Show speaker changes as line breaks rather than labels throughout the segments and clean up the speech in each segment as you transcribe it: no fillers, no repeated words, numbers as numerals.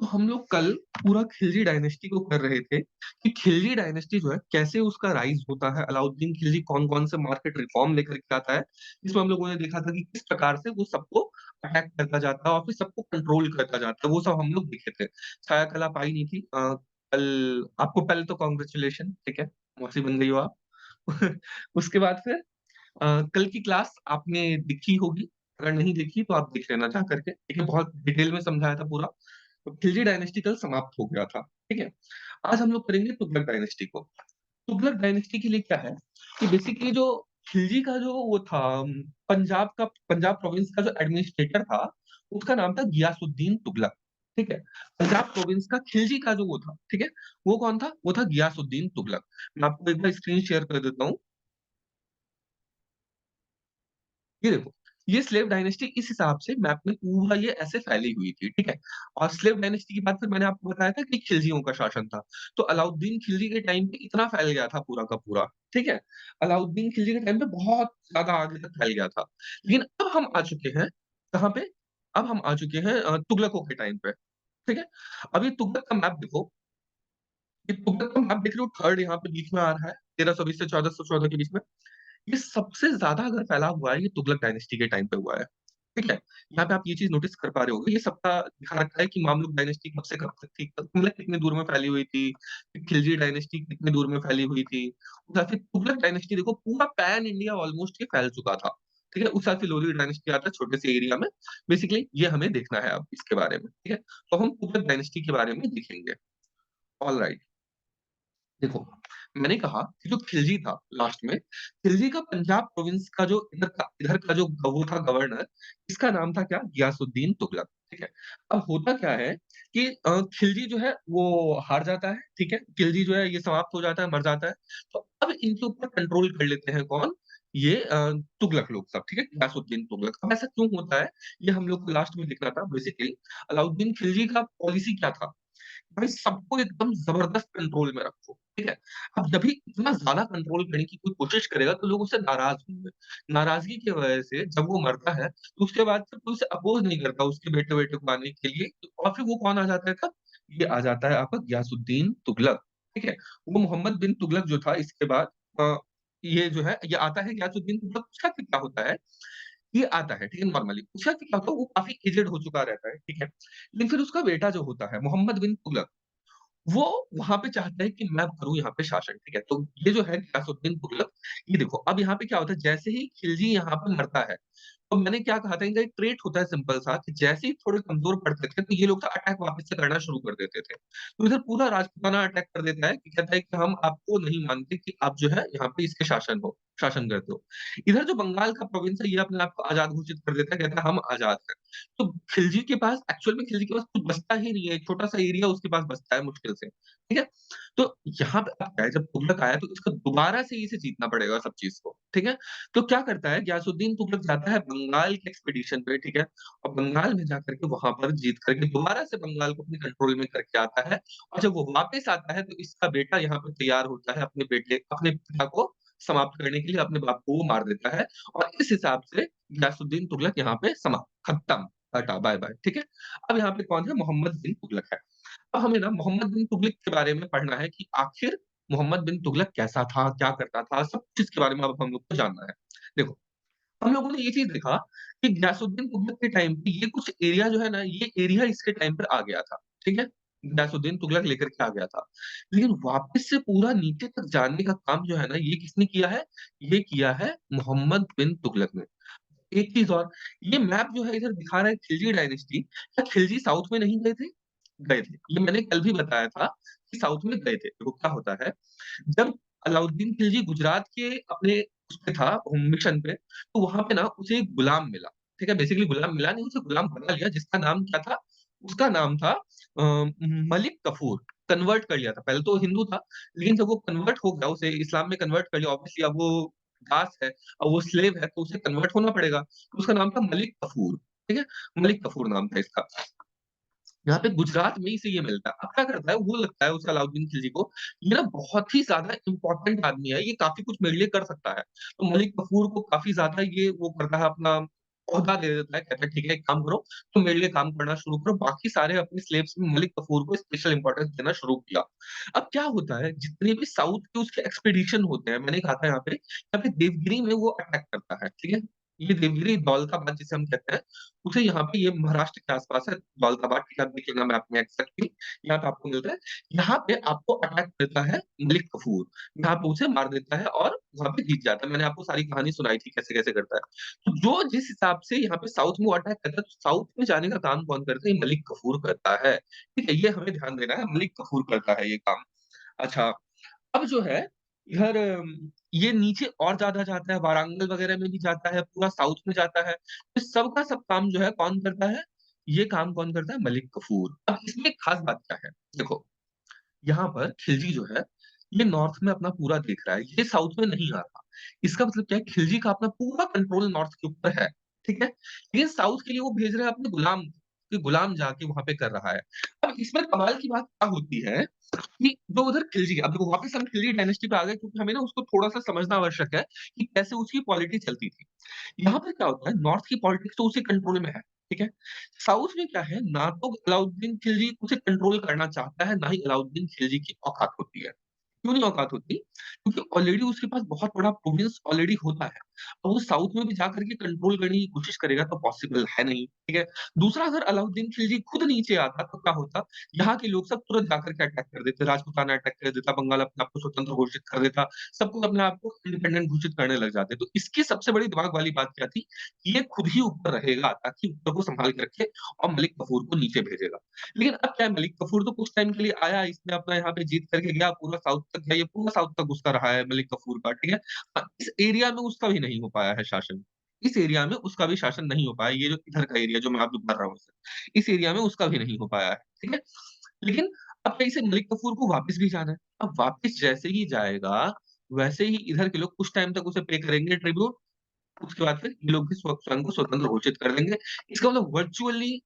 तो हम लोग कल पूरा खिलजी डायनेस्टी को कर रहे थे कि खिलजी डायनेस्टी जो है कैसे उसका राइज होता है, अलाउद्दीन खिलजी कौन-कौन से मार्केट रिफॉर्म लेकर के आता है। इसमें हम लोगों ने देखा था कि किस प्रकार से वो सबको अटैक करता जाता है और फिर सबको कंट्रोल करता जाता है, वो सब हम लोग देखे थे। छाया कल आप आई नहीं थी। कल आपको पहले तो कांग्रेचुलेशन, ठीक है, मौसी बन गई हो आप। उसके बाद फिर कल की क्लास आपने देखी होगी, अगर नहीं देखी तो आप देख लेना जा करके, ठीक है, बहुत डिटेल में समझाया था पूरा। तो खिलजी डायनेस्टी कल समाप्त हो गया था, ठीक है। आज हम लोग करेंगे तुगलक डायनेस्टी को। तुगलक डायनेस्टी के लिए क्या है कि बेसिकली जो खिलजी का जो वो था, पंजाब प्रोविंस का जो एडमिनिस्ट्रेटर था, उसका नाम था गियासुद्दीन तुगलक, ठीक है। पंजाब प्रोविंस का खिलजी का जो वो था, ठीक है, वो कौन था? वो था गियासुद्दीन तुगलक। मैं आपको एक बार स्क्रीन शेयर कर देता हूँ। ये देखो, ये स्लेव डायनेस्टी इस हिसाब से मैप में पूरा ये ऐसे फैली हुई थी, ठीक है? और स्लेव डायनेस्टी की बात फिर मैंने आपको बताया था कि खिलजियों का शासन था। तो अलाउद्दीन खिलजी के टाइम पे इतना फैल गया था पूरा का पूरा, ठीक है? अलाउद्दीन खिलजी के टाइम पे बहुत ज़्यादा आगे तक फैल गया था। लेकिन अब हम आ चुके हैं कहाँ पे? अब हम आ चुके हैं तुगलकों के टाइम पे, ठीक है? अब ये तुगलक का मैप देखो, ये तुगलक का मैप देख रहे हो, थर्ड यहाँ पे बीच में आ रहा है, 1320 से 1414 के बीच में। ये सबसे ज़्यादा अगर फैला हुआ है, ये तुगलक डायनेस्टी के टाइम पे हुआ है, ठीक है? यहाँ पे आप ये चीज़ नोटिस कर पा रहे होंगे, ये सबका दिखा रखा है कि मामलुक डायनेस्टी कब से कब तक थी, मतलब कितनी दूर में फैली हुई थी, खिलजी डायनेस्टी कितनी दूर में फैली हुई थी। उस हिसाब से तुगलक डायनेस्टी देखो पूरा पैन इंडिया ऑलमोस्ट ये फैल चुका था, ठीक है? उस हिसाब से लोधी डायनेस्टी आता है छोटे से एरिया में। बेसिकली ये हमें देखना है अब इसके बारे में, ठीक है? तो हम तुगलक डायनेस्टी के बारे में देखेंगे। ऑलराइट। देखो, मैंने कहा कि जो खिलजी था लास्ट में, खिलजी का पंजाब प्रोविंस का जो इधर का जो वो था गवर्नर, इसका नाम था क्या? गियासुद्दीन तुगलक, ठीक है? अब होता क्या है कि खिलजी जो है वो हार जाता है, ठीक है? खिलजी जो है ये समाप्त हो जाता है, मर जाता है। तो अब इनके ऊपर कंट्रोल कर लेते हैं कौन? ये तुगलक लोग सब, ठीक है? गियासुद्दीन तुगलक। अब ऐसा क्यों होता है? ये हम लोग को लास्ट में देखना था बेसिकली। अलाउद्दीन खिलजी का पॉलिसी क्या था? भाई सबको एकदम ज़बरदस्त कंट्रोल में रखो, ठीक है? अब जब भी इतना ज़्यादा कंट्रोल करने की कोई कोशिश करेगा तो लोग उससे नाराज़ होंगे। नाराज़गी की वजह से जब वो मरता है, तो उसके बाद फिर कोई उसे अपोज़ नहीं करता उसके बेटे-वेटे को आने के लिए। और फिर वो कौन आ जाता है तब? ये आ जाता है आपका गियासुद्दीन तुगलक, ठीक है? वो मोहम्मद बिन तुगलक जो था इसके बाद ये जो है ये आता है गियासुद्दीन तुगलक। उसका फिर क्या होता है, ये आता है, ठीक है, नॉर्मली। उसका क्या होता है, वो काफ़ी एजेड हो चुका रहता है, ठीक है? लेकिन फिर उसका बेटा जो होता है मोहम्मद बिन तुगलक, वो वहाँ पे चाहता है कि मैं करूँ यहाँ पे शासन, ठीक है? तो ये जो है गियासुद्दीन तुगलक, ये देखो अब यहाँ पे क्या होता है, जैसे ही खिलजी यहाँ पे मरता है, तो मैंने क्या कहा था, इनका एक ट्रेट होता है सिंपल सा कि जैसे ही थोड़े कमज़ोर पड़ते थे, तो ये लोग अटैक वापस से करना शुरू कर देते थे। तो इधर पूरा राजपूताना अटैक कर देता है कि कहता है कि हम आपको नहीं मानते कि आप जो है यहाँ पे इसके शासन करते हो। इधर जो बंगाल का प्रोविंस है, ये अपने आप को आज़ाद घोषित कर देता है, कहता है हम आज़ाद हैं। तो खिलजी के पास एक्चुअल में खिलजी के पास कुछ बचता ही नहीं है, एक छोटा-सा एरिया उसके पास बचता है मुश्किल से, ठीक है? तो यहाँ पे अब क्या है, जब तुगलक आया तो इसको दोबारा से इसे जीतना पड़ेगा सब चीज़ को, ठीक है? तो क्या करता है गियासुद्दीन तुगलक जाता है बंगाल के एक्सपीडिशन पे, ठीक है? और बंगाल में जाकर के वहाँ पर जीत करके दोबारा से बंगाल को अपने कंट्रोल में करके आता है। और जब वो वापस आता है तो इसका बेटा यहाँ पे तैयार होता है अपने पिता को समाप्त करने के लिए, अपने बाप को वो मार देता है। और इस हिसाब से गियासुद्दीन तुगलक यहाँ पे समाप्त, खत्म, टाटा, बाय-बाय, ठीक है? अब यहाँ पे कौन है? मोहम्मद बिन तुगलक है। अब हमें ना मोहम्मद बिन तुगलक के बारे में पढ़ना है कि आखिर मोहम्मद बिन तुगलक कैसा था, क्या करता था, सब चीज़ के बारे में अब हम लोग को जानना है। देखो, हम लोगों ने ये चीज़ देखा कि गियासुद्दीन तुगलक के टाइम पे ये कुछ एरिया जो है ना, ये एरिया इसके टाइम पर आ गया था, ठीक है? गियासुद्दीन तुगलक लेकर के आ गया था। लेकिन वापस से पूरा नीचे तक जाने का काम जो है ना, ये किसने किया है? ये किया है मोहम्मद बिन तुगलक ने। एक चीज़ और, ये मैप जो है इधर दिखा रहा है खिलजी डायनेस्टी, क्या खिलजी साउथ में नहीं गए थे? गए थे। ये मैंने कल भी बताया था कि साउथ में गए थे। देखो क्या होता है, जब अलाउद्दीन खिलजी गुजरात के अपने उस पे था मिशन पे, तो वहाँ पे ना उसे एक गुलाम मिला, ठीक है? बेसिकली गुलाम मिला नहीं, उसे गुलाम बना लिया जिसका नाम क्या था? उसका नाम था मलिक कफूर। कन्वर्ट कर लिया था। पहले तो वो हिंदू था, लेकिन जब वो कन्वर्ट हो गया, उसे इस्लाम में कन्वर्ट कर लिया, ऑब्वियसली अब वो दास है, अब वो स्लेव है, तो उसे कन्वर्ट होना पड़ेगा। तो उसका नाम था मलिक कफूर, ठीक है? मलिक कफूर नाम था इसका। यहाँ पे गुजरात में ही से ये मिलता है। अब क्या करता है, वो लगता है उसे अलाउद्दीन खिलजी को, ये ना बहुत ही ज़्यादा इम्पोर्टेंट आदमी है, ये काफ़ी कुछ मेरे लिए कर सकता है। तो मलिक कफूर को काफ़ी ज़्यादा ये वो करता है अपना, ओहदा दे देता है, कहता है ठीक है एक काम करो, तुम मेरे लिए काम करना शुरू करो, बाकी सारे अपने स्लेव्स में मलिक कफूर को स्पेशल इम्पोर्टेंस देना शुरू किया। अब क्या होता है, जितने भी साउथ के उसके एक्सपीडिशन होते हैं, मैंने कहा था यहाँ पे देवगिरी में वो अटैक करता है, ठीक है? ये देवगिरी दौलताबाद जिसे हम कहते हैं, उसे यहाँ पे ये महाराष्ट्र के आस-पास है, दौलताबाद, ठीक है? आप देखिएगा मैप में एग्ज़ैक्टली यहाँ पे आपको मिलता है। यहाँ पे आपको अटैक करता है मलिक कफूर, यहाँ पे उसे मार देता है और वहाँ पे जीत जाता है। मैंने आपको सारी कहानी सुनाई थी कैसे-कैसे करता है। तो जो जिस हिसाब से यहाँ पे साउथ में वो अटैक करता है, तो साउथ में जाने का काम कौन करता है? ये मलिक कफूर करता है। ठीक है? ये हमें ध्यान देना है, मलिक कफूर करता है ये काम। अच्छा, अब जो है इधर ये नीचे और ज़्यादा जाता है, वारांगल वगैरह में भी जाता है, पूरा साउथ में जाता है। तो सब का सब काम जो है कौन करता है? ये काम कौन करता है? मलिक कफूर। अब इसमें एक खास बात क्या है? देखो, यहाँ पर खिलजी जो है, ये नॉर्थ में अपना पूरा देख रहा है, ये साउथ में नहीं आ रहा। इसका मतलब क्या है, खिलजी का अपना पूरा कंट्रोल नॉर्थ के ऊपर है, ठीक है? लेकिन साउथ के लिए वो भेज रहे हैं अपने गुलाम, कि गुलाम जाके वहाँ पे कर रहा है। अब इसमें कमाल की बात क्या होती है कि जो उधर खिलजी है, अब देखो वापस हम खिलजी डायनेस्टी पे आ गए क्योंकि हमें ना उसको थोड़ा-सा समझना आवश्यक है कि कैसे उसकी पॉलिटी चलती थी। यहाँ पे क्या होता है, नॉर्थ की पॉलिटिक्स तो उसी कंट्रोल में है, ठीक है? साउथ में क्या है, ना तो अलाउद्दीन खिलजी उसे कंट्रोल करना चाहता है, ना ही अलाउद्दीन खिलजी की औकात होती है। क्यों नहीं औकात होती? क्योंकि ऑलरेडी उसके पास बहुत बड़ा प्रोविंस ऑलरेडी होता है। और वो साउथ में भी जाकर के कंट्रोल करने की कोशिश करेगा तो पॉसिबल है नहीं, ठीक है? दूसरा अगर अलाउद्दीन खिलजी खुद नीचे आता तो क्या होता? यहाँ के लोग सब तुरंत जाकर के अटैक कर देते, राजपूताना अटैक कर देता, बंगाल अपने आप को स्वतंत्र घोषित कर देता, सब कुछ अपने आप को इंडिपेंडेंट घोषित करने लग जाते। तो इसकी सबसे बड़ी दिमाग वाली बात क्या थी? ये खुद ही ऊपर रहेगा ताकि ऊपर को सँभाल के रखे और मलिक कफूर को नीचे भेजेगा। लेकिन अब क्या है, मलिक कफूर तो कुछ टाइम के लिए आया, इसने अपना यहाँ पे जीत करके गया, पूरा साउथ तक गया, ये पूरा साउथ तक उसका रहा है मलिक कफूर का, ठीक है? इस एरिया में उसका भी नहीं हो पाया है शासन। इस एरिया में उसका भी शासन नहीं हो पाया, ये जो इधर का एरिया जो मैं आपको बता रहा हूँ, इस एरिया में उसका भी नहीं हो पाया है, ठीक है? लेकिन अब कहीं से मलिक कफूर को वापस भी जाना है। अब वापस जैसे ही जाएगा, वैसे ही इधर के लोग कुछ टाइम तक उसे पे करेंगे ट्रिब्यूट, उसके बाद फिर ये लोग भी स्वयं को स्वतंत्र घोषित कर देंगे। इसका मतलब वर्चुअली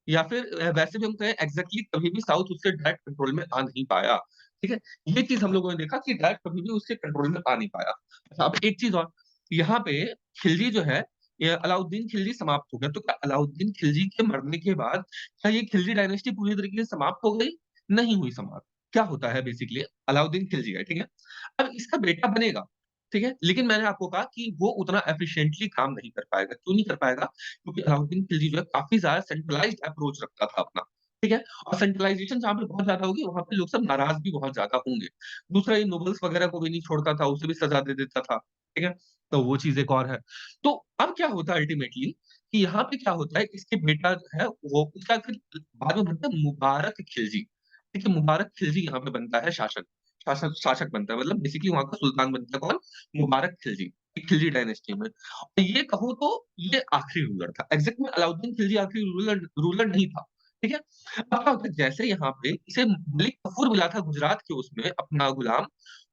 या फिर वैसे भी हम कहें एग्ज़ैक्टली कभी भी साउथ उसके डायरेक्ट कंट्रोल में आ नहीं पाया, ठीक है? ये चीज़ हम लोगों ने देखा कि डायरेक्ट कभी भी उसके कंट्रोल में आ नहीं पाया। अच्छा, अब एक चीज़ और, यहाँ पे खिलजी जो है, ये अलाउद्दीन खिलजी समाप्त हो गया, तो क्या अलाउद्दीन खिलजी के मरने के बाद क्या ये खिलजी डायनेस्टी पूरी तरीके से समाप्त हो गई? नहीं हुई समाप्त। क्या होता है बेसिकली, अलाउद्दीन खिलजी है, ठीक है? अब इसका बेटा बनेगा, ठीक है? लेकिन मैंने आपको कहा कि वो उतना एफिशिएंटली काम नहीं कर पाएगा। क्यों नहीं कर पाएगा? क्योंकि अलाउद्दीन खिलजी जो है काफ़ी ज़्यादा सेंट्रलाइज़्ड अप्रोच रखता था अपना, ठीक है? और सेंट्रलाइज़ेशन जहाँ पे बहुत ज़्यादा होगी, वहाँ पे लोग सब नाराज़ भी बहुत ज़्यादा होंगे। दूसरा ये नोबल्स वगैरह को भी नहीं छोड़ता था, उसे भी सज़ा दे देता था, ठीक है? तो वो चीज़ एक और है। तो अब क्या होता है अल्टीमेटली कि यहाँ पे क्या होता है, इसके बेटा जो है वो उसका फिर बाद में बनता है मुबारक खिलजी, ठीक है? मुबारक खिलजी यहाँ पे बनता है शासक बनता है, मतलब बेसिकली वहाँ का सुल्तान बनता है कौन? मुबारक खिलजी, खिलजी डायनेस्टी में। और ये कहूँ तो ये आखिरी रूलर था। एग्ज़ैक्ट में अलाउद्दीन खिलजी आखिरी रूलर रूलर नहीं था, ठीक है? अब क्या होता है, जैसे यहाँ पे इसे मलिक कफूर मिला था गुजरात के उसमें अपना गुलाम,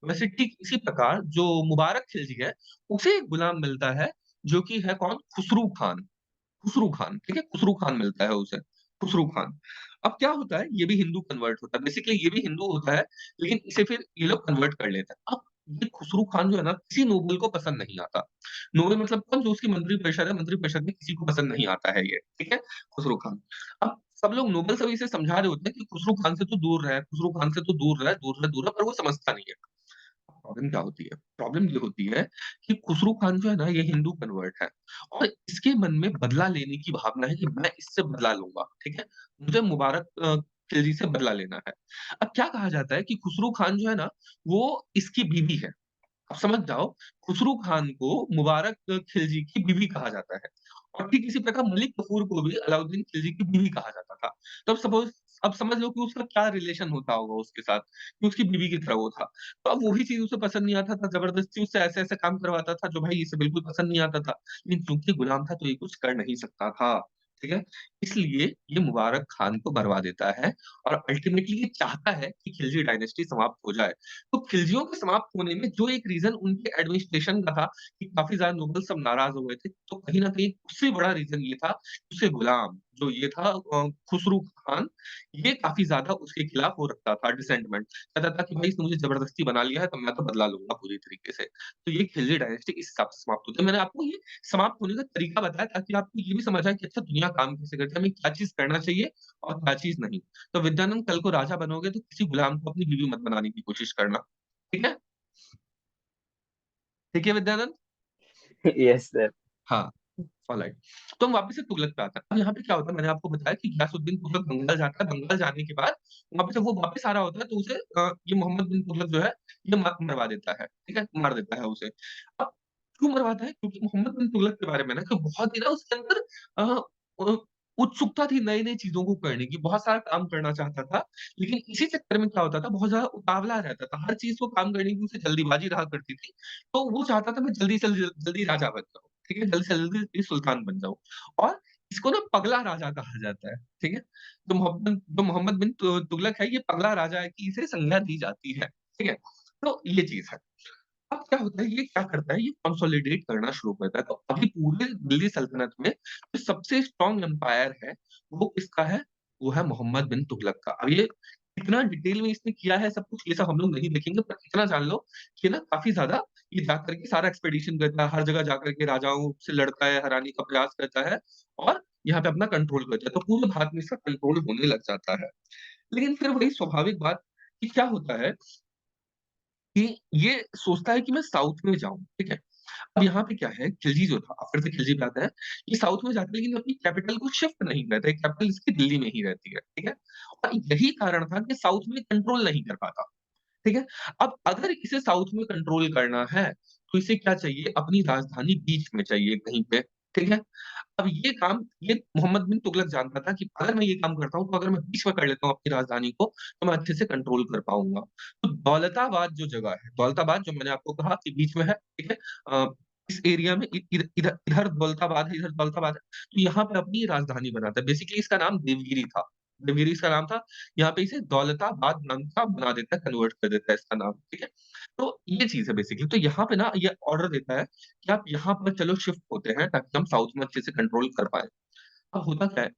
वैसे ठीक इसी प्रकार जो मुबारक खिलजी है, उसे एक गुलाम मिलता है, जो कि है कौन? खुसरू खान। खुसरू खान, ठीक है? खुसरू खान मिलता है उसे, खुसरू खान। अब क्या होता है, ये भी हिंदू कन्वर्ट होता है। बेसिकली ये भी हिंदू होता है, लेकिन इसे फिर ये लोग कन्वर्ट कर लेते हैं। अब ये खुसरू खान जो है ना, किसी नोबल को पसंद नहीं आता। नोबल मतलब कौन? जो उसकी मंत्रिपरिषद है, मंत्रिपरिषद में किसी को पसंद नहीं आता है ये, ठीक है? खुसरू खान। अब सब लोग नोबल सभी इसे समझा रहे होते हैं कि खुसरू खान से तो दूर रहे, खुसरू खान से तो दूर रहे, दूर रहे, दूर रहे, पर वो समझता नहीं है। प्रॉब्लम क्या होती है? प्रॉब्लम ये होती है कि खुसरू खान जो है ना, ये हिंदू कन्वर्ट है और इसके मन में बदला लेने की भावना है कि मैं इससे बदला लूँगा, ठीक है? मुझे मुबारक खिलजी से बदला लेना है। अब क्या कहा जाता है कि खुसरू खान जो है ना, वो इसकी बीवी है। अब समझ जाओ, खुसरू खान को मुबारक खिलजी की बीवी कहा जाता है और ठीक इसी प्रकार मलिक कफूर को भी अलाउद्दीन खिलजी की बीवी कहा जाता था। तो अब समझ लो कि उसका क्या रिलेशन होता होगा उसके साथ, कि उसकी बीवी की तरह वो था। तो अब वही चीज़ उसे पसंद नहीं आता था, ज़बरदस्ती उससे ऐसे-ऐसे काम करवाता था जो भाई इसे बिल्कुल पसंद नहीं आता था। लेकिन चूँकि गुलाम था तो ये कुछ कर नहीं सकता था, ठीक है? इसलिए ये मुबारक खान को मरवा देता है और अल्टीमेटली ये चाहता है कि खिलजी डायनेस्टी समाप्त हो जाए। तो खिलजियों के समाप्त होने में जो एक रीज़न उनके एडमिनिस्ट्रेशन का था कि काफ़ी ज़्यादा नोबल सब नाराज़ हो गए थे, तो कहीं न कहीं उससे बड़ा रीज़न ये था, कि उसे गुलाम जो ये था खुसरू खान, ये काफ़ी ज़्यादा उसके खिलाफ वो रखता था डिसेंटमेंट। कहता था कि भाई इसने मुझे ज़बरदस्ती बना लिया है, तो मैं तो बदला लूँगा पूरी तरीके से। तो ये खिलजी डायनेस्टी इस हिसाब से समाप्त होती है। मैंने आपको ये समाप्त होने का तरीका बताया ताकि आपको ये भी समझ आए कि अच्छा दुनिया काम कैसे करती है, हमें क्या चीज़ करना चाहिए और क्या चीज़ नहीं। तो विद्यानंद कल को राजा बनोगे तो किसी गुलाम को अपनी बीवी मत बनाने की कोशिश करना। ठीक है? ठीक है विद्यानंद?
Yes sir.
हाँ, ऑलराइट। तो हम वापस से तुगलक पे आते हैं। अब यहाँ पे क्या होता है मैंने आपको बताया कि गियासुद्दीन तुगलक बंगाल जाता है, बंगाल जाने के बाद वहाँ पे जब वो वापस आ रहा होता है तो उसे ये मोहम्मद बिन तुगलक जो है ये मरवा देता है, ठीक है? मार देता है उसे। अब क्यों मरवाता है? क्योंकि मोहम्मद बिन तुगलक के बारे में ना कि बहुत ही ना उसके अंदर अ, उत्सुकता थी नई-नई चीज़ों को करने की, बहुत सारा काम करना चाहता था। लेकिन इसी चक्कर में क्या होता था बहुत ज़्यादा उतावला रहता था, हर चीज़ को काम करने की उसे जल्दीबाज़ी रहा करती थी। तो वो चाहता था मैं जल्दी से जल्दी राजा बन जाऊँ। ठीक है? जल्दी से जल्दी सुल्तान बन जाऊँ और इसको ना पगला राजा कहा जाता है, ठीक है? जो मोहम्मद बिन तुगलक है, ये पगला राजा है कि इसे संज्ञा दी जाती है, ठीक है? तो ये चीज़ है। अब क्या होता है, ये क्या करता है, ये कंसोलिडेट करना शुरू करता है। तो अभी पूरे दिल्ली सल्तनत में जो सबसे स्ट्रॉन्ग एम्पायर है, वो किसका है? वो है मोहम्मद बिन तुगलक का। अब ये कितना डिटेल में इसने किया है सब कुछ, ये सब हम लोग नहीं देखेंगे, पर इतना जान लो कि ना काफ़ी ज़्यादा ये जाकर के सारा एक्सपीडिशन करता है, हर जगह जाकर के राजाओं से लड़ता है, हराने का प्रयास करता है और यहाँ पे अपना कंट्रोल करता है। तो पूरे भारत में इसका कंट्रोल होने लग जाता है। लेकिन फिर वही स्वाभाविक बात कि क्या होता है कि ये सोचता है कि मैं साउथ में जाऊँ, ठीक है? अब यहाँ पे क्या है, खिलजी जो था, फिर से खिलजी पे आते हैं, ये साउथ में जाता है लेकिन अपनी कैपिटल को शिफ्ट नहीं करता है, कैपिटल इसकी दिल्ली में ही रहती है, ठीक है? और यही कारण था कि साउथ में कंट्रोल नहीं कर पाता, ठीक है? अब अगर इसे साउथ में कंट्रोल करना है, तो इसे क्या चाहिए, अपनी राजधानी बीच में चाहिए कहीं पे, ठीक है? अब ये काम ये मोहम्मद बिन तुगलक जानता था कि अगर मैं ये काम करता हूँ, तो अगर मैं बीच में कर लेता हूँ अपनी राजधानी को, तो मैं अच्छे से कंट्रोल कर पाऊँगा। तो दौलताबाद जो जगह है, दौलताबाद जो मैंने आपको कहा कि बीच में है, ठीक है? अ, इस एरिया में इ इध इधर इधर दौलताबाद है, इधर दौलताबाद है, तो यहाँ पे अपनी राजधानी बनाता है। बेसिकली इसका नाम देवगिरी था। देवगिरी इसका नाम था, यहाँ पे इसे दौलताबाद नाम का बना देता है, कन्वर्ट कर देता है इसका नाम, ठीक है? तो ये चीज़ है बेसिकली। तो यहाँ पे ना ये ऑर्डर देता है कि आप यहाँ पर चलो शिफ्ट होते हैं ताकि हम साउथ में अच्छे से कंट्रोल कर पाएँ। अब होता क्या है,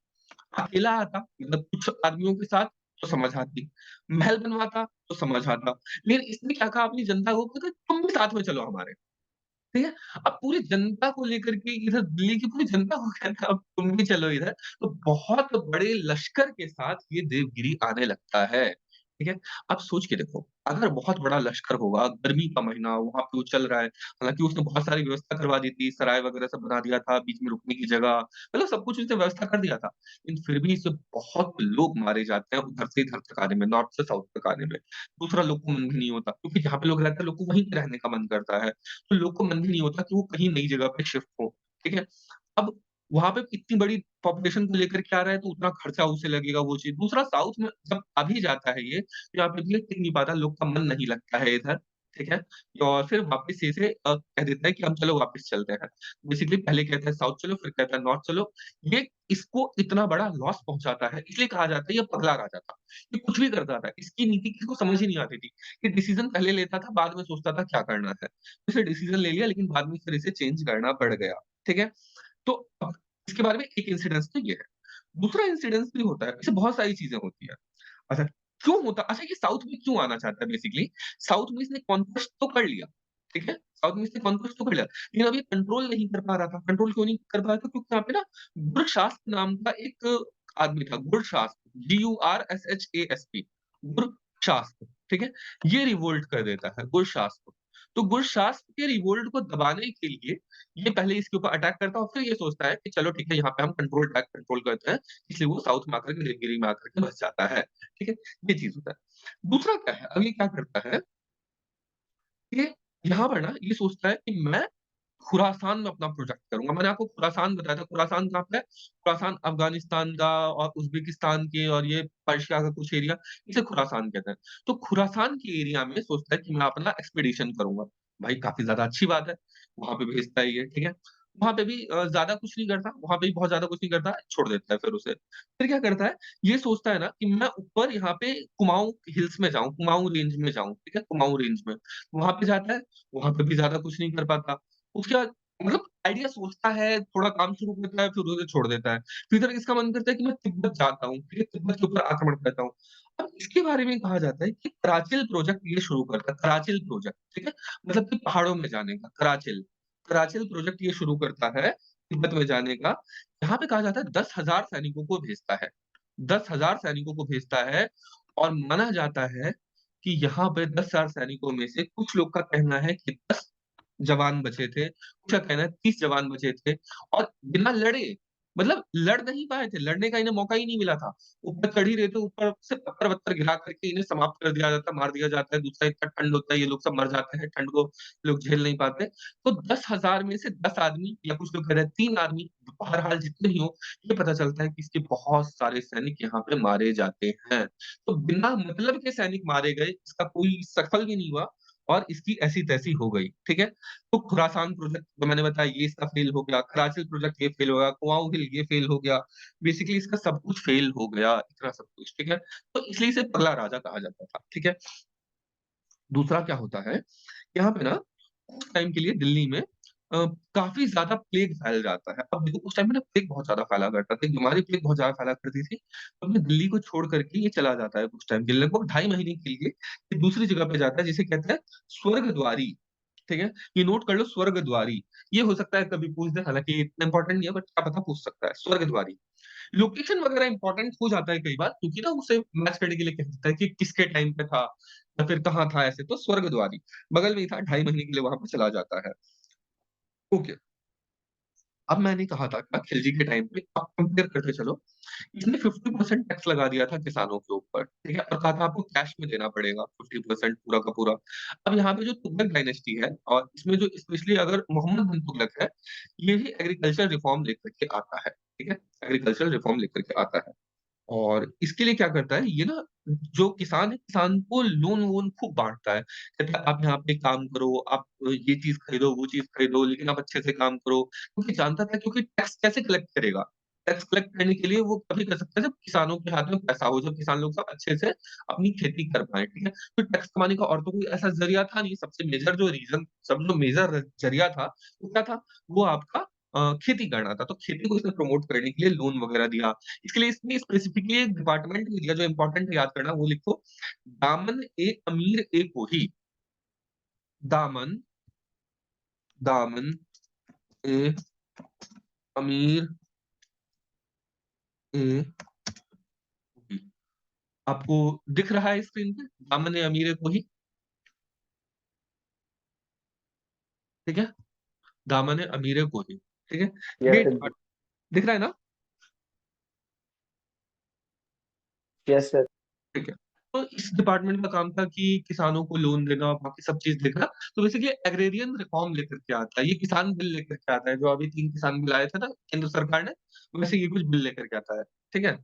अकेला आता मतलब कुछ आदमियों के साथ तो समझ आती, महल बनवाता तो समझ आता। लेकिन इसने क्या कहा अपनी जनता को कि तुम भी साथ में चलो हमारे, ठीक है? अब पूरी जनता को लेकर के इधर दिल्ली की पूरी जनता को कहता है अब तुम भी चलो इधर, तो बहुत बड़े लश्कर के साथ ये देवगिरी आने लगता है, ठीक है? अब सोच के देखो, अगर बहुत बड़ा लश्कर होगा, गर्मी का महीना, वहाँ पे वो चल रहा है, हालाँकि उसने बहुत सारी व्यवस्था करवा दी थी, सराय वगैरह सब बना दिया था, बीच में रुकने की जगह, मतलब सब कुछ उसने व्यवस्था कर दिया था। लेकिन फिर भी इससे बहुत लोग मारे जाते हैं उधर से इधर तक आने में, नॉर्थ से साउथ तक आने में। दूसरा लोग को मन भी नहीं होता, क्योंकि जहाँ पे लोग रहते हैं, लोग को वहीं पे रहने का मन करता है। तो लोग को मन भी नहीं होता कि वो कहीं नई जगह पे शिफ्ट हो, ठीक है? अब वहाँ पे इतनी बड़ी पॉपुलेशन को लेकर के आ रहा है तो उतना खर्चा उसे लगेगा वो चीज़। दूसरा साउथ में जब अभी जाता है ये, तो यहाँ पे भी ये टिक नहीं पाता, लोग का मन नहीं लगता है इधर, ठीक है? और फिर वापस से इसे कह देता है कि हम चलो वापस चलते हैं। बेसिकली पहले कहता है साउथ चलो, फिर कहता है नॉर्थ चलो। ये इसको इतना बड़ा लॉस पहुँचाता है, इसलिए कहा जाता है ये पगला राजा था। ये कुछ भी करता था, इसकी नीति किसी को समझ ही नहीं आती थी। ये डिसीज़न पहले लेता था, बाद में सोचता था क्या करना है। इसे डिसीज़न ले लिया लेकिन बाद में फिर इसे चेंज करना पड़ गया, ठीक है? तो अब इसके बारे में एक इंसिडेंस तो ये है। दूसरा इंसिडेंस भी होता है, ऐसे बहुत सारी चीज़ें होती हैं। अच्छा, क्यों होता अच्छा ये साउथ में क्यों आना चाहता है बेसिकली? साउथ में इसने कॉन्क्वेस्ट तो कर लिया, ठीक है? साउथ में इसने कॉन्क्वेस्ट तो कर लिया, लेकिन अब ये कंट्रोल नहीं कर पा रहा था। कंट्रोल क्यों नहीं कर पा रहा था? क्योंकि यहाँ पे ना गुरशास्प नाम का एक आदमी था, गुरशास्प, गुरशास्प, गुरशास्प, ठीक है? ये रिवोल्ट कर देता है, गुरशास्प। तो गुरशास्प के रिवोल्ट को दबाने के लिए ये पहले इसके ऊपर अटैक करता है और फिर ये सोचता है कि चलो ठीक है, यहाँ पे हम कंट्रोल करते हैं, इसलिए वो साउथ में आकर के देवगिरी में आकर के बस जाता है, ठीक है? ये चीज़ होता है। दूसरा क्या है, अब ये क्या करता है कि यहाँ पर ना ये सोचता है कि मैं खुरासान में अपना प्रोजेक्ट करूँगा। मैंने आपको खुरासान बताया था, खुरासान कहाँ पे है? खुरासान अफ़गानिस्तान का और उज़्बेकिस्तान के और ये पर्शिया का कुछ एरिया, इसे खुरासान कहते हैं। तो खुरासान के एरिया में सोचता है कि मैं अपना एक्सपीडिशन करूँगा। भाई काफ़ी ज़्यादा अच्छी बात है, वहाँ पे भेजता है ये, ठीक है? वहाँ पे भी ज़्यादा कुछ नहीं करता, वहाँ पे भी बहुत ज़्यादा कुछ नहीं करता, छोड़ देता है फिर उसे। फिर क्या करता है, ये सोचता है ना कि मैं ऊपर यहाँ पे कुमाऊँ हिल्स में जाऊँ, कुमाऊँ रेंज में जाऊँ, ठीक है? कुमाऊँ रेंज में। वहाँ पे जाता है, वहाँ पे भी ज़्यादा कुछ नहीं कर पाता। उसके बाद मतलब आइडिया सोचता है, थोड़ा काम शुरू करता है, फिर उसे छोड़ देता है। फिर इधर इसका मन करता है कि मैं तिब्बत जाता हूँ, फिर तिब्बत के ऊपर आक्रमण करता हूँ। अब इसके बारे में कहा जाता है कि कराचिल प्रोजेक्ट ये शुरू करता है, कराचिल प्रोजेक्ट, ठीक है? मतलब कि पहाड़ों में जाने का, कराचिल। कराचिल प्रोजेक्ट ये शुरू करता है, तिब्बत में जाने का। यहाँ पे कहा जाता है 10,000 सैनिकों को भेजता है। 10,000 सैनिकों को भेजता है और माना जाता है कि यहाँ पे 10,000 सैनिकों में से कुछ लोग का कहना है कि 10 जवान बचे थे, कुछ का कहना है 30 जवान बचे थे और बिना लड़े मतलब लड़ नहीं पाए थे, लड़ने का इन्हें मौका ही नहीं मिला था। ऊपर चढ़ ही रहे थे, ऊपर से पत्थर-वत्थर गिरा करके इन्हें समाप्त कर दिया जाता है, मार दिया जाता है। दूसरा इतना ठंड होता है, ये लोग सब मर जाते हैं, ठंड को लोग झेल नहीं पाते। तो 10,000 में से 10 आदमी या कुछ लोग कह रहे हैं 3 आदमी, बहरहाल जितने भी हों, ये पता चलता है कि इसके बहुत सारे सैनिक यहाँ पे मारे जाते हैं। तो बिना मतलब के सैनिक मारे गए, इसका कोई सफल भी नहीं हुआ और इसकी ऐसी-तैसी हो गई, ठीक है? तो खुरासान प्रोजेक्ट जो मैंने बताया ये इसका फेल हो गया, कराचिल प्रोजेक्ट ये फेल हो गया, कुआँ हिल ये फेल हो गया। बेसिकली इसका सब कुछ फेल हो गया, इतना सब कुछ, ठीक है? तो इसलिए इसे पगला राजा कहा जाता था, ठीक है? दूसरा क्या होता है, यहाँ पे ना कुछ टाइम के लिए दिल्ली में काफ़ी ज़्यादा प्लेग फैल जाता है। अब देखो उस टाइम में ना प्लेग बहुत ज़्यादा फैला करता था, बीमारी प्लेग बहुत ज़्यादा फैला करती थी। तो अपने दिल्ली को छोड़ कर के ये चला जाता है कुछ टाइम के लिए, लगभग ढाई महीने के लिए ये दूसरी जगह पे जाता है जिसे कहते हैं स्वर्गद्वारी, ठीक है? ये नोट कर लो स्वर्गद्वारी। ये हो सकता है कभी पूछ दे, हालाँकि ये इतना इम्पोर्टेंट नहीं है बट क्या पता पूछ सकता है, स्वर्गद्वारी। लोकेशन वगैरह इम्पोर्टेंट हो जाता है कई बार क्योंकि ना उसे मैच करने के लिए कह सकता है कि किसके टाइम पे था या फिर कहाँ था ऐसे, तो स्वर्गद्वारी बगल में ही था, ढाई महीने के लिए वहाँ पे चला जाता है। ओके, अब मैंने कहा था कि खिलजी के टाइम पे आप कंपेयर करके चलो, इसने 50% टैक्स लगा दिया था किसानों के ऊपर, ठीक है? और कहा था आपको कैश में देना पड़ेगा 50% पूरा का पूरा। अब यहाँ पे जो तुगलक डायनेस्टी है और इसमें जो स्पेशली अगर मोहम्मद बिन तुगलक है, ये भी एग्रीकल्चर रिफॉर्म लेकर के आता है, ठीक है? एग्रीकल्चर रिफॉर्म लेकर के आता है। और इसके लिए क्या करता है, ये ना जो किसान है, किसान को लोन-वोन खूब बाँटता है। कहता है आप यहाँ पे काम करो, आप ये चीज़ खरीदो, वो चीज़ खरीदो, लेकिन आप अच्छे से काम करो। क्योंकि जानता था क्योंकि टैक्स कैसे कलेक्ट करेगा? टैक्स कलेक्ट करने के लिए वो तभी कर सकता है जब किसानों के हाथ में पैसा हो, जब किसान लोग सब अच्छे से अपनी खेती कर पाएँ, ठीक है? तो टैक्स कमाने का और तो कोई ऐसा ज़रिया था नहीं, सबसे मेजर जो रीज़न सब जो मेजर ज़रिया था, वो क्या था? वो आपका खेती करना था। तो खेती को इसने प्रमोट करने के लिए लोन वगैरह दिया। इसके लिए इसने स्पेसिफिकली एक डिपार्टमेंट भी दिया जो इम्पोर्टेंट है याद करना वो लिखो, दामन-ए-अमीर-ए-कोही, दामन दामन-ए-अमीर-ए-कोही। आपको दिख रहा है स्क्रीन पे? दामन-ए-अमीर-ए-कोही, ठीक है? दामन-ए-अमीर-ए-कोही, ठीक है? ये
यस
डिपार्ट दिख रहा है ना?
Yes sir.
ठीक है। तो इस डिपार्टमेंट का काम था कि किसानों को लोन देना, बाकी सब चीज़ देखना। तो बेसिकली एग्रेरियन रिफॉर्म लेकर के आता है। ये किसान बिल लेकर के आता है, जो अभी 3 किसान बिल आए थे ना केंद्र सरकार ने, वैसे ये कुछ बिल लेकर के आता है। ठीक है?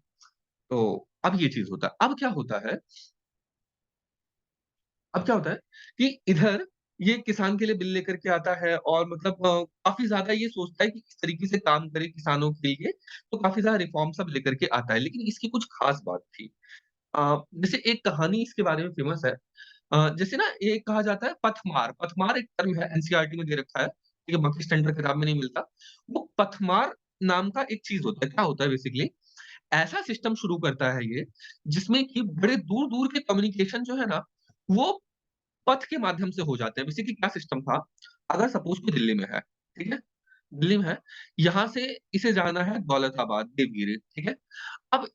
तो अब ये चीज़ होता है। अब क्या होता है कि इधर ये किसान के लिए बिल लेकर के आता है और मतलब काफ़ी ज़्यादा ये सोचता है कि किस तरीके से काम करे किसानों के लिए, तो काफ़ी ज़्यादा रिफॉर्म सब लेकर के आता है। लेकिन इसकी कुछ खास बात थी। जैसे एक कहानी इसके बारे में फेमस है। जैसे ना ये कहा जाता है पथमार, पथमार एक टर्म है एनसीईआरटी में दे रखा है, ठीक है? बाकी स्टैंडर्ड किताब में नहीं मिलता। वो पथमार नाम का एक चीज़ होता है, क्या होता है बेसिकली ऐसा सिस्टम शुरू करता है ये, जिसमें कि बड़े दूर-दूर के कम्युनिकेशन जो है ना, वो पथ के माध्यम से हो जाते हैं। बेसिकली क्या सिस्टम था, अगर सपोज़ कोई दिल्ली में है, ठीक है? दिल्ली में है, यहाँ से इसे जाना है दौलताबाद, देवगिरी, ठीक है? अब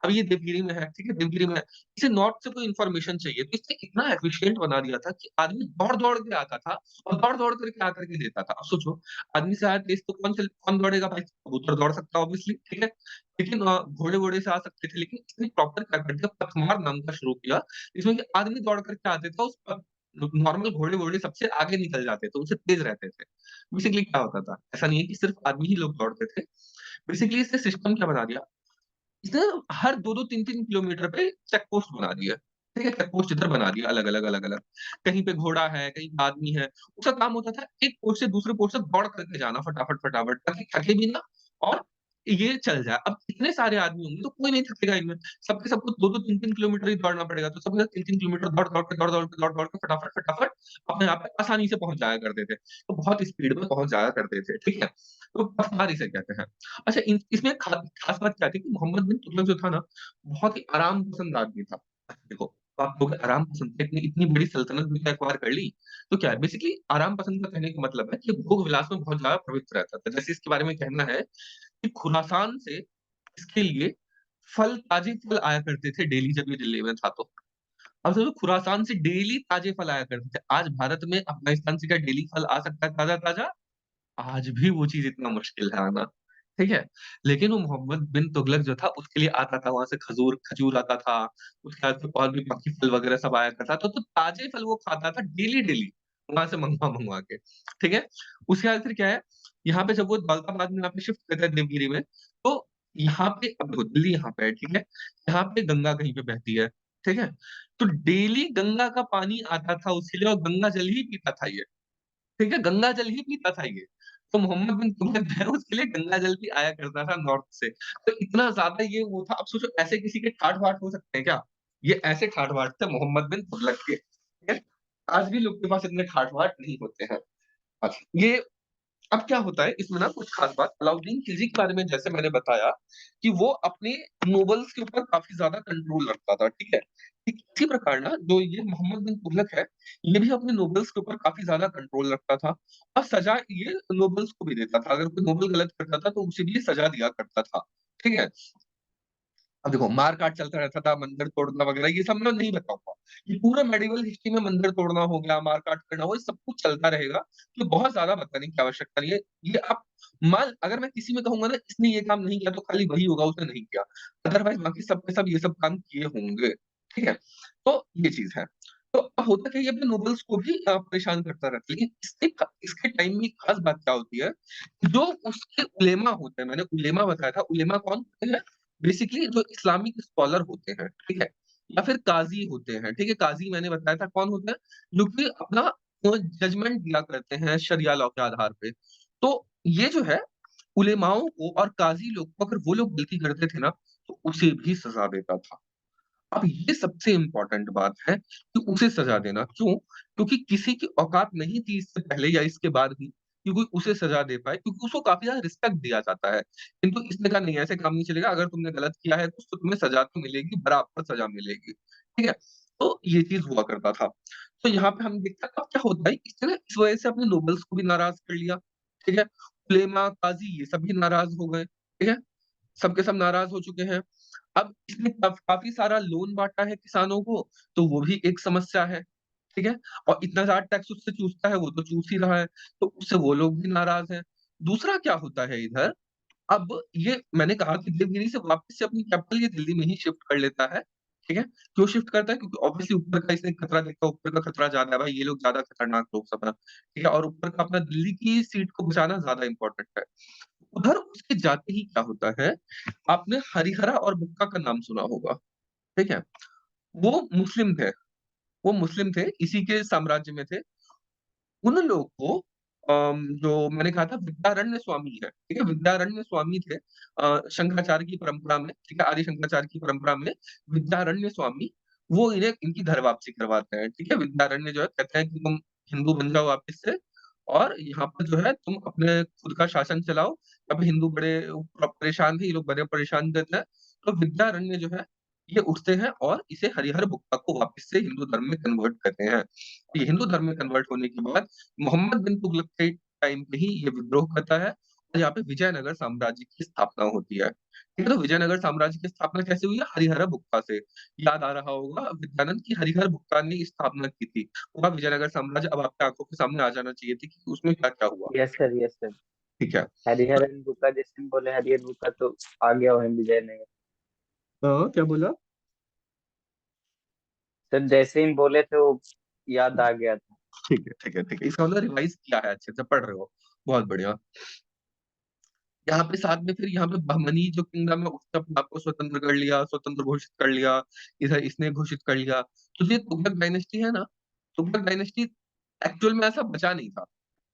ये देवगिरी में है, ठीक है? देवगिरी में है, इसे नॉर्थ से कोई इन्फॉर्मेशन चाहिए, तो इसने इतना एफिशिएंट बना दिया था कि आदमी दौड़-दौड़ के आता था और दौड़-दौड़ करके आकर के देता था। अब सोचो, आदमी से ज़्यादा तेज़ तो कौन दौड़ेगा भाई? कबूतर दौड़ सकता है ऑब्वियसली, ठीक है? लेकिन घोड़े-वोड़े से आ सकते थे, लेकिन इसने प्रॉपर क्या कर दिया, पथमार नाम का शुरू किया, जिसमें कि आदमी दौड़ करके आते थे, उस प नॉर्मल घोड़े-वोड़े सबसे आगे निकल जाते थे, उनसे तेज़ रहते थे। बेसिकली क्या होता था, ऐसा नहीं है कि सिर्फ आदमी ही लोग दौड़ते थे। बेसिकली इसने सिस्टम क्या बना दिया, इसने हर 2-2 3-3 किलोमीटर पे चेक पोस्ट बना दिया। ठीक है? चेक पोस्ट इधर बना दिया अलग-अलग, अलग-अलग। कहीं पे घोड़ा है, कहीं पे आदमी है। उसका काम होता था एक पोस्ट से दूसरे पोस्ट तक दौड़ करके जाना फटाफट, फटाफट ताकि थके भी ना और ये चल जाए। अब इतने सारे आदमी होंगे तो कोई नहीं थकेगा इनमें। सबके सबको 2-2 3-3 किलोमीटर ही दौड़ना पड़ेगा, तो सब लोग 3-3 किलोमीटर दौड़-दौड़ के फटाफट अपने यहाँ पे आसानी से पहुँच जाया करते थे। तो बहुत स्पीड में पहुँच जाया करते थे, ठीक है? तो पथराव इसे कहते हैं। अच्छा इन इसमें खास बात क्या थी कि मोहम्मद बिन तुगलक जो था ना, बहुत ही आराम पसंद आदमी था। देखो, आप कहोगे आराम पसंद था, इतनी इतनी बड़ी सल्तनत भी तो एक्वायर कर ली, तो क्या है बेसिकली आराम पसंद का कहने का मतलब है कि भोग विलास में बहुत ज़्यादा प्रवृत्त रहता था। जैसे इसके बारे में कहना है कि खुरासान से इसके लिए ताज़े फल आया करते थे डेली जब ये दिल्ली में था तो। अब सोचो खुरासान से डेली ताज़े फल आया करते थे। आज भारत में अफ़गानिस्तान से क्या डेली फल आ सकता है ताज़ा-ताज़ा? आज भी वो चीज़ इतना मुश्किल है आना, ठीक है? लेकिन वो मोहम्मद बिन तुगलक जो था उसके लिए आता था वहाँ से खजूर आता था, उसके बाद फिर और भी बाकी फल वगैरह सब आया करता था, तो ताज़े फल वो खाता था डेली-डेली, वहाँ से मँगवा-मँगवा के, ठीक है? उसके बाद फिर क्या है, यहाँ पे जब वो दौलताबाद में यहाँ पे शिफ्ट करते हैं देवगिरी में, तो यहाँ पे अब देखो दिल्ली यहाँ पे है, ठीक है? यहाँ पे गंगा कहीं पे बहती है, ठीक है? तो डेली गंगा का पानी आता था उसके लिए और गंगा जल ही पीता था ये। ठीक है, गंगा जल ही पीता था ये। तो मोहम्मद बिन तुगलक जो है उसके लिए गंगा जल भी आया करता था नॉर्थ से। तो इतना ज़्यादा ये वो था, अब सोचो ऐसे किसी के ठाठ-बाट हो सकते हैं क्या? ये ऐसे ठाठ-बाट थे मोहम्मद बिन तुगलक के, ठीक है? आज भी लोग के पास इतने ठाठ-बाट नहीं होते हैं। अच्छा, ये अब क्या होता है इसमें ना कुछ खास बात अलाउद्दीन खिलजी के बारे में जैसे मैंने बताया कि वो अपने नोबल्स के ऊपर काफ़ी ज़्यादा कंट्रोल रखता था, ठीक है? ठीक इसी प्रकार ना जो ये मोहम्मद बिन तुगलक है, ये भी अपने नोबल्स के ऊपर काफ़ी ज़्यादा कंट्रोल रखता था और सज़ा ये नोबल्स को भी देता था। अगर कोई नोबल गलत करता था तो उसे भी ये सज़ा दिया करता था, ठीक है? अब देखो मार-काट चलता रहता था, मंदिर तोड़ना वगैरह ये सब मैं नहीं बताऊँगा। ये पूरा मेडिएवल हिस्ट्री में मंदिर तोड़ना हो गया, मार-काट करना हो, ये सब कुछ चलता रहेगा। तो बहुत ज़्यादा बताने की आवश्यकता नहीं है। ये आप अगर मैं किसी में कहूँगा ना इसने ये काम नहीं किया तो खाली वही होगा उसने नहीं किया। अदरवाइज़ बाकी सब के सब ये सब काम किए होंगे। ठीक है? तो ये चीज़ है। तो अब होता क्या है ये अपने नोबल्स को भी परेशान करता रहता है। लेकिन इसके टाइम में एक खास बात क्या होती है, जो उसके उलेमा होते हैं, मैंने उलेमा बताया था, उलेमा कौन होते हैं? बेसिकली जो इस्लामिक स्कॉलर होते हैं, ठीक है? या फिर काज़ी होते हैं, ठीक है? काज़ी मैंने बताया था कौन होता है? जो कि अपना जजमेंट दिया करते हैं शरिया लॉ के आधार पे। तो ये जो है उलेमाओं को और काज़ी लोग को अगर वो लोग गलती करते थे ना, तो उसे भी सज़ा देता था। अब ये सबसे इम्पोर्टेंट बात है कि उसे सज़ा देना, क्यों? क्योंकि किसी की औकात नहीं थी इससे पहले या इसके बाद भी कि कोई उसे सज़ा दे पाए क्योंकि उसको काफ़ी ज़्यादा रिस्पेक्ट दिया जाता है। किंतु इसने कहा नहीं ऐसे काम नहीं चलेगा, अगर तुमने गलत किया है कुछ तो तुम्हें सज़ा तो मिलेगी, बराबर सज़ा मिलेगी। ठीक है? तो ये चीज़ हुआ करता था। तो यहाँ पे हम देखते हैं अब क्या होता है इसने ना इस वजह से अपने नोबल्स को भी नाराज़ कर लिया। ठीक है? उलेमा, काज़ी ये सभी नाराज़ हो गए। ठीक है? सब के सब नाराज़ हो चुके हैं। अब इसने काफ़ी सारा लोन बाँटा है किसानों को, तो वो भी एक समस्या है, ठीक है? और इतना ज़्यादा टैक्स उससे चूसता है, वो तो चूस ही रहा है, तो उससे वो लोग भी नाराज़ हैं। दूसरा क्या होता है इधर, अब ये मैंने कहा कि देवगिरी से वापस से अपनी कैपिटल ये दिल्ली में ही शिफ्ट कर लेता है, ठीक है? क्यों शिफ्ट करता है? क्योंकि ऑब्वियसली ऊपर का इसने खतरा देखा, ऊपर का खतरा ज़्यादा है भाई, ये लोग ज़्यादा खतरनाक लोग सब हैं, ठीक है? और ऊपर का अपना दिल्ली की सीट को बचाना ज़्यादा इम्पोर्टेंट है। उधर उसके जाते ही क्या होता है, आपने हरिहरा और बुक्का का नाम सुना होगा, ठीक है? वो मुस्लिम थे इसी के साम्राज्य में थे। उन लोग को जो मैंने कहा था विद्यारण्य स्वामी है, ठीक है? विद्यारण्य स्वामी थे शंकराचार्य की परंपरा में, ठीक है? आदि शंकराचार्य की परंपरा में विद्यारण्य स्वामी वो इन्हें इनकी घर वापसी करवाते हैं, ठीक है? विद्यारण्य जो है कहते हैं कि तुम हिंदू बन जाओ वापिस से और यहाँ पर जो है तुम अपने खुद का शासन चलाओ। अब हिंदू बड़े परेशान थे, ये लोग बड़े परेशान रहते हैं। तो विद्यारण्य जो है ये उठते हैं और इसे हरिहर बुक्का को वापस से हिंदू धर्म में कन्वर्ट करते हैं। ये हिंदू धर्म में कन्वर्ट होने के बाद मोहम्मद बिन तुगलक के टाइम पे ही ये विद्रोह करता है और यहाँ पे विजयनगर साम्राज्य की स्थापना होती है। ठीक है, तो विजयनगर साम्राज्य की स्थापना कैसे हुई है? हरिहर बुक्का से। याद आ रहा होगा विद्यानंद की हरिहर बुक्का ने स्थापना की थी। पूरा विजयनगर साम्राज्य अब आपकी आँखों के सामने आ जाना चाहिए थी कि उसमें क्या-क्या हुआ।
Yes sir, yes sir.
ठीक है।
हरिहर एंड बुक्का, जैसे हम बोले हरिहर बुक्का तो आ गया वहीं विजयनगर।
क्या बोला?
सर जैसे ही बोले थे वो याद आ गया था।
ठीक है, ठीक है, ठीक है। इसका मतलब रिवाइज़ किया है अच्छे से, पढ़ रहे हो। बहुत बढ़िया। यहाँ पे साथ में फिर यहाँ पे बहमनी जो किंगडम है उसने अपने आप को स्वतंत्र कर लिया, स्वतंत्र घोषित कर लिया, इधर इसने घोषित कर लिया। तो ये तुगलक डायनेस्टी है ना, तुगलक डायनेस्टी एक्चुअल में ऐसा बचा नहीं था,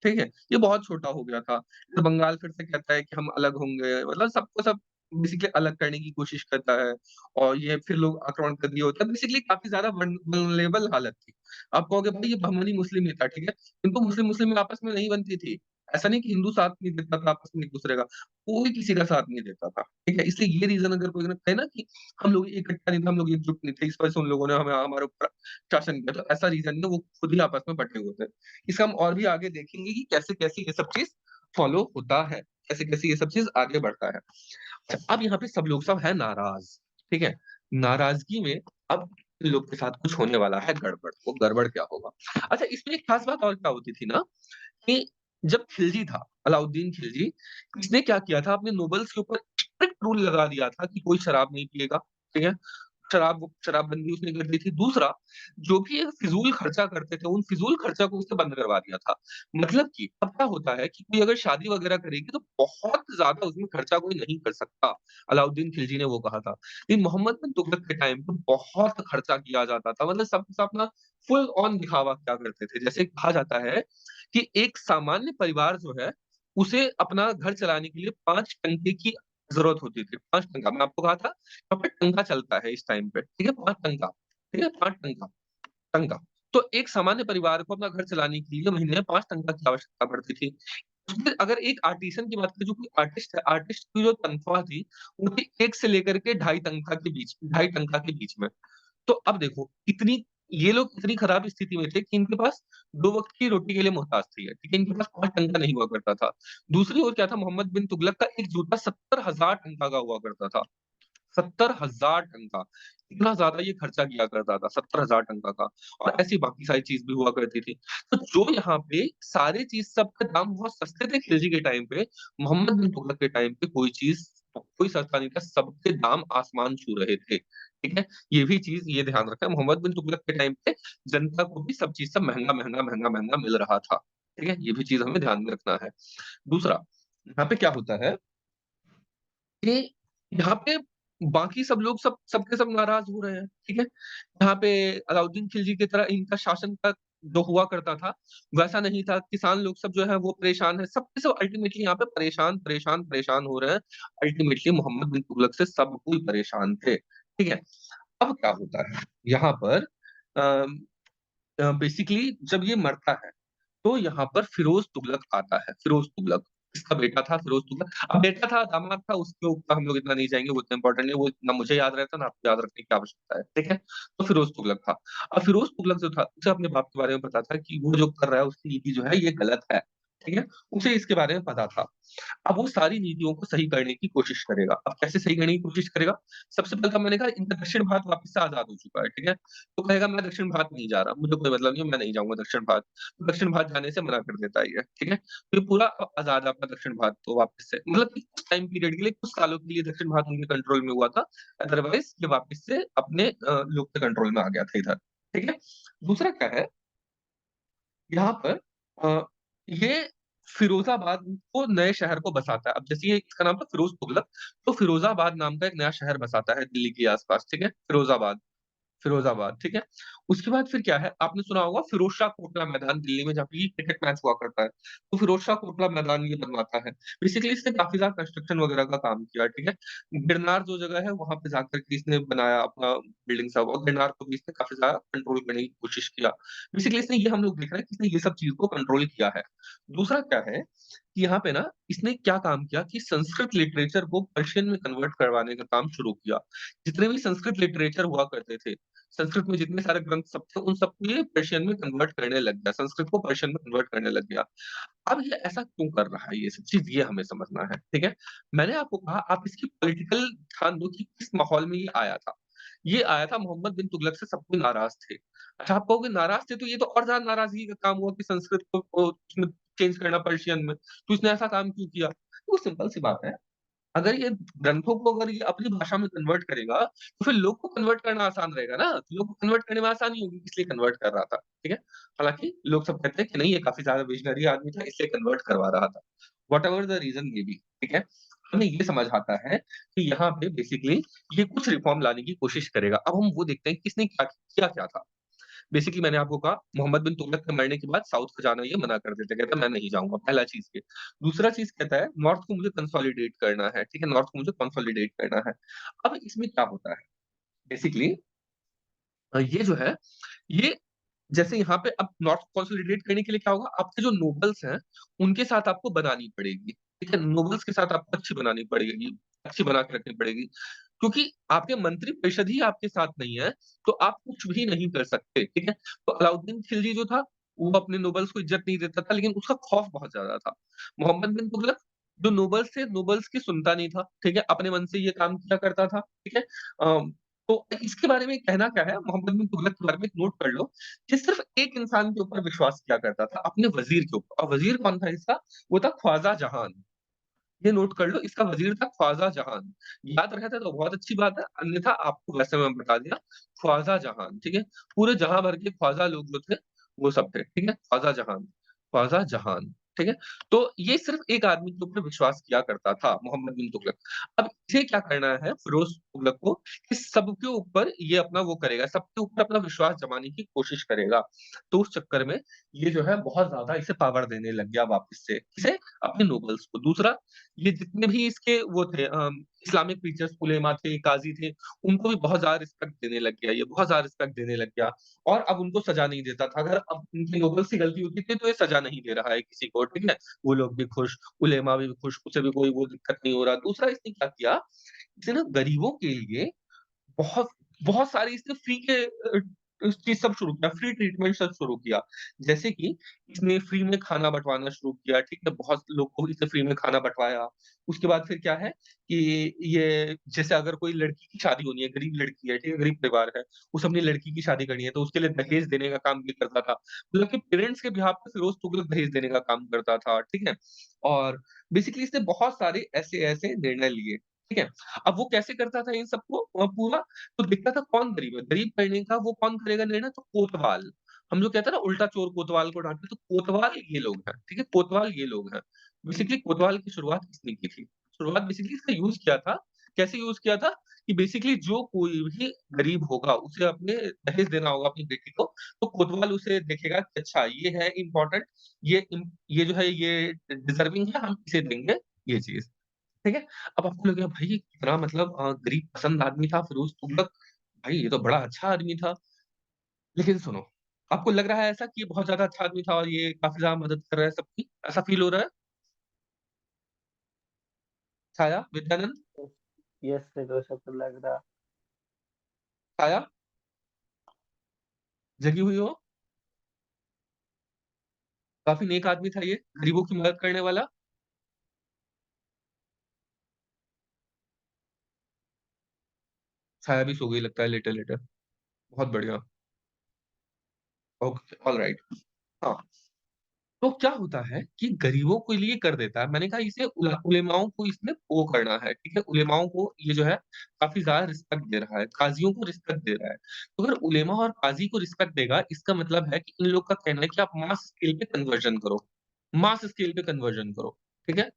ठीक है? ये बहुत छोटा हो गया था। फिर बंगाल फिर से कहता है कि हम अलग होंगे, मतलब सबको सब बेसिकली अलग करने की कोशिश करता है और ये फिर लोग आक्रमण कर दिए होते हैं। बेसिकली काफ़ी ज़्यादा वल्नरेबल हालत थी। आप कहोगे भाई ये बहमनी मुस्लिम ही था, ठीक है? किंतु मुस्लिम-मुस्लिम में आपस में नहीं बनती थी। ऐसा नहीं कि हिंदू साथ नहीं देता था आपस में एक-दूसरे का, कोई किसी का साथ नहीं देता था, ठीक है? इसलिए ये रीज़न अगर कोई ना कहे ना कि हम लोग इकट्ठा नहीं थे, हम लोग एकजुट नहीं थे, इस वजह से उन लोगों ने हमें हमारे ऊपर शासन किया, तो ऐसा रीज़न नहीं है, वो खुद ही आपस में बँटे हुए थे। इसका हम और भी आगे देखेंगे कि कैसे-कैसे ये सब चीज़ फ़ॉलो होता है, कैसे-कैसे ये सब चीज़ आगे बढ़ता है। अच्छा, अब यहाँ पे सब लोग सब हैं नाराज़, ठीक है? नाराज़गी में अब इन लोग के साथ कुछ होने वाला है गड़बड़, वो गड़बड़ क्या होगा? अच्छा, इसमें एक खास बात और क्या होती थी ना कि जब खिलजी था, अलाउद्दीन खिलजी, इसने क्या किया था अपने नोबल्स के ऊपर स्ट्रिक्ट रूल लगा दिया था कि कोई शराब नहीं पिएगा, ठीक है? शराबबंदी उसने कर दी थी। दूसरा, जो भी ये फ़िज़ूल खर्चा करते थे, उन फ़िज़ूल खर्चा को उसने बंद करवा दिया था। मतलब कि अब क्या होता है कि कोई अगर शादी वग़ैरह करेगी तो बहुत ज़्यादा उसमें खर्चा कोई नहीं कर सकता। अलाउद्दीन खिलजी ने वो कहा था। लेकिन मोहम्मद बिन तुगलक के टाइम पे बहुत खर्चा किया जाता था। मतलब सब सब अपना फुल ऑन दिखावा किया करते थे। जैसे कहा जाता है कि एक सामान्य परिवार जो है, उसे अपना घर चलाने के लिए 5 टंके की ज़रूरत होती थी। 5 टंका, मैं आपको कहा था यहाँ पे टंका चलता है इस टाइम पे, ठीक है? 5 टंका, ठीक है? 5 टंका, टंका। तो एक सामान्य परिवार को अपना घर चलाने के लिए महीने में 5 टंका की आवश्यकता पड़ती थी। उसमें अगर एक आर्टिसन की बात करें, जो कोई आर्टिस्ट है, आर्टिस्ट की जो तनख्वाह थी, वो थी 1 से लेकर के ढाई टंका के बीच, ढाई टंका के बीच में। तो अब देखो, इतनी ये लोग इतनी खराब स्थिति में थे कि इनके पास 2 वक़्त की रोटी के लिए मोहताज थे ये, ठीक है? इनके पास 5 टंका नहीं हुआ करता था। दूसरी ओर क्या था, मोहम्मद बिन तुगलक का एक जूता 70,000 टंका का हुआ करता था। 70,000 टन का, इतना ज़्यादा ये खर्चा किया करता था, 70,000 टंका का और ऐसी बाकी सारी चीज़ भी हुआ करती थी। तो जो यहाँ पे सारी चीज़ सबके दाम बहुत सस्ते थे खिलजी के टाइम पे, मोहम्मद बिन तुगलक के टाइम पे कोई सस्ता नहीं था, सबके दाम आसमान छू रहे थे, ठीक है? ये भी चीज़ ये ध्यान रखना, मोहम्मद बिन तुगलक के टाइम पे जनता को भी सब चीज़ सब महँगा मिल रहा था, ठीक है? ये भी चीज़ हमें ध्यान में रखना है। दूसरा, यहाँ पे क्या होता है कि यहाँ पे बाकी सब लोग सब सबके सब नाराज़ हो रहे हैं, ठीक है? यहाँ पे अलाउद्दीन खिलजी की तरह इनका शासन का जो हुआ करता था, वैसा नहीं था। किसान लोग सब जो है वो परेशान हैं, सब के सब अल्टीमेटली यहाँ पे परेशान हो रहे हैं। अल्टीमेटली मोहम्मद बिन तुगलक से सब कोई परेशान थे, ठीक है? अब क्या होता है, यहाँ पर बेसिकली जब ये मरता है तो यहाँ पर फिरोज़ तुगलक आता है, फिरोज़ तुगलक। इसका बेटा था फिरोज़ तुगलक। अब बेटा था, दामाद था, उसके ऊपर हम लोग इतना नहीं जाएँगे, वो इतना इम्पोर्टेंट नहीं है, वो ना मुझे याद रहता, ना आपको याद रखने की आवश्यकता है, ठीक है? तो फिरोज़ तुगलक था। अब फिरोज़ तुगलक जो था, उसे अपने बाप के बारे में पता था कि वो जो कर रहा है, उसकी नीति जो है, ये गलत है, ठीक है? उसे इसके बारे में पता था। अब वो सारी नीतियों को सही करने की कोशिश करेगा। अब कैसे सही करने की कोशिश करेगा? सबसे पहले तो मैंने कहा इनका दक्षिण भारत वापस से आज़ाद हो चुका है, ठीक है? तो कहेगा मैं दक्षिण भारत नहीं जा रहा, मुझे कोई मतलब नहीं है, मैं नहीं जाऊँगा दक्षिण भारत। तो दक्षिण भारत जाने से मना कर देता है ये, ठीक है? तो ये पूरा आज़ाद है अपना दक्षिण भारत तो वापस से, मतलब कि कुछ टाइम पीरियड के लिए, कुछ सालों के लिए दक्षिण भारत उनके कंट्रोल में हुआ था। अदरवाइज़ ये वापस से अपने लोग के कंट्रोल में आ गया था इधर, ठीक है? दूसरा क्या है, यहाँ पर अ, ये फिरोज़ाबाद को नए शहर को बसाता है। अब जैसे ये इसका नाम था फिरोज़ तुगलक, तो फिरोज़ाबाद नाम का एक नया शहर बसाता है दिल्ली के आस-पास, ठीक है? फिरोज़ाबाद, ठीक है? उसके बाद फिर क्या है, आपने सुना होगा फिरोज़ शाह कोटला मैदान दिल्ली में जहाँ पे ये क्रिकेट मैच हुआ करता है। तो फिरोज़ शाह कोटला मैदान ये बनवाता है। बेसिकली इसने काफ़ी ज़्यादा कंस्ट्रक्शन वगैरह का काम किया, ठीक है? गिरनार जो जगह है वहाँ पे जाकर के इसने बनाया अपना बिल्डिंग सब और गिरनार को भी इसने काफ़ी ज़्यादा कंट्रोल करने की कोशिश किया। बेसिकली इसने ये हम लोग देख रहे हैं कि इसने ये सब चीज़ को कंट्रोल किया है। दूसरा क्या है कि यहाँ पे ना इसने क्या काम किया कि संस्कृत लिटरेचर को पर्शियन में कन्वर्ट करवाने का काम शुरू किया। जितने भी संस्कृत लिटरेचर हुआ करते थे, संस्कृत में जितने सारे ग्रंथ सब थे, उन सबको ये पर्शियन में कन्वर्ट करने लग गया, संस्कृत को पर्शियन में कन्वर्ट करने लग गया। अब ये ऐसा क्यों कर रहा है ये सब चीज़, ये हमें समझना है, ठीक है? मैंने आपको कहा आप इसकी पॉलिटिकल ध्यान दो कि किस माहौल में ये आया था। ये आया था मोहम्मद बिन तुगलक से सब कोई नाराज़ थे। अच्छा आप कहोगे नाराज़ थे तो ये तो और ज़्यादा नाराज़गी का काम हुआ कि संस्कृत को उसमें चेंज करना पर्शियन में, तो इसने ऐसा काम क्यों किया? वो सिंपल सी बात है, अगर ये ग्रंथों को अगर ये अपनी भाषा में कन्वर्ट करेगा, तो फिर लोग को कन्वर्ट करना आसान रहेगा ना, तो लोग को कन्वर्ट करने में आसानी होगी इसलिए कन्वर्ट कर रहा था, ठीक है? हालाँकि लोग सब कहते हैं कि नहीं ये काफ़ी ज़्यादा विज़नरी आदमी था इसलिए कन्वर्ट करवा रहा था। Whatever the reason may be, ठीक है? हमें ये समझ आता है कि यहाँ पे बेसिकली ये कुछ रिफ़ॉर्म लाने की कोशिश करेगा। अब हम वो देखते हैं कि इसने क्या किया क्या था? बेसिकली मैंने आपको कहा मोहम्मद बिन तुगलक के मरने के बाद साउथ को जाना ये मना कर देते, कहता है मैं नहीं जाऊँगा, पहला चीज़ ये। दूसरा चीज़ कहता है नॉर्थ को मुझे कंसोलिडेट करना है, ठीक है? नॉर्थ को मुझे कंसोलिडेट करना है। अब इसमें क्या होता है? बेसिकली ये जो है, ये जैसे यहाँ पे अब नॉर्थ कंसोलिडेट करने के लिए क्या होगा, आपके जो नोबल्स हैं, उनके साथ आपको बनानी पड़ेगी, ठीक है? नोबल्स के साथ आपको अच्छी बनानी पड़ेगी, अच्छी बना के रखनी पड़ेगी। क्योंकि आपके मंत्रि परिषद ही आपके साथ नहीं है, तो आप कुछ भी नहीं कर सकते, ठीक है? तो अलाउद्दीन खिलजी जो था, वो अपने नोबल्स को इज़्ज़त नहीं देता था, लेकिन उसका खौफ बहुत ज़्यादा था। मोहम्मद बिन तुगलक जो नोबल्स थे, नोबल्स की सुनता नहीं था, ठीक है? अपने मन से ये काम किया करता था, ठीक है? तो इसके बारे में कहना क्या है, मोहम्मद बिन तुगलक के बारे में एक नोट कर लो, कि सिर्फ़ एक इंसान के ऊपर विश्वास किया करता था, अपने वज़ीर के ऊपर और वज़ीर कौन था इसका? वो था ख्वाजा जहान। ये नोट कर लो, इसका वज़ीर था ख्वाजा जहान। याद रहता तो बहुत अच्छी बात है, अन्यथा आपको वैसे मैं बता दिया, ख्वाजा जहान, ठीक है? पूरे जहाँ भर के ख्वाजा लोग जो थे, वो सब थे, ठीक है? ख्वाजा जहान, ठीक है? तो ये सिर्फ़ एक आदमी के ऊपर विश्वास किया करता था, मोहम्मद बिन तुगलक। अब इसे क्या करना है फ़िरोज़ तुगलक को, कि सबके ऊपर ये अपना वो करेगा, सबके ऊपर अपना विश्वास जमाने की कोशिश करेगा। तो उस चक्कर में ये जो है बहुत ज़्यादा इसे पावर देने लग गया वापस से, किसे? अपने नोबल्स को। दूसरा ये जितने भी इसके वो थे इस्लामिक टीचर्स उलेमा थे, काज़ी थे, उनको भी बहुत ज़्यादा रिस्पेक्ट देने लग गया ये, बहुत ज़्यादा रिस्पेक्ट देने लग गया और अब उनको सज़ा नहीं देता था। अगर अब उनकी नोबल्स की गलती होती थी तो ये सज़ा नहीं दे रहा है किसी को, ठीक है? वो लोग भी खुश, उलेमा भी खुश, उसे भी कोई वो दिक्कत नहीं हो रहा। दूसरा इसने क्या किया, इसने ना गरीबों के लिए बहुत बहुत सारी इसने फ्री के चीज़ सब शुरू किया, फ्री ट्रीटमेंट सब शुरू किया। जैसे कि इसने फ्री में खाना बँटवाना शुरू किया, ठीक है? बहुत लोगों को इसने फ्री में खाना बँटवाया। उसके बाद फिर क्या है कि ये जैसे अगर कोई लड़की की शादी होनी है, गरीब लड़की है, ठीक है? गरीब परिवार है, उसे अपनी लड़की की शादी करनी है, तो उसके लिए दहेज देने का काम ये करता था। मतलब कि पेरेंट्स के बिहाफ़ पे फ़िरोज़ तुगलक दहेज देने का काम करता था, ठीक है? और बेसिकली इसने बहुत सारे ऐसे-ऐसे निर्णय लिए, ठीक है? अब वो कैसे करता था इन सबको पूरा तो दिखता था कौन गरीब है, गरीब करने का वो कौन करेगा निर्णय तो कोतवाल। हम जो कहते हैं ना उल्टा चोर कोतवाल को डांटे तो कोतवाल ये लोग हैं, ठीक है? कोतवाल ये लोग हैं। बेसिकली कोतवाल की शुरुआत किसने की थी? शुरुआत बेसिकली इसका यूज़ किया था, कैसे यूज़ किया था कि बेसिकली जो कोई भी गरीब होगा उसे अपने दहेज देना होगा अपनी बेटी को, तो कोतवाल उसे देखेगा कि अच्छा ये है इम्पोर्टेंट, ये जो है ये डिज़र्विंग है हम इसे देंगे ये चीज़। ठीक है? अब आपको लगेगा भाई ये कितना मतलब गरीब पसंद आदमी था फिरोज़ तुगलक, भाई ये तो बड़ा अच्छा आदमी था। लेकिन सुनो, आपको लग रहा है ऐसा कि ये बहुत ज़्यादा अच्छा आदमी था और ये काफ़ी ज़्यादा मदद कर रहा है सबकी? ऐसा फ़ील हो रहा है? छाया, विद्यानंद,
यस सर, वैसा तो लग रहा।
छाया जगी हुई हो? काफ़ी नेक आदमी था ये, गरीबों की मदद करने वाला। छाया भी सो गई लगता है लेटे-लेटे। बहुत बढ़िया, ओके, ऑलराइट। हाँ। तो क्या होता है कि गरीबों के लिए कर देता है। मैंने कहा इसे उलेमाओं को इसमें वो करना है, ठीक है? उलेमाओं को ये जो है काफ़ी ज़्यादा रिस्पेक्ट दे रहा है, काज़ियों को रिस्पेक्ट दे रहा है। तो अगर उलेमा और काज़ी को रिस्पेक्ट देगा, इसका मतलब है कि इन लोग का कहना है कि आप मास स्केल पे कन्वर्जन करो, मास स्केल पे कन्वर्जन करो, ठीक है?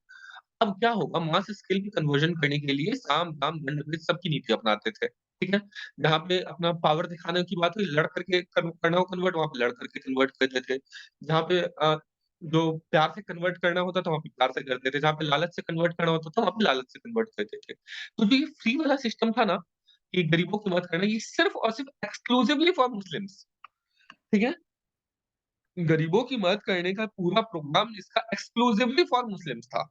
अब क्या होगा मास स्केल पे कन्वर्जन करने के लिए साम, दाम, दंड, भेद सबकी नीति अपनाते थे, ठीक है? जहाँ पे अपना पावर दिखाने की बात हुई, लड़ करके करना हो कन्वर्ट वहाँ पे लड़ करके कन्वर्ट करते थे। जहाँ पे जो प्यार से कन्वर्ट करना होता था, वहाँ पे प्यार से करते थे। जहाँ पे लालच से कन्वर्ट करना होता था, वहाँ पे लालच से कन्वर्ट करते थे। तो जो ये फ्री वाला सिस्टम था ना, कि गरीबों की मदद करना, ये सिर्फ़ और सिर्फ़ एक्सक्लूसिवली फॉर मुस्लिम्स, ठीक है? गरीबों की मदद करने का पूरा प्रोग्राम इसका एक्सक्लूसिवली फॉर मुस्लिम्स था।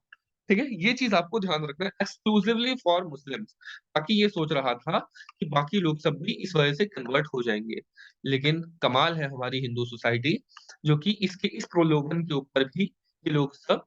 ठीक है? ये चीज़ आपको ध्यान रखना है एक्सक्लूसिवली फॉर मुस्लिम्स ताकि ये सोच रहा था कि बाकी लोग सब भी इस वजह से कन्वर्ट हो जाएँगे। लेकिन कमाल है हमारी हिंदू सोसाइटी जो कि इसके इस प्रलोभन के ऊपर भी ये लोग सब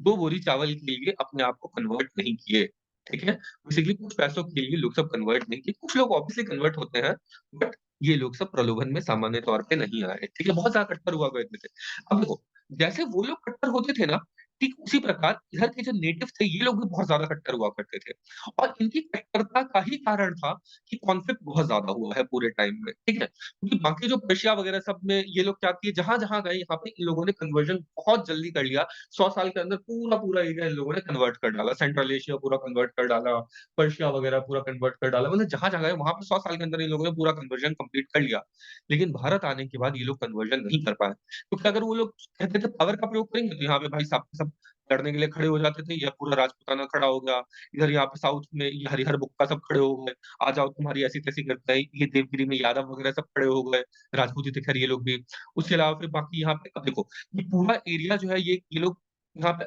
2 बोरी चावल के लिए अपने आप को कन्वर्ट नहीं किए। ठीक है? बेसिकली कुछ पैसों के लिए लोग सब कन्वर्ट नहीं किए। कुछ लोग ऑब्वियसली कन्वर्ट होते हैं बट ये लोग सब प्रलोभन में सामान्य तौर पे नहीं आए। ठीक है? बहुत ज़्यादा कट्टर हुआ करते थे। अब देखो, जैसे वो लोग कट्टर होते थे ना ठीक उसी प्रकार इधर के जो नेटिव थे, ये लोग भी बहुत ज़्यादा कट्टर हुआ करते थे और इनकी कट्टरता का ही कारण था कि कॉन्फ्लिक्ट बहुत ज़्यादा हुआ है पूरे टाइम में, ठीक है? क्योंकि बाकी जो पर्शिया वगैरह सब में ये लोग क्या किए, जहाँ-जहाँ गए यहाँ पे इन लोगों ने कन्वर्जन बहुत जल्दी कर लिया। 100 साल के अंदर पूरा-पूरा एरिया इन लोगों ने कन्वर्ट कर डाला। सेंट्रल एशिया पूरा कन्वर्ट कर डाला, पर्शिया वगैरह पूरा कन्वर्ट कर डाला। मतलब जहाँ-जहाँ गए वहाँ पे 100 साल के अंदर इन लोगों ने पूरा कन्वर्जन कंप्लीट कर लिया। लेकिन भारत आने के बाद ये लोग कन्वर्जन नहीं कर पाए। क्योंकि अगर वो लोग कहते थे पावर का प्रयोग करेंगे तो यहाँ पे भाई साहब के सब लड़ने के लिए खड़े हो जाते थे, या पूरा राजपूताना खड़ा हो गया, इधर यहाँ पे साउथ में ये हरिहर बुक्का सब खड़े हो गए, आ जाओ तुम्हारी ऐसी-तैसी करते हैं, ये देवगिरी में यादव वगैरह सब खड़े हो गए, राजपूत ही थे खैर ये लोग भी। उसके अलावा फिर बाकी यहाँ पे अब देखो, ये पूरा एरिया जो है ये लोग यहाँ पे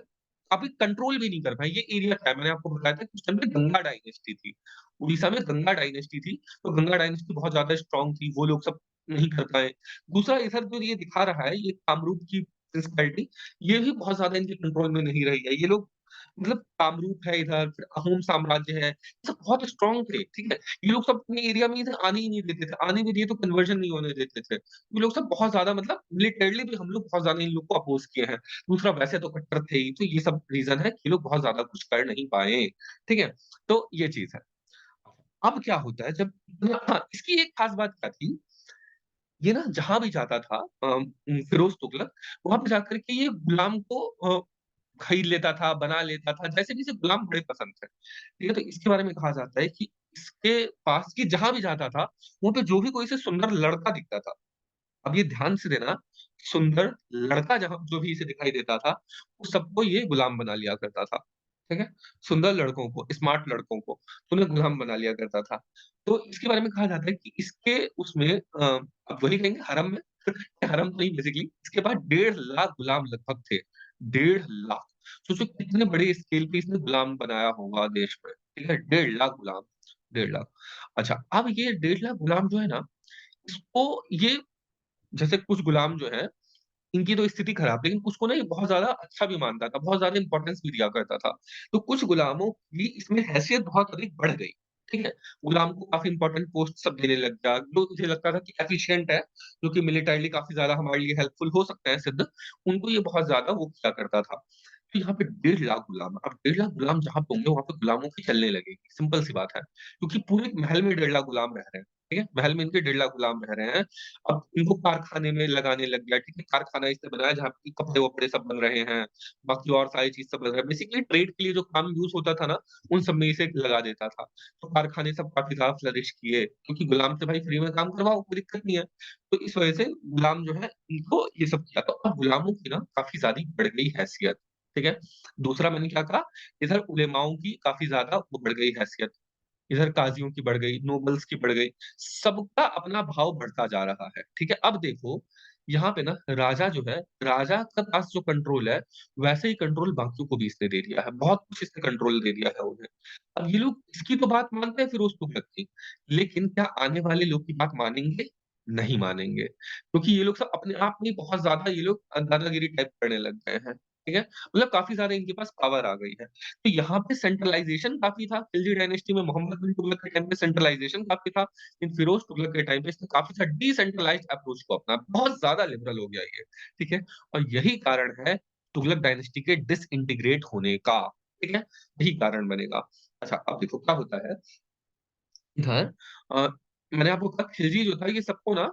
काफ़ी कंट्रोल भी नहीं कर पाए। ये एरिया क्या है, मैंने आपको बताया था कि उस टाइम पे गंगा डायनेस्टी थी। उड़ीसा में गंगा डायनेस्टी थी, तो गंगा डायनेस्टी बहुत ज़्यादा स्ट्रॉन्ग थी, वो लोग सब नहीं कर पाए। दूसरा इधर जो ये दिखा रहा है, ये कामरूप की प्रिंसिपैलिटी, ये भी बहुत ज़्यादा इनके कंट्रोल में नहीं रही है। ये लोग मतलब कामरूप है इधर, फिर अहोम साम्राज्य है, ये सब बहुत स्ट्रॉन्ग थे, ठीक है? ये लोग सब अपने एरिया में इधर आने ही नहीं देते थे, आने भी दिए तो कन्वर्जन नहीं होने देते थे। ये लोग सब बहुत ज़्यादा मतलब मिलिटरीली भी हम लोग बहुत ज़्यादा इन लोग को अपोज़ किए हैं। दूसरा वैसे तो कट्टर थे ही, तो ये सब रीज़न है कि ये लोग बहुत ज़्यादा कुछ कर नहीं पाए, ठीक है? तो ये चीज़ है। अब क्या होता है जब हाँ, इसकी एक खास बात क्या थी, ये ना जहाँ भी जाता था फिरोज़ तुगलक, वहाँ पे जाकर के ये गुलाम को खरीद लेता था, बना लेता था, जैसे भी इसे गुलाम बड़े पसंद थे। ठीक है? तो इसके बारे में कहा जाता है कि इसके पास कि जहाँ भी जाता था, वहाँ पे जो भी कोई इसे सुंदर लड़का दिखता था, अब ये ध्यान से देना, सुंदर लड़का जहाँ जो भी इसे दिखाई देता था, उस सबको ये गुलाम बना लिया करता था। ठीक है? सुंदर लड़कों को, स्मार्ट लड़कों को, तो उन्हें गुलाम बना लिया करता था। तो इसके बारे में कहा जाता है कि इसके उसमें अब वही कहेंगे हरम में हरम तो नहीं बेसिकली इसके बाद 1.5 लाख गुलाम लगभग थे। 1.5 लाख सोचो कितने बड़े स्केल पे इसने गुलाम बनाया होगा देश में, ठीक है? 1.5 लाख गुलाम, 1.5 लाख। अच्छा, अब ये 1.5 लाख गुलाम जो है ना, इसको ये जैसे कुछ गुलाम जो हैं, इनकी तो स्थिति खराब, लेकिन कुछ को ना ये बहुत ज़्यादा अच्छा भी मानता था, बहुत ज़्यादा इम्पोर्टेंस भी दिया करता था। तो कुछ गुलामों की इसमें हैसियत बहुत अधिक बढ़ गई, ठीक है? गुलाम को काफ़ी इम्पोर्टेंट पोस्ट सब देने लग गया, जो मुझे लगता था कि एफिशिएंट है, जो कि मिलिटरीली काफ़ी ज़्यादा हमारे लिए हेल्पफुल हो सकते हैं सिद्ध, उनको ये बहुत ज़्यादा वो किया करता था। तो यहाँ पे 1.5 लाख गुलाम, अब 1.5 लाख गुलाम जहाँ पे होंगे, वहाँ पे गुलामों की चलने लगेगी, सिंपल सी बात है। क्योंकि पूरे महल में 1.5 लाख गुलाम रह रहे हैं, ठीक है? महल में इनके 1.5 लाख गुलाम रह रहे हैं। अब इनको कारखाने में लगाने लग गया, ठीक है? कारखाना इसने बनाया जहाँ पे कपड़े-वपड़े सब बन रहे हैं, बाकी और सारी चीज़ सब बन रहा है। बेसिकली ट्रेड के लिए जो काम यूज़ होता था ना, उन सब में इसे लगा देता था। तो कारखाने सब काफ़ी ज़्यादा फ्लरिश किए, क्योंकि गुलाम से भाई फ्री में काम करवाओ, कोई दिक्कत नहीं है। तो इस वजह से गुलाम जो है, इनको ये सब किया। तो अब गुलामों की ना काफ़ी ज़्यादा बढ़ गई हैसियत, ठीक है? दूसरा मैंने क्या कहा, इधर उलेमाओं की काफ़ी ज़्यादा वो बढ़ गई हैसियत। इधर काज़ियों की बढ़ गई, नोबल्स की बढ़ गई, सबका अपना भाव बढ़ता जा रहा है, ठीक है? अब देखो, यहाँ पे ना राजा जो है, राजा के पास जो कंट्रोल है, वैसे ही कंट्रोल बाकियों को भी इसने दे दिया है, बहुत कुछ इसने कंट्रोल दे दिया है उन्हें। अब ये लोग इसकी तो बात मानते हैं फिरोज़ तुगलक की, लेकिन क्या आने वाले लोग की बात मानेंगे? नहीं मानेंगे, क्योंकि ये लोग सब अपने आप में ही बहुत ज़्यादा ये लोग दादागिरी टाइप करने लग गए हैं, ठीक है? मतलब काफ़ी ज़्यादा इनके पास पावर आ गई है। तो यहाँ पे सेंट्रलाइज़ेशन काफ़ी था, खिलजी डायनेस्टी में मोहम्मद बिन तुगलक के टाइम पे सेंट्रलाइज़ेशन काफ़ी था, लेकिन फिरोज़ तुगलक के टाइम पे इसने काफ़ी सा डिसेंट्रलाइज़्ड अप्रोच को अपनाया, बहुत ज़्यादा लिबरल हो गया ये, ठीक है? और यही कारण है तुगलक डायनेस्टी के डिसइंटीग्रेट होने का, ठीक है? यही कारण बनेगा। अच्छा, अब देखो क्या होता है इधर अ, मैंने आपको कहा खिलजी जो था ये सबको ना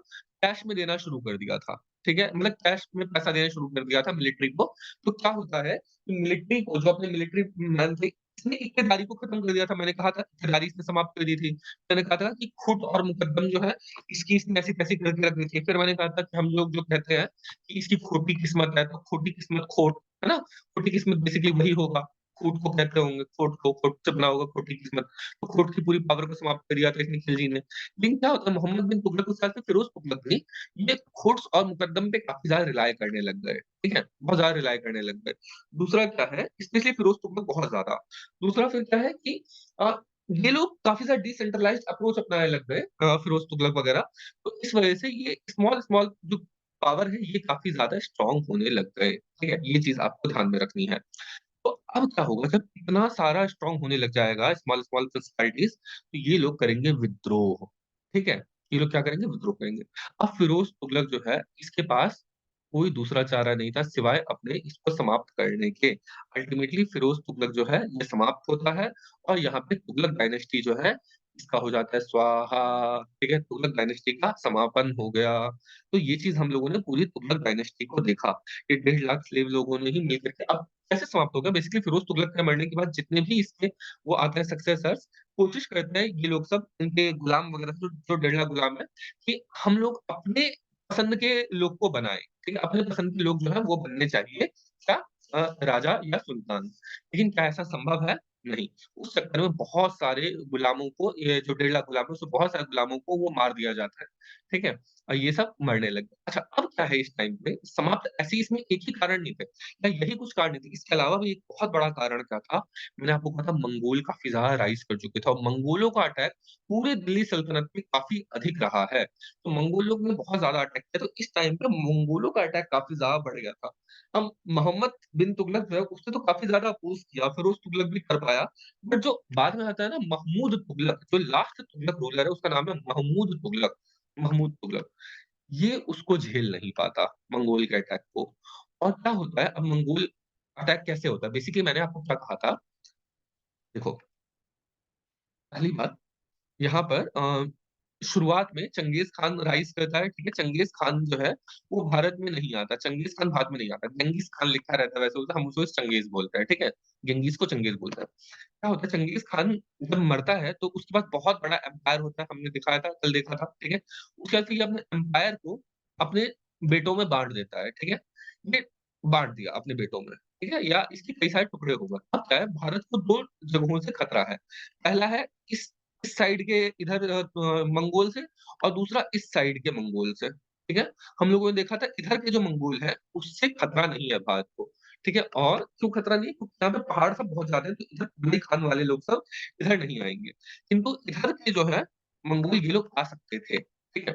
कैश में देना शुरू कर दिया था, ठीक है? मतलब कैश में पैसा देना शुरू कर दिया था मिलिट्री को। तो क्या होता है कि मिलिट्री को जो अपने मिलिट्री मैन थे, इसने इक्तेदारी को खत्म कर दिया था। मैंने कहा था इक्तेदारी इसने समाप्त कर दी थी। मैंने कहा था कि खुट और मुकद्दम जो है इसकी इसने ऐसी-तैसी करके रख दी थी। फिर मैंने कहा था कि हम लोग जो कहते हैं कि इसकी खोटी किस्मत है, तो खोटी किस्मत खोट, है ना? खोटी किस्मत बेसिकली वही होगा। खोट को कहते होंगे, खोट को, खोट से बना होगा खोटी किस्मत। तो खोट की पूरी पावर को समाप्त कर दिया था इसने खिलजी ने। लेकिन क्या होता है मोहम्मद बिन तुगलक उस साल से फिरोज़ तुगलक भी ये खोट्स और मुकद्दम पे काफ़ी ज़्यादा रिलाय करने लग गए, ठीक है? बहुत ज़्यादा रिलाय करने लग गए। दूसरा क्या है स्पेशली फिरोज़ तुगलक बहुत ज़्यादा। दूसरा फिर क्या है कि अ, ये लोग काफ़ी ज़्यादा डिसेंट्रलाइज़्ड अप्रोच अपनाने लग गए फिरोज़ तुगलक वगैरह। तो इस वजह से ये स्मॉल-स्मॉल जो पावर है ये काफ़ी ज़्यादा स्ट्रॉन्ग होने लग गए, ठीक है? ये चीज़ आपको ध्यान में रखनी है। तो अब क्या होगा जब इतना सारा स्ट्रॉन्ग होने लग जाएगा स्मॉल-स्मॉल प्रिंसिपैलिटीज़ तो ये लोग करेंगे विद्रोह, ठीक है? ये लोग क्या करेंगे? विद्रोह करेंगे। अब फिरोज़ तुगलक जो है इसके पास कोई दूसरा चारा नहीं था सिवाय अपने इसको समाप्त करने के। अल्टीमेटली फिरोज तुगलक जो है ये समाप्त होता है और यहाँ पे तुगलक डायनेस्टी जो है इसका हो जाता है स्वाहा। ठीक है, तुगलक डायनेस्टी का समापन हो गया। तो ये चीज हम लोगों ने पूरी तुगलक डायनेस्टी को देखा। ये 1.5 लाख स्लेव लोगों ने ही मिलकर के अब कैसे समाप्त हो गया। बेसिकली फिरोज तुगलक के मरने के बाद जितने भी इसके वो आते हैं सक्सेसर्स, कोशिश करते हैं ये लोग सब इनके गुलाम वगैरह जो 1.5 लाख गुलाम है कि हम लोग अपने पसंद के लोग को बनाए। ठीक है, अपने पसंद के लोग जो है वो बनने चाहिए। क्या राजा या सुल्तान। लेकिन क्या ऐसा संभव है? नहीं। उस चक्कर में बहुत सारे गुलामों को, ये जो 1.5 लाख गुलाम है, उसमें बहुत सारे गुलामों को वो मार दिया जाता है। ठीक है, और ये सब मरने लगे। अच्छा, अब क्या है इस टाइम पे समाप्त, ऐसे ही इसमें एक ही कारण नहीं थे या यही कुछ कारण नहीं थे, इसके अलावा भी एक बहुत बड़ा कारण क्या था। मैंने आपको कहा था मंगोल काफी ज्यादा राइज कर चुके थे और मंगोलों का अटैक पूरे दिल्ली सल्तनत पे काफी अधिक रहा है। तो मंगोलों ने बहुत ज्यादा अटैक किया, तो इस टाइम पे मंगोलों का अटैक काफी ज्यादा बढ़ गया था। अब मोहम्मद बिन तुगलक जो है उसने तो काफी ज्यादा अपोज किया, फिरोज तुगलक भी कर पाया। बट जो बाद में आता है ना महमूद तुगलक, जो लास्ट तुगलक रूलर है उसका नाम है महमूद तुगलक। महमूद तुगलक ये उसको झेल नहीं पाता मंगोल के अटैक को। और क्या होता है अब मंगोल अटैक कैसे होता है, बेसिकली मैंने आपको क्या कहा था। देखो, पहली बात यहाँ पर शुरुआत में चंगेज खान राइज करता है। ठीक है, चंगेज खान जो है वो भारत में नहीं आता, चंगेज खान भारत में नहीं आता, गेंगिस खान लिखा रहता है वैसे होता है, हम उसको चंगेज बोलते हैं। ठीक है, गेंगिस को चंगेज बोलते हैं। क्या होता है, चंगेज खान जब मरता है तो उसके बाद बहुत बड़ा एम्पायर होता है, हमने दिखाया था, कल देखा था। ठीक है, उसके बाद फिर ये अपने एम्पायर को अपने बेटों में बांट देता है। ठीक है, ये बांट दिया अपने बेटों में। ठीक है, या इसके कई सारे टुकड़े हो गए। अब क्या है, भारत को दो जगहों से खतरा है। पहला है इस साइड के इधर मंगोल से, और दूसरा इस साइड के मंगोल से। ठीक है, हम लोगों ने देखा था इधर के जो मंगोल है उससे खतरा नहीं है भारत को। ठीक है, और क्यों खतरा नहीं है, क्योंकि यहाँ पे पहाड़ सब बहुत ज्यादा है, तो इधर कुबली खान वाले लोग सब इधर नहीं आएंगे। किंतु इधर के जो है मंगोल ये लोग आ सकते थे। ठीक है,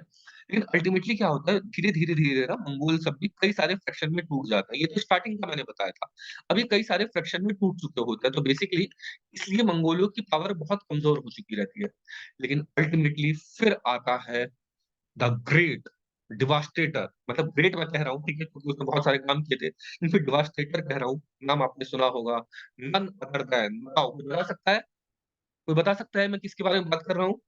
लेकिन अल्टीमेटली क्या होता है, धीरे धीरे धीरे ना मंगोल सब भी कई सारे फ्रैक्शन में टूट जाता है। ये तो स्टार्टिंग का मैंने बताया था। अभी कई सारे फ्रैक्शन में टूट चुके होते हैं, तो बेसिकली इसलिए मंगोलों की पावर बहुत कमजोर हो चुकी रहती है। लेकिन अल्टीमेटली फिर आता है द ग्रेट डिवास्टेटर। मतलब ग्रेट मैं कह रहा हूँ, ठीक है, क्योंकि उसने बहुत सारे काम किए थे, लेकिन फिर डिवास्टेटर कह रहा हूँ। नाम आपने सुना होगा, नन अदर देन, बताओ कोई बता सकता है? कोई बता सकता है मैं किसके बारे में बात कर रहा हूँ?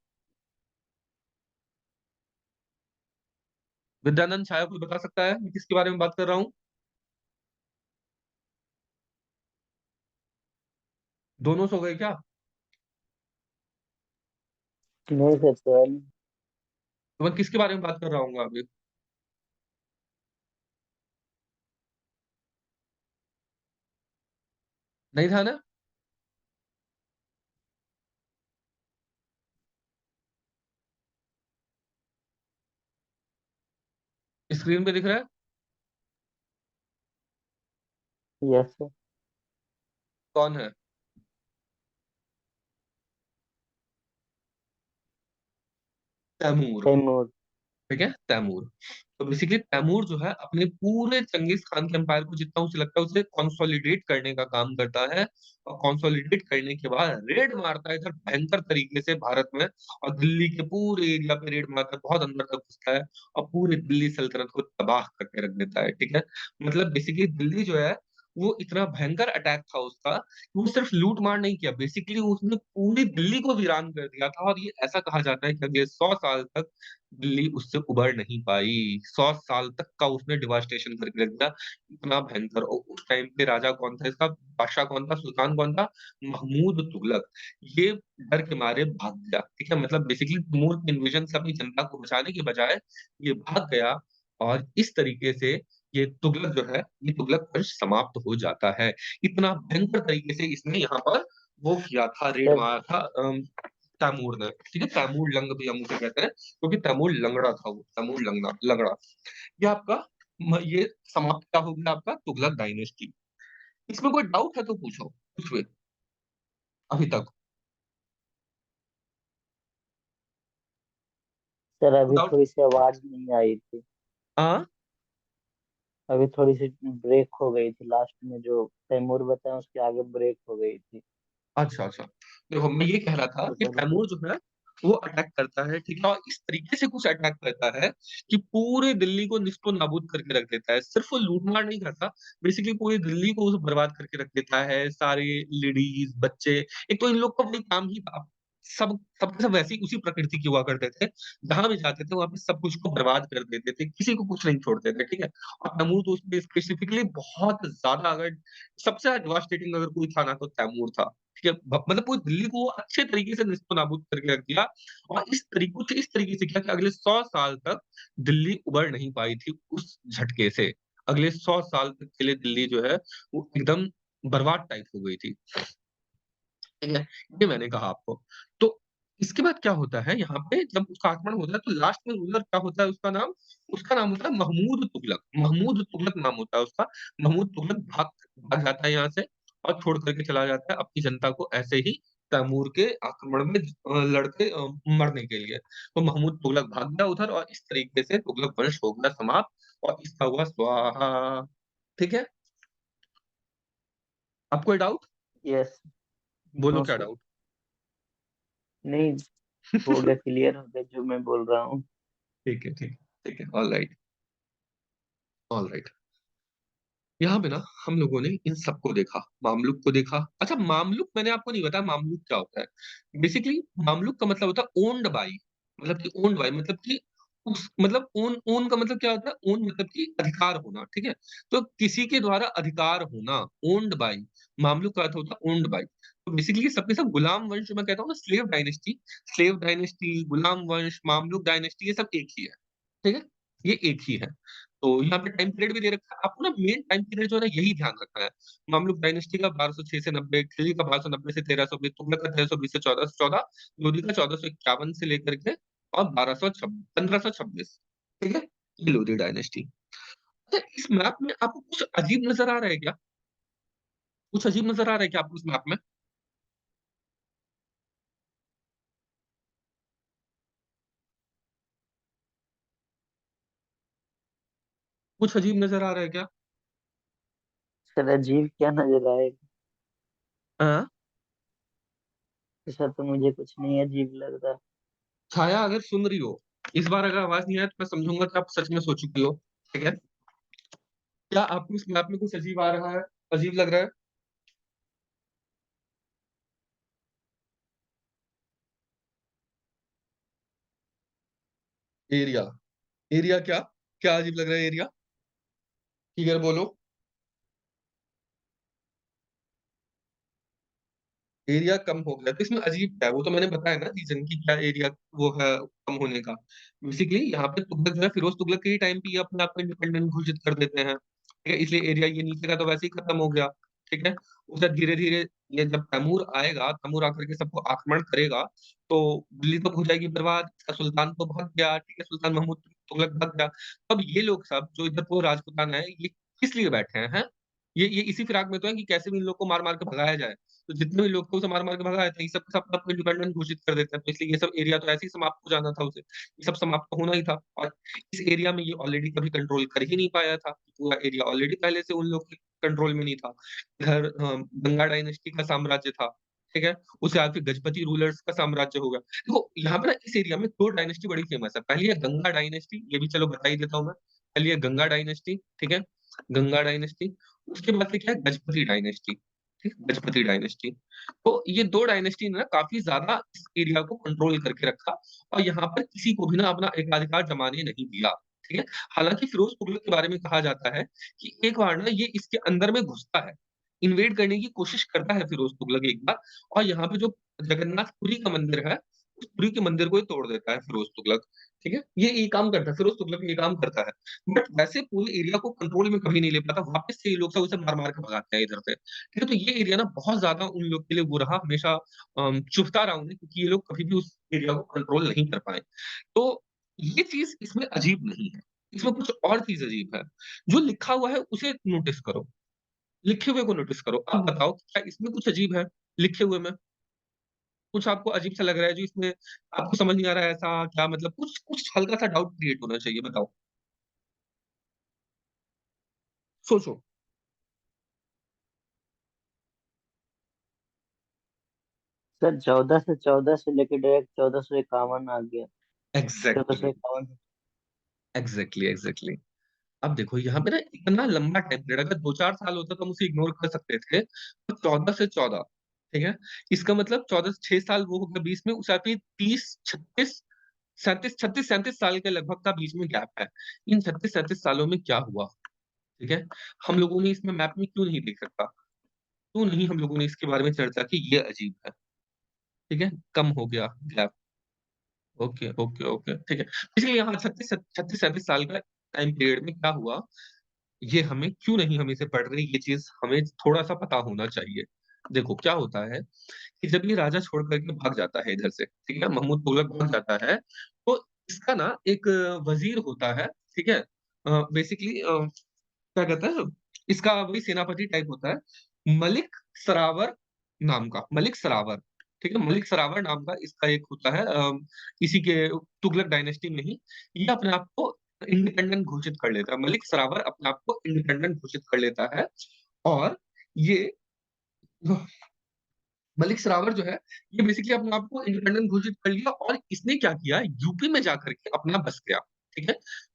विद्यानंद छाया कोई बता सकता है मैं किसके बारे में बात कर रहा हूँ? दोनों सो गए क्या?
नहीं सर, तो
तो मैं किसके बारे में बात कर रहा हूँ अभी? नहीं था ना? स्क्रीन पे दिख रहा है?
Yes sir.
कौन है? तैमूर।
तैमूर।
ठीक है, तैमूर। तो बेसिकली तैमूर जो है अपने पूरे चंगेज खान के एम्पायर को जितना उसे लगता है उसे कंसोलिडेट करने का काम करता है। और कंसोलिडेट करने के बाद रेड मारता है इधर भयंकर तरीके से भारत में, और दिल्ली के पूरे एरिया पे रेड मारता है, बहुत अंदर तक घुसता है और पूरी दिल्ली सल्तनत को तबाह करके रख देता है। ठीक है, मतलब बेसिकली दिल्ली जो है वो इतना भयंकर अटैक था उसका, वो सिर्फ लूट मार नहीं किया, बेसिकली उसने पूरी दिल्ली को वीरान कर दिया था। और ये ऐसा कहा जाता है कि अगले 100 साल तक दिल्ली उससे उबर नहीं पाई। 100 साल तक का उसने डिवास्टेशन करके रख दिया, इतना भयंकर। और उस टाइम पे राजा कौन था इसका, बादशाह कौन था, सुल्तान कौन था? महमूद तुगलक। ये डर के मारे भाग गया। ठीक है, मतलब बेसिकली तैमूर के इन्वेजन से अपनी जनता को बचाने के बजाय ये भाग गया। और इस तरीके से ये तुगलक जो है, ये तुगलक वंश समाप्त हो जाता है। इतना भयंकर तरीके से इसने यहाँ पर वो किया था, रेड
सर
मारा था तैमूर ने। ठीक है, तैमूर लंग भी हम उसे कहते हैं, क्योंकि तैमूर लंगड़ा था, वो तैमूर लंगड़ा लंगड़ा। ये आपका ये समाप्त क्या हो गया आपका तुगलक डायनेस्टी। इसमें कोई डाउट है तो पूछो कुछ भी अभी तक।
सर अभी
डाउट?
थोड़ी सी आवाज नहीं आई थी।
हाँ।
अभी थोड़ी सी ब्रेक हो गई थी, लास्ट में जो तैमूर बताया उसके आगे ब्रेक हो गई थी।
अच्छा अच्छा, देखो मैं ये कह रहा था
तो
कि
थोड़ी सी।
तैमूर जो है वो अटैक करता है, ठीक है? और इस तरीके से कुछ अटैक करता है कि पूरे दिल्ली को निस्तो-नाबूद करके रख देता है। सिर्फ़ वो लूट-मार नहीं करता, बेसिकली पूरी दिल्ली को वो बर्बाद करके रख देता है। सारे लेडीज़, बच्चे, एक तो इन लोग का वही काम ही था। सब के सब वैसे ही उसी प्रकृति के हुआ करते थे। जहाँ भी जाते थे, वहाँ पे सब कुछ को बर्बाद कर देते थे, किसी को कुछ नहीं छोड़ते थे, ठीक है? और तैमूर तो उसमें स्पेसिफिकली बहुत ज़्यादा, अगर सबसे ज़्यादा डेवास्टेटिंग अगर कोई था ना, तो तैमूर था। ठीक है? मतलब पूरी दिल्ली को वो अच्छे तरीके से निस्तो-नाबूद करके रख दिया और इस तरीके से किया कि अगले 100 साल तक दिल्ली उबर नहीं पाई थी उस झटके से। अगले 100 साल तक के लिए दिल्ली जो है, वो एकदम बर्बाद टाइप हो गई थी। ठीक है? ये मैंने कहा आपको। तो इसके बाद क्या होता है, यहाँ पे जब उसका आक्रमण होता है तो लास्ट में रूलर क्या होता है, उसका नाम होता है महमूद तुगलक। महमूद तुगलक नाम होता है उसका। महमूद तुगलक भाग भाग जाता है यहाँ से और छोड़ कर के चला जाता है अपनी जनता को ऐसे ही तैमूर के आक्रमण में लड़के मरने के लिए। तो महमूद तुगलक भाग गया उधर और इस तरीके से तुगलक वंश हो गया समाप्त और इसका हुआ स्वाहा। ठीक है? आपको कोई डाउट?
यस।
बोलो
नो
क्या
सर।
डाउट?
नहीं, हो गया, क्लियर हो गया जो मैं बोल रहा हूँ।
ठीक है, ठीक है, ठीक है। Alright, alright. यहाँ पे ना हम लोगों ने इन सबको देखा, मामलुक को देखा। अच्छा, मामलुक मैंने आपको नहीं बताया मामलुक क्या होता है। बेसिकली मामलुक का मतलब होता है ओन्ड बाय, मतलब कि ओन्ड बाय मतलब कि उस मतलब ओन ओन का मतलब क्या होता है? ओन मतलब कि अधिकार होना, ठीक है? तो किसी के द्वारा अधिकार होना, ओन्ड बाय। मामलुक का अर्थ होता है ओन्ड बाय। तो बेसिकली ये सब के सब गुलाम वंश जो मैं कहता हूँ ना, स्लेव डायनेस्टी, गुलाम वंश, मामलुक डायनेस्टी, ये सब एक ही है। ठीक है? ये एक ही है। तो यहाँ पे टाइम पीरियड भी दे रखा है। आपको ना मेन टाइम पीरियड जो है ना यही ध्यान रखना है। मामलुक डायनेस्टी का 1206 से 90, खिलजी का 1290 से 1320, तुगलक का 1320 से 1414, लोधी का 1451 से लेकर के और 1526। ठीक है? ये लोधी डायनेस्टी। अच्छा, इस मैप में आपको कुछ अजीब नज़र आ रहा है क्या? कुछ अजीब नज़र आ रहा है क्या आपको इस मैप में? कुछ अजीब नज़र आ रहा है क्या?
सर अजीब क्या नजर आएगा?
हाँ?
ऐसा तो मुझे कुछ नहीं अजीब लग रहा।
छाया अगर सुन रही हो, इस बार अगर आवाज़ नहीं आए तो मैं समझूँगा कि आप सच में सो चुकी हो। ठीक है? क्या आपको इस मैप में कुछ अजीब आ रहा है? अजीब लग रहा है? एरिया, एरिया क्या? क्या अजीब लग रहा है एरिया? फिगर बोलो। एरिया कम हो गया, तो इसमें अजीब क्या है? वो तो मैंने बताया ना रीज़न कि क्या एरिया वो है कम होने का। बेसिकली यहाँ पे तुगलक जो है फिरोज़ तुगलक के ही टाइम पे ये अपने आप को इंडिपेंडेंट घोषित कर देते हैं। ठीक है? इसलिए एरिया ये नीचे का तो वैसे ही खत्म हो गया। ठीक है? उसके बाद धीरे-धीरे ये जब तैमूर आएगा, तैमूर आकर के सबको आक्रमण करेगा, तो दिल्ली तो हो जाएगी बर्बाद। इसका सुल्तान तो भाग गया, ठीक है? सुल्तान महमूद तुगलक भाग गया। अब ये लोग सब जो इधर वो राजपूताना है, ये किस लिए बैठे हैं, हैं? ये इसी फिराक में तो है कि कैसे भी इन लोग को मार-मार के भगाया जाए। तो जितने भी लोग थे उसे मार-मार के भगाया था, ये सब के सब अपना इंडिपेंडेंट घोषित कर देते हैं, तो इसलिए ये सब एरिया तो ऐसे ही समाप्त हो जाना था उसे, ये सब समाप्त होना ही था और इस एरिया में ये ऑलरेडी कभी कंट्रोल कर ही नहीं पाया था, पूरा एरिया ऑलरेडी पहले से उन लोग के कंट्रोल में नहीं था। इधर गंगा डायनेस्टी का साम्राज्य था, ठीक है? उससे आगे गजपति रूलर्स का साम्राज्य हो गया। देखो यहाँ पे ना इस एरिया में 2 डायनेस्टी बड़ी फेमस है, पहली है गंगा डायनेस्टी, ये भी चलो बता ही देता हूँ मैं। पहली है गंगा डायनेस्टी, ठीक है? गंगा डायनेस्टी, उसके बाद से क्या है गजपति डायनेस्टी। ठीक, गजपति डायनेस्टी। तो ये 2 डायनेस्टी ने ना काफ़ी ज़्यादा इस एरिया को कंट्रोल करके रखा और यहाँ पर किसी को भी ना अपना एकाधिकार जमाने नहीं दिया, ठीक है? हालाँकि फिरोज़ तुगलक के बारे में कहा जाता है कि एक बार ना ये इसके अंदर में घुसता है, इन्वेड करने की कोशिश करता है फिरोज़ तुगलक एक बार और यहाँ पे जो जगन्नाथ पुरी का मंदिर है, उस पुरी के मंदिर को ही तोड़ देता है फिरोज़ तुगलक, ठीक है? ये काम करता है, फिरोज़ तुगलक ये काम करता है। बट वैसे पूरे एरिया को कंट्रोल में कभी नहीं ले पाता, वापस से ये लोग सब उसे मार-मार के भगाते हैं इधर से। ठीक है, तो ये एरिया ना बहुत ज़्यादा उन लोग के लिए वो रहा हमेशा चुभता रहा उन्हें क्योंकि ये लोग कभी भी उस एरिया को कंट्रोल नहीं कर पाए। तो ये चीज़ इसमें अजीब नहीं है, इसमें कुछ और चीज़ अजीब है। जो लिखा हुआ है उसे नोटिस करो, लिखे हुए को नोटिस करो। अब बताओ क्या इसमें कुछ अजीब है, लिखे हुए में? कुछ आपको अजीब सा लग रहा है जो इसमें आपको समझ नहीं आ रहा है ऐसा क्या मतलब कुछ कुछ हल्का-सा डाउट क्रिएट होना चाहिए, बताओ? सोचो।
सर 1414 से लेके डायरेक्ट 1451 आ गया। चौदह सौ
एग्ज़ैक्टली,
इक्यावन
एग्ज़ैक्टली, एग्ज़ैक्टली। अब देखो यहाँ पे ना इतना लंबा टाइम पीरियड, अगर 2-4 साल होता तो हम उसे इग्नोर कर सकते थे। तो 14 से 14, ठीक है? इसका मतलब 14 से 6 साल वो हो गया, बीच में उस आके 30, 36, 37, 36-37 साल के लगभग का बीच में गैप है। इन 36-37 सालों में क्या हुआ, ठीक है? हम लोगों ने इसमें मैप में क्यों नहीं देख सकता? क्यों नहीं हम लोगों ने इसके बारे में चर्चा की? ये अजीब है, ठीक है? कम हो गया गैप। ओके, ओके, ओके, ठीक है। इसलिए यहाँ 36-37 साल का टाइम पीरियड में क्या हुआ, ये हमें क्यों नहीं हम इसे पढ़ रहे, ये चीज़ हमें थोड़ा-सा पता होना चाहिए। देखो क्या होता है कि जब ये राजा छोड़ कर के भाग जाता है इधर से, ठीक है? महमूद तुगलक भाग जाता है, तो इसका ना एक वज़ीर होता है, ठीक है? बेसिकली क्या कहते हैं, इसका वही सेनापति टाइप होता है, मलिक सरावर नाम का, मलिक सरावर, ठीक है? मलिक सरावर नाम का इसका एक होता है, इसी के तुगलक डायनेस्टी में ही ये अपने आप को इंडिपेंडेंट घोषित कर लेता है। मलिक सरावर अपने आप को इंडिपेंडेंट घोषित कर लेता है और ये मलिक सरावर जो है, ये बेसिकली अपने आप को इंडिपेंडेंट घोषित कर लिया और इसने क्या किया, यूपी में जाकर के अपना बस गया, ठीक है?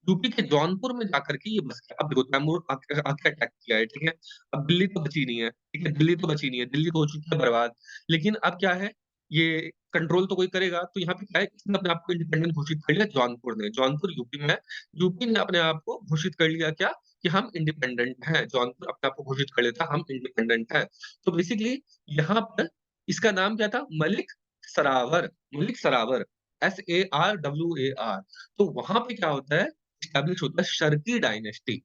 यूपी के जौनपुर में जाकर के ये बस गया। अब देखो तैमूर आके आके अटैक किया है, ठीक है? अब दिल्ली तो बची नहीं है, ठीक है? दिल्ली तो बची नहीं है, दिल्ली तो हो चुकी है बर्बाद। लेकिन अब क्या है, ये कंट्रोल तो कोई करेगा, तो यहाँ पे क्या है, इसने अपने आप को इंडिपेंडेंट घोषित कर लिया जौनपुर ने। जौनपुर यूपी में है, यूपी ने अपने आप को घोषित कर लिया क्या, कि हम इंडिपेंडेंट हैं। जौनपुर अपने आप को घोषित कर लेता, हम इंडिपेंडेंट हैं। तो बेसिकली यहाँ पर इसका नाम क्या था? मलिक सरावर, मलिक सरावर, SARWAR। तो वहाँ पे क्या होता है, एस्टेब्लिश होता है शर्की डायनेस्टी,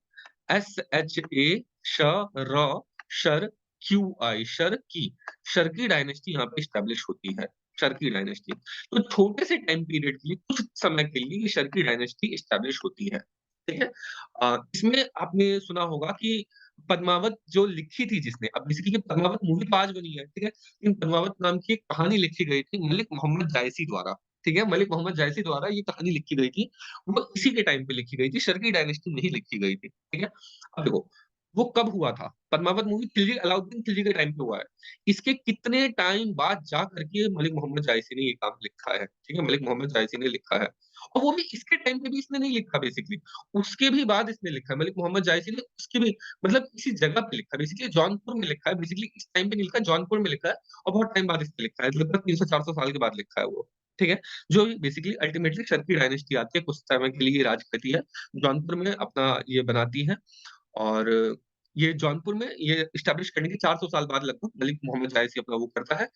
SHA श र शर QI शर्की, शर्की डायनेस्टी यहाँ पे एस्टेब्लिश होती है, शर्की डायनेस्टी। तो छोटे से टाइम पीरियड के लिए, कुछ समय के लिए ये शर्की डायनेस्टी एस्टेब्लिश होती है, ठीक है? इसमें आपने सुना होगा कि पद्मावत जो लिखी थी जिसने, अब बेसिकली ये पद्मावत मूवी तो आज बनी है, ठीक है? इन पद्मावत नाम की एक कहानी लिखी गई थी मलिक मोहम्मद जायसी द्वारा, ठीक है? मलिक मोहम्मद जायसी द्वारा ये कहानी लिखी गई थी। वो इसी के टाइम पे लिखी गई थी, शर्की डायनेस्टी में ही लिखी गई थी, ठीक है? अब देखो, वो कब हुआ था? पद्मावत मूवी खिलजी, अलाउद्दीन खिलजी के टाइम पे हुआ है। इसके कितने टाइम बाद जा करके मलिक मोहम्मद जायसी ने ये काम लिखा है, ठीक है? मलिक मोहम्मद जायसी ने लिखा है और वो भी इसके टाइम पे भी इसने नहीं लिखा बेसिकली, उसके भी बाद इसने लिखा है। मलिक मोहम्मद जायसी ने उसके भी, मतलब इसी जगह पे लिखा है, बेसिकली जौनपुर में लिखा है, बेसिकली इस टाइम पे नहीं लिखा, जौनपुर में लिखा है और बहुत टाइम बाद इसने लिखा है, लगभग 300-400 साल के बाद लिखा है वो, ठीक है? जो बेसिकली अल्टीमेटली शर्की डायनेस्टी आती है, कुछ समय के लिए ये राज करती है, जौनपुर में अपना ये बनाती है और ये जौनपुर में ये एस्टेब्लिश करने के 400 साल बाद लगभग मलिक मोहम्मद जायसी अपना वो करता है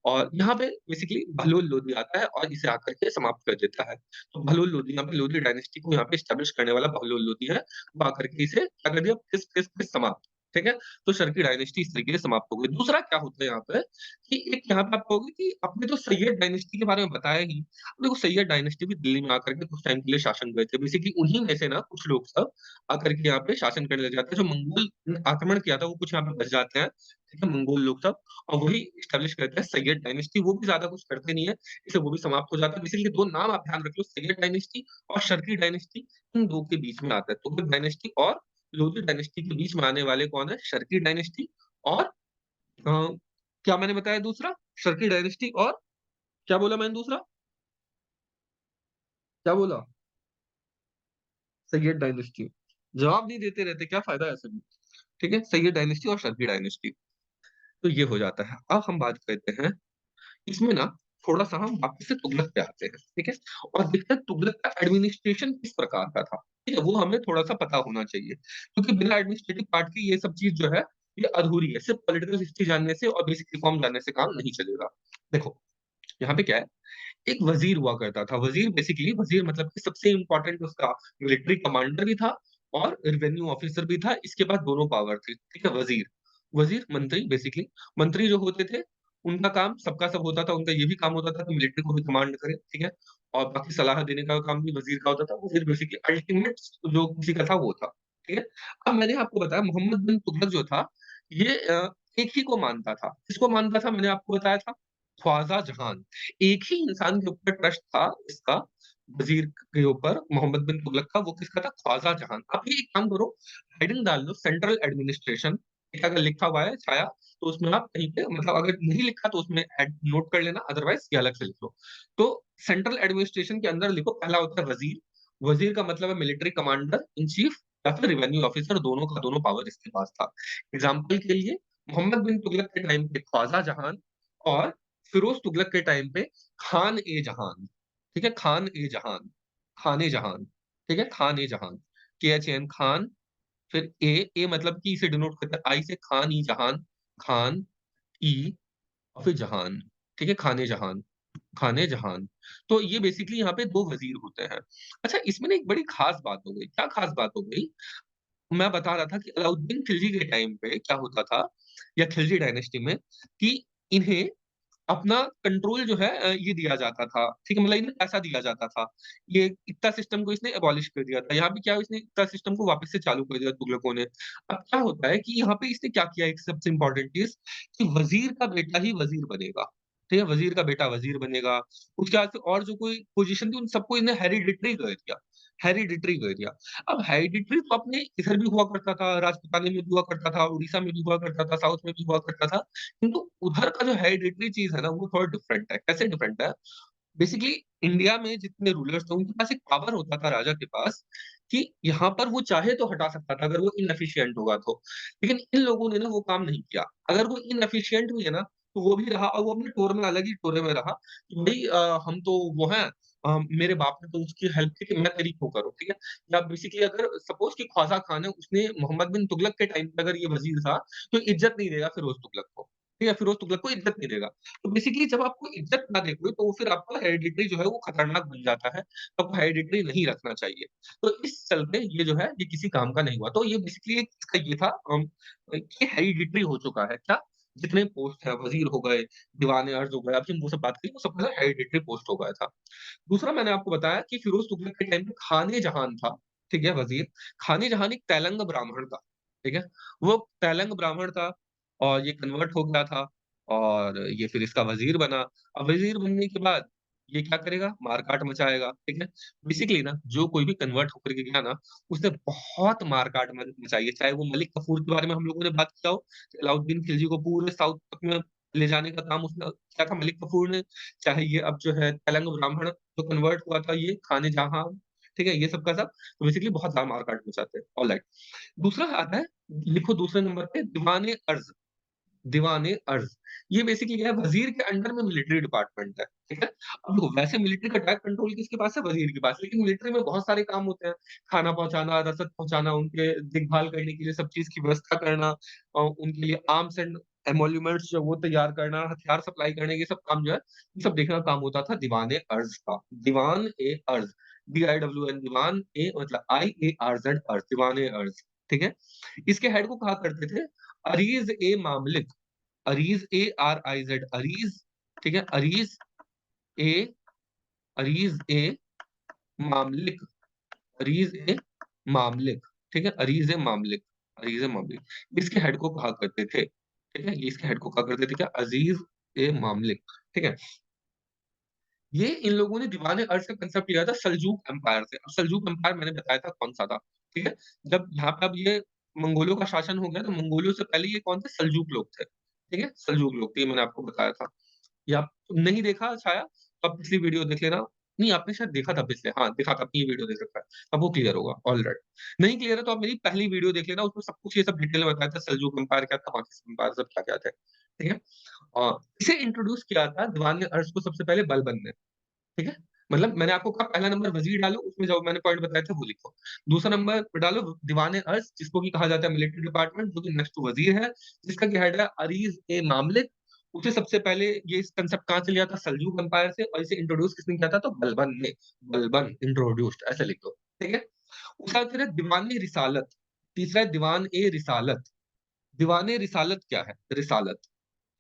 और यहाँ पे बेसिकली बहलोल लोदी आता है और इसे आकर के समाप्त कर देता है। तो बहलोल लोदी, यहाँ पे लोदी डायनेस्टी को यहाँ पे एस्टेब्लिश करने वाला बहलोल लोदी है, वो आकर के इसे क्या कर दिया, फिस समाप्त, ठीक है? तो शर्की डायनेस्टी इस तरीके से समाप्त हो गई। दूसरा क्या होता है यहाँ पे, कि एक यहाँ पे आप कहोगे कि आपने तो सैयद डायनेस्टी के बारे में बताया ही, देखो सैयद डायनेस्टी भी दिल्ली में आकर के कुछ टाइम के लिए शासन करे थे। बेसिकली उन्हीं में से ना कुछ लोग सब आकर के यहाँ पे शासन करने लग जाते हैं। जो मंगोल ने आक्रमण किया था, वो कुछ यहाँ पे बच जाते हैं, ठीक है? मंगोल लोग सब और वही एस्टेब्लिश करते हैं सैयद डायनेस्टी। वो भी ज़्यादा कुछ करते नहीं है, इसलिए वो भी समाप्त हो जाता है। बेसिकली 2 नाम आप ध्यान रख लो, सैयद डायनेस्टी और शर्की डायनेस्टी, इन 2 के बीच में आता है। तुगलक डायनेस्टी और लोधी डायनेस्टी के बीच में आने वाले कौन है? शर्की डायनेस्टी और क्या मैंने बताया दूसरा? शर्की डायनेस्टी और क्या बोला मैंने दूसरा? क्या बोला? सैयद डायनेस्टी। जवाब नहीं देते रहते, क्या फ़ायदा ऐसे में? ठीक है? सैयद डायनेस्टी और शर्की डायनेस्टी। तो ये हो जाता है। अब हम बात करते हैं, इसमें ना थोड़ा-सा हम वापस से तुगलक पे आते हैं, ठीक है? और देखते हैं तुगलक का एडमिनिस्ट्रेशन किस प्रकार का था, ठीक है? वो हमें थोड़ा-सा पता होना चाहिए, क्योंकि बिना एडमिनिस्ट्रेटिव पार्ट के ये सब चीज़ जो है, ये अधूरी है। सिर्फ पॉलिटिकल हिस्ट्री जानने से और बेसिक रिफॉर्म जानने से काम नहीं चलेगा। देखो, यहाँ पे क्या है, एक वज़ीर हुआ करता था। वज़ीर बेसिकली, वज़ीर मतलब कि सबसे इम्पोर्टेंट उसका मिलिट्री कमांडर भी था और रेवेन्यू ऑफिसर भी था। इसके पास दोनों पावर थी, ठीक है? वज़ीर, वज़ीर मंत्री बेसिकली, मंत्री जो होते थे, उनका काम सबका सब होता था। उनका ये भी काम होता था कि मिलिट्री को भी कमांड करें, ठीक है? और बाकी सलाह देने का काम भी वज़ीर का होता था। वज़ीर बेसिकली अल्टीमेट जो किसी का था वो था, ठीक है? अब मैंने आपको बताया मोहम्मद बिन तुगलक जो था, ये एक ही को मानता था। किसको मानता था मैंने आपको बताया था? ख्वाजा जहान। एक ही इंसान के ऊपर ट्रस्ट था इसका, वज़ीर के ऊपर मोहम्मद बिन तुगलक का, वो किसका था? ख्वाजा जहान। आप ये एक काम करो, हेडिंग डाल लो सेंट्रल एडमिनिस्ट्रेशन, ठीक है? अगर लिखा हुआ है छाया, तो उसमें आप कहीं पे मतलब अगर नहीं लिखा तो उसमें एड नोट कर लेना, अदरवाइज़ ये अलग से लिख लो। तो सेंट्रल एडमिनिस्ट्रेशन के अंदर लिखो, पहला होता है वज़ीर, वज़ीर का मतलब है मिलिट्री कमांडर इन चीफ या फिर रेवेन्यू ऑफिसर, दोनों का दोनों पावर इसके पास था। एग्ज़ाम्पल के लिए मोहम्मद बिन तुगलक के टाइम पे ख्वाजा जहां और फिरोज तुगलक के टाइम पे खान ए जहां, ठीक है? खान ए जहां, खान ए जहां, ठीक है? खान ए जहां, KHAN खान, फिर ए मतलब की से डिनोट करता है, आई से खान ई जहां, खान ई और फिर जहान, ठीक है? खाने जहां, खाने जहां। तो ये बेसिकली यहाँ पे 2 वज़ीर होते हैं। अच्छा, इसमें ना एक बड़ी ख़ास बात हो गई। क्या ख़ास बात हो गई? मैं बता रहा था कि अलाउद्दीन खिलजी के टाइम पे क्या होता था या खिलजी डायनेस्टी में कि इन्हें अपना कंट्रोल जो है ये दिया जाता था, ठीक है? मतलब इन्हें पैसा दिया जाता था। ये इक्ता सिस्टम को इसने एबॉलिश कर दिया था। यहाँ पे क्या है इसने इक्ता सिस्टम को वापस से चालू कर दिया तुगलकों ने। अब क्या होता है कि यहाँ पे इसने क्या किया एक सबसे इम्पोर्टेंट चीज़ कि वज़ीर का बेटा ही वज़ीर बनेगा, ठीक है? वज़ीर का बेटा वज़ीर बनेगा। उसके बाद से और जो कोई पोज़ीशन थी उन सबको इन्हें हेरिडिटरी कर दिया, हेरिडिटरी कर दिया। अब हेरिडिटरी तो अपने इधर भी हुआ करता था, राजपूतानी में भी हुआ करता था, उड़ीसा में भी हुआ करता था, साउथ में भी हुआ करता था। किंतु उधर का जो हेरिडिटरी चीज़ है ना, वो थोड़ा डिफरेंट है। कैसे डिफरेंट है? बेसिकली इंडिया में जितने रूलर्स थे, उनके पास एक पावर होता था राजा के पास कि यहाँ पर वो चाहे तो हटा सकता था, अगर वो इनएफिशिएंट होगा तो। लेकिन इन लोगों ने ना वो काम नहीं किया। अगर वो इनएफिशिएंट हुए ना, तो वो भी रहा और वो अपने टोर में अलग ही टोरे में रहा कि भई हम तो वो हैं मेरे बाप ने तो उसकी हेल्प की कि मैं तेरी क्यों करूँ, ठीक है? या बेसिकली अगर सपोज़ कि ख्वाजा खान है, उसने मोहम्मद बिन तुगलक के टाइम पे अगर ये वज़ीर था, तो इज़्ज़त नहीं देगा फिरोज़ तुगलक को, ठीक है? फिरोज़ तुगलक को इज़्ज़त नहीं देगा। तो बेसिकली जब आपको इज़्ज़त ना दे कोई, तो फिर आपका हेरिडिटरी जो है वो खतरनाक बन जाता है, तो आपको हेरिडिटरी नहीं रखना चाहिए। तो इस चलते ये जो है, ये किसी काम का नहीं हुआ। तो ये बेसिकली एक इसका ये था कि हेरिडिटरी हो चुका है। क्या? जितने पोस्ट हैं, वज़ीर हो गए, दीवान-ए-अर्ज़ हो गए, अभी हम वो सब बात करेंगे, वो सब हेरिडिटरी पोस्ट हो गया था। दूसरा मैंने आपको बताया कि फिरोज़ तुगलक के टाइम पे खान-ए-जहान था, ठीक है, वज़ीर। खान-ए-जहान एक तेलंग ब्राह्मण था, ठीक है? वो तेलंग ब्राह्मण था और ये कन्वर्ट हो गया था और ये फिर इसका वज़ीर बना। अब वज़ीर बनने के बाद ये क्या करेगा? मार-काट मचाएगा, ठीक है? बेसिकली ना जो कोई भी कन्वर्ट होकर के गया ना, उसने बहुत मार-काट मचाई है। चाहे वो मलिक कफूर के बारे में हम लोगों ने बात किया हो, अलाउद्दीन खिलजी को पूरे साउथ तक में ले जाने का काम उसने किया था मलिक कफूर ने, चाहे ये अब जो है तेलंग ब्राह्मण जो कन्वर्ट हुआ था ये खान-ए-जहाँ, ठीक है? ये सब का सब तो बेसिकली बहुत ज़्यादा मार-काट मचाते हैं। ऑलराइट। दूसरा आता है, लिखो दूसरे नंबर पे दीवान-ए-अर्ज़, दीवान-ए-अर्ज़। ये बेसिकली क्या है वज़ीर के अंडर में मिलिट्री डिपार्टमेंट है, ठीक है? अब देखो वैसे मिलिट्री का डायरेक्ट कंट्रोल किसके पास है? वज़ीर के पास, लेकिन मिलिट्री में बहुत सारे काम होते हैं, खाना पहुँचाना, रसद पहुँचाना, उनके देखभाल करने के लिए सब चीज़ की व्यवस्था करना उनके लिए आर्म्स एंड एमोल्यूमेंट्स जो वो तैयार करना, हथियार सप्लाई करने, ये सब काम जो है, ये सब देखने का काम होता था दीवान-ए-अर्ज़ का। दीवान-ए-अर्ज़, DIWN दीवान-ए मतलब IARZ अर्ज़, दीवान-ए-अर्ज़, ठीक है? इसके हेड को कहा करते थे अरीज़-ए-मामलिक, अरीज़ अरीज़, ठीक है? ए अरीज़-ए-मामलिक, अरीज़-ए-मामलिक, ठीक है? अरीज़-ए-मामलिक, अरीज़-ए-मामलिक। इसके हेड को कहा करते थे, ठीक है? ये इसके हेड को कहा करते थे क्या? अज़ीज़-ए-मामलिक, ठीक है? ये इन लोगों ने दीवान-ए-अर्ज़ का कांसेप्ट लिया था सल्जूक एम्पायर से। अब सल्जूक एम्पायर मैंने बताया था कौन-सा था, ठीक है? जब यहाँ पे अब ये मंगोलों का शासन हो गया, तो मंगोलियों से पहले ये कौन थे? सल्जूक लोग थे, ठीक है? सल्जूक लोग थे, ये मैंने आपको बताया था। या नहीं देखा शायद, तो आप पिछली वीडियो देख लेना। नहीं, आपने शायद देखा था पिछले हाँ, देखा था, आपने ये वीडियो देख रखा है। अब वो क्लियर होगा, ऑलराइट। नहीं क्लियर है तो आप मेरी पहली वीडियो देख लेना, उसमें सब कुछ ये सब डिटेल में बताया था, सल्जूक एम्पायर क्या था, बाकी एम्पायर सब क्या-क्या थे, ठीक है? इसे इंट्रोड्यूस किया था दीवान-ए-अर्ज़ को सबसे पहले बलबन ने। ठीक है? मतलब मैंने आपको कहा पहला नंबर वज़ीर डालो, उसमें जो मैंने पॉइंट बताए थे वो लिखो। दूसरा नंबर पे डालो दीवान-ए-अर्ज़ जिसको कि कहा जाता है मिलिट्री डिपार्टमेंट जो कि नेक्स्ट टू वज़ीर है, जिसका कि हेड है अरीज़-ए-मामलिक। उसे सबसे पहले ये इस कांसेप्ट कहाँ से लिया था? सल्जूक एम्पायर से और इसे इंट्रोड्यूस किसने किया था? तो बलबन ने। बलबन इंट्रोड्यूस्ड ऐसे लिख दो, ठीक है? उसके बाद फिर है दीवान-ए-रिसालत, तीसरा है दीवान-ए-रिसालत। दीवान-ए-रिसालत क्या है? रिसालत।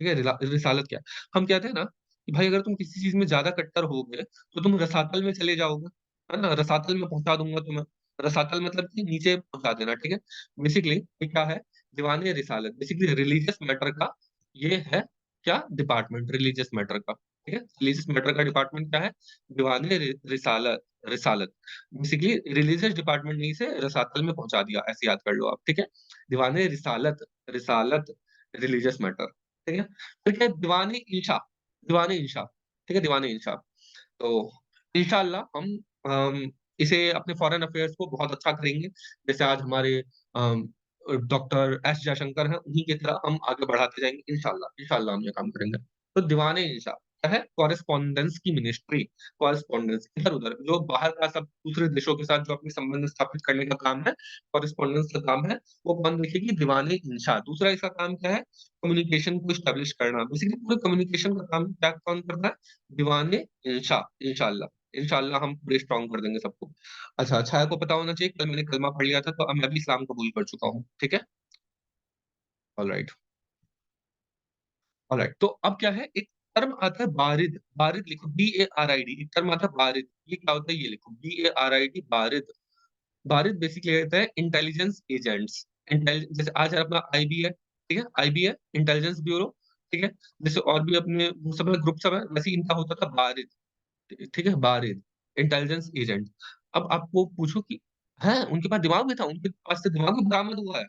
ठीक है? रिसालत क्या है? हम कहते हैं ना कि भाई अगर तुम किसी चीज़ में ज़्यादा कट्टर होगे, तो तुम रसातल में चले जाओगे, है ना? रसातल में पहुँचा दूँगा तुम्हें। रसातल मतलब कि नीचे पहुँचा देना, ठीक है? बेसिकली ये क्या है? दीवान-ए-रिसालत बेसिकली रिलीजियस मैटर का ये है क्या? डिपार्टमेंट रिलीजियस मैटर का, ठीक है? रिलीजियस मैटर का डिपार्टमेंट क्या है? दीवान-ए-रिसालत रिसालत। बेसिकली रिलीजियस डिपार्टमेंट ने इसे रसातल में पहुँचा दिया, ऐसे याद कर लो आप, ठीक है? दीवाने रिसालत, रिसालत रिलीजियस मैटर, ठीक है? फिर क्या है दीवाने इंशा, दीवाने इंशा, ठीक है? दीवाने इंशा। तो इंशाअल्लाह हम इसे अपने फॉरेन अफेयर्स को बहुत अच्छा करेंगे। जैसे आज हमारे डॉक्टर एस जयशंकर हैं, उन्हीं की तरह हम आगे बढ़ाते जाएँगे इंशाअल्लाह, इंशाअल्लाह हम ये काम करेंगे। तो दीवाने इंशा क्या है? कॉरेस्पोंडेंस की मिनिस्ट्री, कॉरेस्पोंडेंस इधर-उधर जो बाहर का सब दूसरे देशों के साथ जो अपने संबंध स्थापित करने का काम है, कॉरेस्पोंडेंस का काम है, वो कौन देखेगी? दीवाने इंशा। दूसरा इसका काम क्या है? कम्युनिकेशन को एस्टेब्लिश करना। बेसिकली पूरे कम्युनिकेशन का काम क्या कौन करता है? दीवाने इंशा, इंशाअल्लाह। इंशाअल्लाह हम पूरे स्ट्रॉन्ग कर देंगे सबको। अच्छा, छाया को पता होना चाहिए कल मैंने कलमा पढ़ लिया था तो अब मैं भी इस्लाम कबूल कर चुका हूँ, ठीक है? Alright, alright. तो अब क्या है एक टर्म आता है बारिद, बारिद लिखो B-A-R-I-D एक टर्म आता है बारिद। ये क्या होता है ये लिखो B-A-R-I-D बारिद। बारिद बेसिकली रहता है इंटेलिजेंस एजेंट्स। जैसे आज अपना आईबी है, ठीक है? आईबी है, इंटेलिजेंस ब्यूरो, ठीक है? जैसे और भी अपने वो सब है, ग्रुप सब है, वैसे ही इनका होता था बारिद। ठीक है? बारिद, इंटेलिजेंस एजेंट। अब आपको पूछो कि हैं, उनके पास दिमाग भी था, उनके पास से दिमाग भी बरामद हुआ है।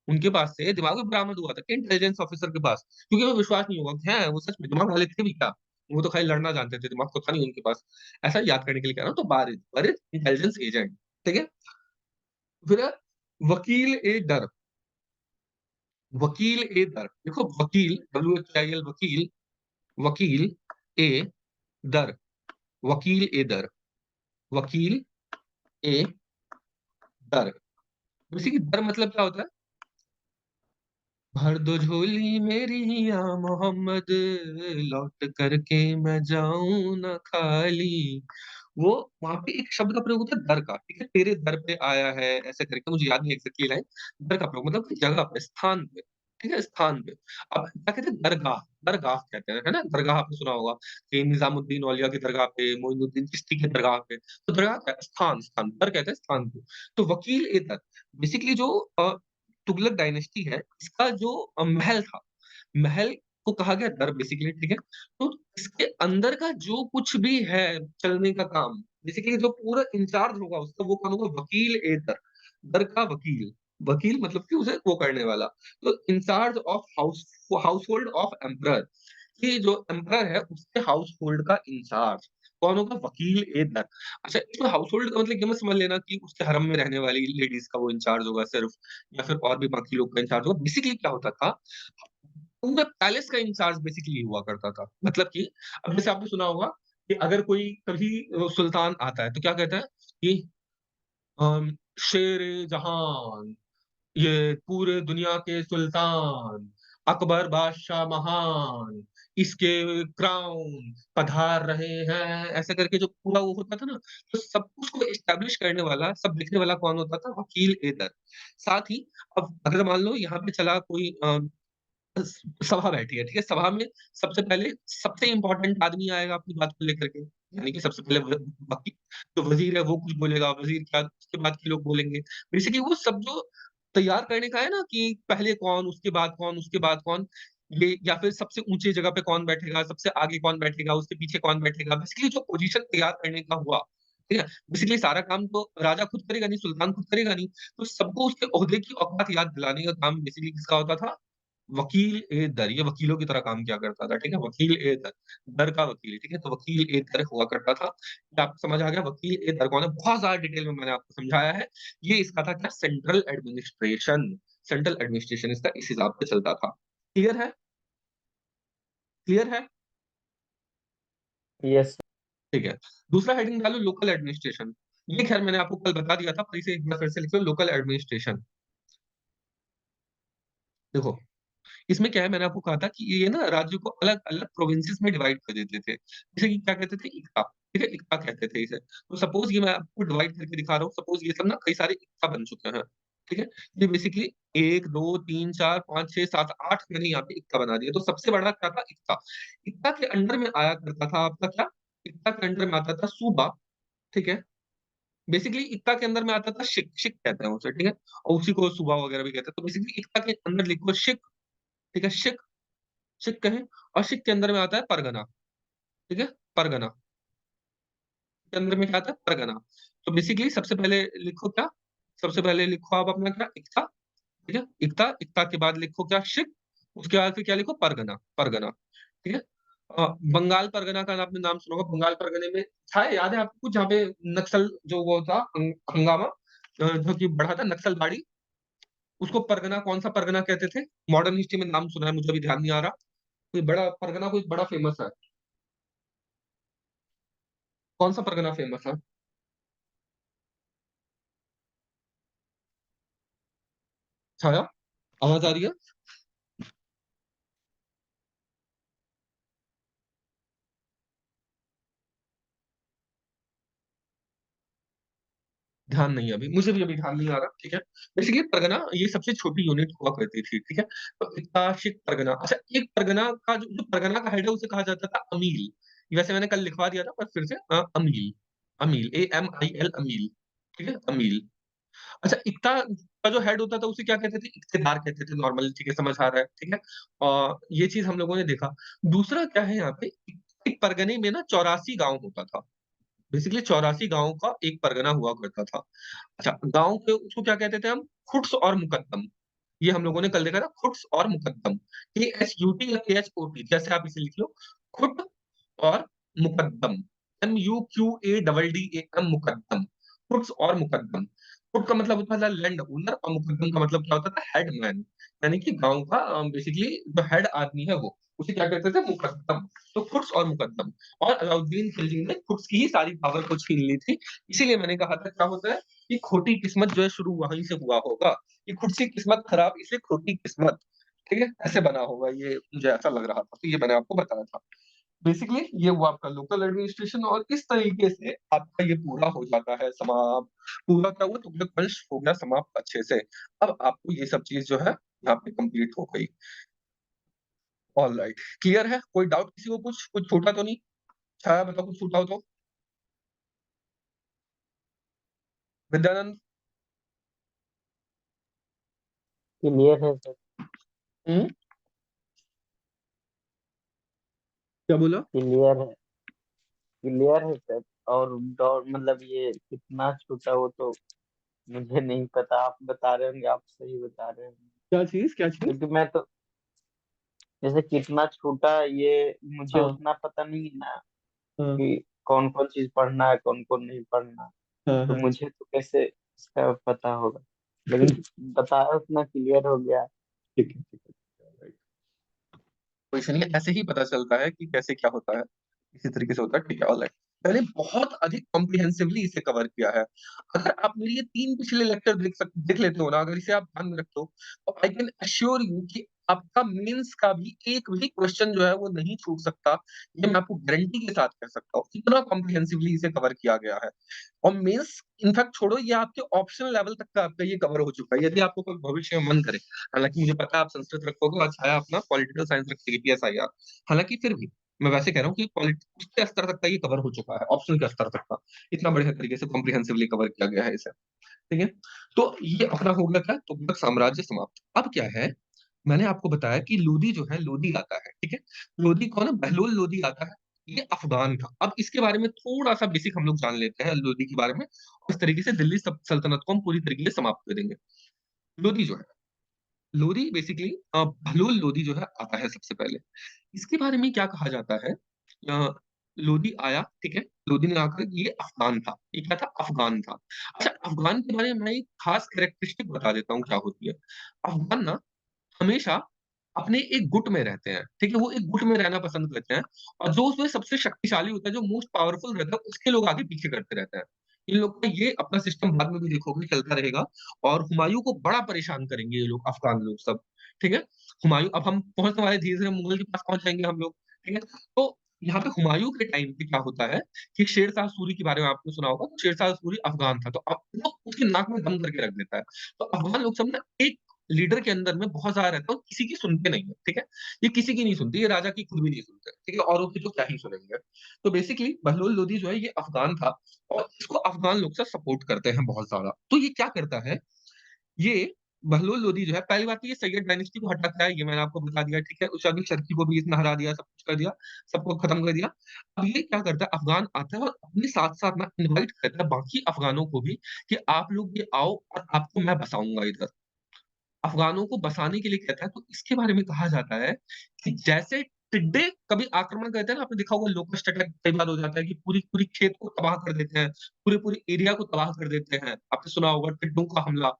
उनके पास से दिमाग भी बरामद हुआ था कि इंटेलिजेंस ऑफिसर के पास, क्योंकि वो विश्वास नहीं होगा कि हैं, वो सच में दिमाग वाले थे भी क्या? वो तो खाली लड़ना जानते थे, दिमाग तो था नहीं उनके पास। ऐसा याद करने के लिए कह रहा हूँ, तो बारिद, बारिद इंटेलिजेंस एजेंट, ठीक है? फिर है वकील-ए-दर, वकील-ए-दर। देखो वकील WHIL वकील, वकील-ए-दर, वकील-ए-दर, वकील-ए-दर। बेसिकली दर मतलब क्या होता है? भर दो झोली मेरी या मोहम्मद, लौट करके मैं जाऊँ ना खाली। वो वहाँ पे एक शब्द का प्रयोग होता है दर का, ठीक है? तेरे दर पे आया है, ऐसे करके मुझे याद नहीं एग्ज़ैक्टली लाइन। दर का प्रयोग मतलब कि जगह पे, स्थान पे, ठीक है? स्थान पे। अब क्या कहते हैं दरगाह, दरगाह कहते हैं, है ना? दरगाह आपने सुना होगा कि निज़ामुद्दीन औलिया की दरगाह पे, मोइनुद्दीन चिश्ती की दरगाह पे। तो दरगाह क्या है? स्थान, स्थान, दर कहते हैं स्थान को। तो वकील-ए-दर बेसिकली जो तुगलक डायनेस्टी है, इसका जो महल था, महल को कहा गया दर बेसिकली, ठीक है? तो इसके अंदर का जो कुछ भी है चलने का काम, बेसिकली जो पूरा इंचार्ज होगा उसका वो कौन होगा? वकील-ए-दर, दर का वकील। वकील मतलब कि उसे वो करने वाला। तो in charge of household of emperor, ये जो एम्परर है उसके हाउसहोल्ड का इंचार्ज कौन होगा? वकील-ए-दर। अच्छा, इसमें हाउसहोल्ड का मतलब ये मत समझ लेना कि उसके हरम में रहने वाली लेडीज़ का वो इंचार्ज होगा सिर्फ या फिर और भी बाकी लोग का इंचार्ज होगा। बेसिकली क्या होता था, पूरे पैलेस का इंचार्ज बेसिकली हुआ करता था। मतलब कि अब जैसे आपने सुना होगा कि अगर कोई कभी सुल्तान आता है तो क्या कहता है कि शेर-ए-जहां, ये पूरे दुनिया के सुल्तान, अकबर बादशाह महान, इसके क्राउन पधार रहे हैं, ऐसे करके जो पूरा वो होता था ना, तो सब कुछ को एस्टेब्लिश करने वाला, सब लिखने वाला कौन होता था? वकील-ए-दर। साथ ही अब अगर मान लो यहाँ पे चला कोई स सभा बैठी है, ठीक है? सभा में सबसे पहले सबसे इम्पोर्टेंट आदमी आएगा अपनी बात को लेकर के, यानी कि सबसे पहले व बाकी जो वज़ीर है वो कुछ बोलेगा, वज़ीर के बाद उसके बाद के लोग बोलेंगे। बेसिकली वो सब जो तैयार करने का है ना कि पहले कौन, उसके बाद कौन, उसके बाद कौन, ये या फिर सबसे ऊँची जगह पे कौन बैठेगा, सबसे आगे कौन बैठेगा, उसके पीछे कौन बैठेगा। बेसिकली जो पोज़ीशन तैयार करने का हुआ, ठीक है? बेसिकली सारा काम तो राजा खुद करेगा नहीं, सुल्तान खुद करेगा नहीं, तो सबको उसके ओहदे की औकात याद दिलाने का काम बेसिकली किसका होता था? वकील-ए-दर, ये वकीलों की तरह काम किया करता था, ठीक है? वकील-ए-दर, दर का वकील, ठीक है? तो वकील-ए-दर हुआ करता था। ये आपको समझ आ गया वकील-ए-दर कौन है? बहुत ज़्यादा डिटेल में मैंने आपको समझाया है। ये इसका था क्या सेंट्रल एडमिनिस्ट्रेशन, सेंट्रल एडमिनिस्ट्रेशन इसका इस हिसाब से चलता था। क्लियर है? क्लियर है?
यस।
ठीक है। दूसरा हेडिंग डालो लोकल एडमिनिस्ट्रेशन। ये ख़ैर मैंने आपको कल बता दिया था, पर इसे एक बार फिर से लिख लो लोकल एडमिनिस्ट्रेशन। देखो इसमें क्या है मैंने आपको कहा था कि ये ना राज्यों को अलग-अलग प्रोविंसेस में डिवाइड कर देते थे। जैसे कि क्या कहते थे इक्ता, ठीक है? इक्ता कहते थे इसे। तो सपोज़ ये मैं आपको डिवाइड करके दिखा रहा हूँ, सपोज़ ये सब ना कई सारे इक्ता बन चुके हैं, ठीक है? ये बेसिकली 1, 2, 3, 4, 5, 6, 7, 8 मैंने यहाँ पे इक्ता बना दिया। तो सबसे बड़ा क्या था इक्ता। इक्ता के अंडर में आया करता था आपका क्या? इक्ता के अंडर में आता था सूबा, ठीक है? बेसिकली इक्ता के अंदर में आता था शिक, शिक कहते हैं उसे, ठीक है? और उसी को सूबा वगैरह भी कहते हैं। तो बेसिकली इक्ता के अंदर लिखो शिक, ठीक है? शिक शिक कहें और शिक के अंदर में आता है परगना, ठीक है? परगना, के अंदर में क्या आता है? परगना। तो बेसिकली सबसे पहले लिखो क्या? सबसे पहले लिखो आप अपना क्या? इक्ता, ठीक है? इक्ता, इक्ता के बाद लिखो क्या शिक, उसके बाद फिर क्या लिखो परगना, परगना, ठीक है? बंगाल परगना का आपने नाम सुना होगा, बंगाल परगने में था, याद है आपको जहाँ पे नक्सल जो वो था हंगामा जो कि बढ़ा था नक्सलबाड़ी, उसको परगना कौन-सा परगना कहते थे? मॉडर्न हिस्ट्री में नाम सुना है, मुझे अभी ध्यान नहीं आ रहा। कोई बड़ा परगना कोई बड़ा फेमस है। कौन-सा परगना फेमस है? छाया, आवाज़ आ रही है? ध्यान नहीं है अभी, मुझे भी अभी ध्यान नहीं आ रहा, ठीक है? बेसिकली परगना ये सबसे छोटी यूनिट हुआ करती थी, ठीक है? तो इक्ताशिक परगना, अच्छा एक परगना का जो परगना का हेड है उसे कहा जाता था अमील। वैसे मैंने कल लिखवा दिया था पर फिर से अमील, अमील A-M-I-L अमील, ठीक है? अमील। अच्छा इक्ता का जो हेड होता था उसे क्या कहते थे? इक्तेदार कहते थे नॉर्मली, ठीक है, समझ आ रहा है, ठीक है? ये चीज़ हम लोगों ने देखा। दूसरा क्या है यहाँ पे, एक परगने में ना 84 गाँव होता था। बेसिकली 84 गाँव का एक परगना हुआ करता था। अच्छा, गाँव के उसको क्या कहते थे हम? खुट्स और मुकद्दम। ये हम लोगों ने कल देखा था खुट्स और मुकद्दम। K-H-U-T या K-H-O-T जैसे आप इसे लिख लो, खुट और मुकद्दम। M-U-Q-A-D-D-A-M मुकद्दम। खुट्स और मुकद्दम। खुट का मतलब होता था लैंड ओनर और मुकद्दम का मतलब क्या होता था? हेडमैन। यानी कि गाँव का बेसिकली जो हेड आदमी है वो, उसे क्या कहते थे? मुकद्दम। तो खुट्स और मुकद्दम। और अलाउद्दीन खिलजी ने खुट्स की ही सारी पावर को छीन ली थी। इसीलिए मैंने कहा था क्या होता है कि खोटी किस्मत जो है शुरू वहीं से हुआ होगा। कि खुद से किस्मत खराब इसलिए खोटी किस्मत, ठीक है? ऐसे बना होगा ये मुझे ऐसा लग रहा था, तो ये मैंने आपको बताया था। बेसिकली ये हुआ आपका लोकल एडमिनिस्ट्रेशन और इस तरीके से आपका ये पूरा हो जाता है समाप्त। पूरा क्या हुआ तुगलक वंश हो गया समाप्त अच्छे से। अब आपको ये सब चीज़ जो है यहाँ पे कंप्लीट हो गई। ऑलराइट, क्लियर है? कोई डाउट किसी को कुछ? कुछ छूटा तो नहीं? छाया बताओ कुछ छूटा हो तो? विद्यानंद?
क्लियर है सर।
हुँ, क्या बोला?
क्लियर है, क्लियर है सर। और डॉट मतलब ये कितना छूटा वो तो मुझे नहीं पता, आप बता रहे होंगे, आप सही बता रहे होंगे।
क्या चीज़, क्या चीज़?
क्योंकि मैं तो जैसे कितना छूटा ये मुझे
हाँ,
उतना पता नहीं है ना,
हाँ,
कि कौन कौन चीज पढ़ना है कौन कौन नहीं पढ़ना।
हाँ,
तो
हाँ।
मुझे तो कैसे इसका पता होगा, लेकिन बताया उतना क्लियर हो गया।
ठीक है, ठीक है। ऑलराइट। कोई इश्यू नहीं है, ऐसे ही पता चलता है कि कैसे क्या होता है। इसी तरीके से होता है, ठीक है, ऑलराइट। मैंने बहुत अधिक कॉम्प्रिहेंसिवली इसे कवर किया है। अगर आप मेरे ये 3 पिछले लेक्चर देख लेते हो ना, अगर इसे आप ध्यान में रखते हो, तो आई कैन एश्योर यू कि आपका मेंस का भी एक भी क्वेश्चन जो है वो नहीं छूट सकता। ये मैं आपको गारंटी के साथ कह सकता हूँ। इतना कॉम्प्रिहेंसिवली इसे कवर किया गया है। और मेंस इनफैक्ट छोड़ो ये आपके ऑप्शनल लेवल तक का आपका ये कवर हो चुका है, यदि आपको कोई भविष्य में मन करे। हालाँकि मुझे पता है आप संस्कृत रखोगे और छाया अपना पॉलिटिकल साइंस रखेगी पीएसआईआर। हालाँकि फिर भी मैं वैसे कह रहा हूँ कि उसके स्तर तक का ये कवर हो चुका है, ऑप्शनल के स्तर तक का। इतना बढ़िया तरीके से कॉम्प्रिहेंसिवली कवर किया गया है इसे, ठीक है? तो ये अपना हो गया क्या? तुगलक साम्राज्य समाप्त। अब क्या है, मैंने आपको बताया कि लोदी जो है, लोदी आता है, ठीक है? लोदी कौन है? बहलोल लोदी आता है। ये अफ़गान था। अब इसके बारे में थोड़ा-सा बेसिक हम लोग जान लेते हैं लोदी के बारे में। और इस तरीके से दिल्ली सल्तनत को हम पूरी तरीके से समाप्त कर देंगे। लोदी जो है, लोदी बेसिकली बहलोल लोदी जो है आता है सबसे पहले। इसके बारे में क्या कहा जाता है? अ, लोदी आया, ठीक है? लोदी ने आकर ये अफ़गान था। ये क्या था? अफ़गान था। अच्छा अफ़गान के बारे में मैं एक खास कैरेक्टरिस्टिक बता देता हूँ क्या होती है। अफ़गान ना हमेशा अपने एक गुट में रहते हैं, ठीक है? वो एक गुट में रहना पसंद करते हैं और जो उसमें सबसे शक्तिशाली होता है, जो मोस्ट पावरफुल रहता है, उसके लोग आगे पीछे करते रहते हैं। इन लोग का ये अपना सिस्टम बाद में भी देखोगे चलता रहेगा और हुमायूँ को बड़ा परेशान करेंगे ये लोग, अफ़गान लोग सब, ठीक है? हुमायूँ अब हम पहुँचने वाले धीरे-धीरे मुगल के पास पहुँच जाएँगे हम लोग, ठीक है? तो यहाँ पे हुमायूँ के टाइम पे क्या होता है कि शेर शाह सूरी के बारे में आपने सुना होगा, शेर शाह सूरी अफ़गान था, तो अब वो उसकी नाक में दम करके रख देता है। तो अफ़गान लोग सब ना एक लीडर के अंदर में बहुत ज़्यादा रहता है और किसी की सुनते नहीं है, ठीक है? ये किसी की नहीं सुनते, ये राजा की खुद भी नहीं सुनते, ठीक है? औरों की तो क्या ही सुनेंगे। तो बेसिकली बहलोल लोदी जो है ये अफ़गान था और इसको अफ़गान लोग सब सपोर्ट करते हैं बहुत ज़्यादा। तो ये क्या करता है, ये बहलोल लोदी जो है पहली बात तो ये सैयद डायनेस्टी को हटाता है, ये मैंने आपको बता दिया, ठीक है? उस आगे चरखी को भी इसने हरा दिया, सब कुछ कर दिया, सबको खत्म कर दिया। अब ये क्या करता है अफ़गान आता है और अपने साथ-साथ ना इनवाइट करता है बाकी अफ़गानों को भी कि आप लोग ये आओ और आपको मैं बसाऊँगा इधर। अफ़गानों को बसाने के लिए कहता है, तो इसके बारे में कहा जाता है कि जैसे टिड्डे कभी आक्रमण करते हैं ना, आपने देखा होगा लोकस्ट अटैक कई बार हो जाता है कि पूरी-पूरी खेत को तबाह कर देते हैं, पूरे-पूरे एरिया को तबाह कर देते हैं। आपने सुना होगा टिड्डों का हमला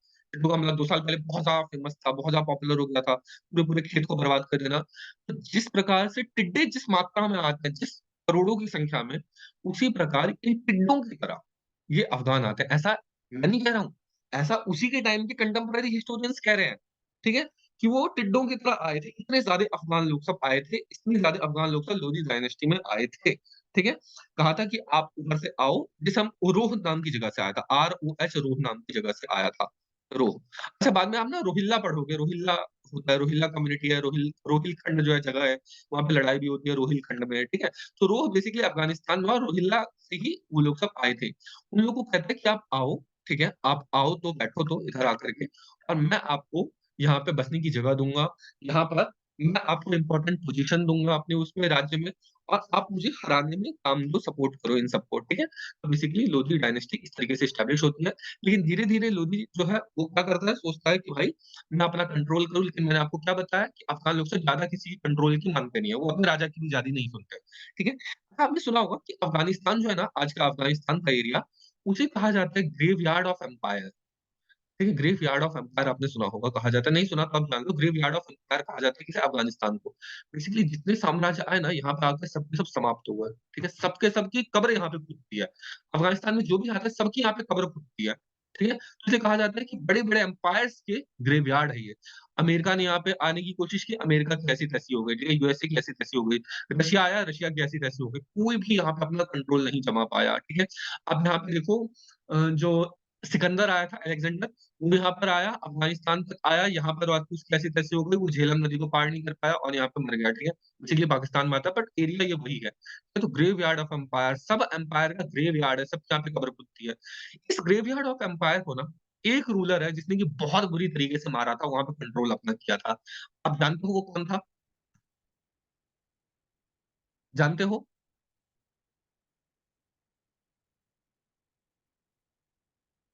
2 साल पहले बहुत ज़्यादा फेमस था, बहुत ज़्यादा पॉपुलर हो गया था, पूरे-पूरे खेत को बर्बाद कर देना। तो जिस प्रकार से टिड्डे जिस मात्रा में आते हैं, जिस करोड़ों की संख्या में, उसी प्रकार इन टिड्डों की तरह ये अफ़गान आते हैं। ऐसा मैं नहीं कह रहा हूँ, ऐसा उसी के टाइम के कंटेम्पोरेरी हिस्टोरियंस कह रहे हैं, ठीक है? कि वो टिड्डों की तरह आए थे, इतने ज़्यादा अफ़गान लोग सब आए थे, इतने ज़्यादा अफ़गान लोग सब लोदी डायनेस्टी में आए थे, ठीक है? कहा था कि आप उधर से आओ, जैसे हम रोह नाम की जगह से आया था, ROH रोह नाम की जगह से आया था, रोह। अच्छा बाद में आप ना रोहिल्ला पढ़ोगे, रोहिल्ला होता है, रोहिल्ला कम्युनिटी है, रोहिलखंड जो है जगह है, वहाँ पे लड़ाई भी होती है रोहिलखंड में, ठीक है? तो रोह बेसिकली अफ़गानिस्तान में और रोहिल्ला से ही वो लोग सब आए थे। उन लोगों को कहते हैं कि आप आओ, ठीक है? आप आओ तो बैठो तो इधर आकर के और मैं आपको यहाँ पे बसने की जगह दूँगा, यहाँ पर मैं आपको इम्पोर्टेंट पोज़ीशन दूँगा अपने उसमें राज्य में और आप मुझे हराने में काम दो, सपोर्ट करो इन सबको, ठीक है? तो बेसिकली लोधी डायनेस्टी इस तरीके से एस्टेब्लिश होती है। लेकिन धीरे-धीरे लोधी जो है वो क्या करता है, सोचता है कि भाई मैं अपना कंट्रोल करूँ, लेकिन मैंने आपको क्या बताया कि अफ़गान लोग से ज़्यादा किसी की कंट्रोल की माँगते नहीं है, वो अपने राजा की भी ज़्यादा नहीं सुनते, ठीक है? आपने सुना होगा कि अफ़गानिस्तान जो है ना, आज का अफ़गानिस्तान का एरिया, उसे कहा जाता है ग्रेवयार्ड ऑफ एम्पायर। देखिए, ग्रेवयार्ड ऑफ एम्पायर आपने सुना होगा, कहा जाता है, नहीं सुना तो आप जान लो, ग्रेवयार्ड ऑफ एम्पायर कहा जाता है किसे? अफ़गानिस्तान को। बेसिकली जितने साम्राज्य आए ना, यहाँ पे आके सब के सब समाप्त हो गए, ठीक है? सबके सब की कब्र यहाँ पे फूटती है। अफ़गानिस्तान में जो भी आता है, सबकी यहाँ पे कब्र फूटती है, ठीक है? तो इसे कहा जाता है कि बड़े-बड़े एम्पायर्स के ग्रेवयार्ड है ये। अमेरिका ने यहाँ पे आने की कोशिश की, अमेरिका की ऐसी-तैसी हो गई, ठीक है? यूएसए की ऐसी-तैसी हो गई। रशिया आया, रशिया की ऐसी-तैसी हो गई। कोई भी यहाँ पे अपना कंट्रोल नहीं जमा पाया, ठीक है? अब यहाँ पे देखो जो सिकंदर आया था, अलेक्जेंडर, वो यहाँ पर आया, अफ़गानिस्तान तक आया, यहाँ पर बात उसकी ऐसी-तैसी हो गई, वो झेलम नदी को पार नहीं कर पाया और यहाँ पे मर गया, ठीक है? इसीलिए पाकिस्तान में आता है, बट एरिया ये वही है। तो ग्रेवयार्ड ऑफ एम्पायर, सब एम्पायर का ग्रेवयार्ड है, सबके यहाँ पे कब्र पुतती है। इस ग्रेवयार्ड ऑफ एम्पायर को ना, एक रूलर है जिसने कि बहुत बुरी तरीके से मारा था, वहाँ पे कंट्रोल अपना किया था। आप जानते हो वो कौन था? जानते हो?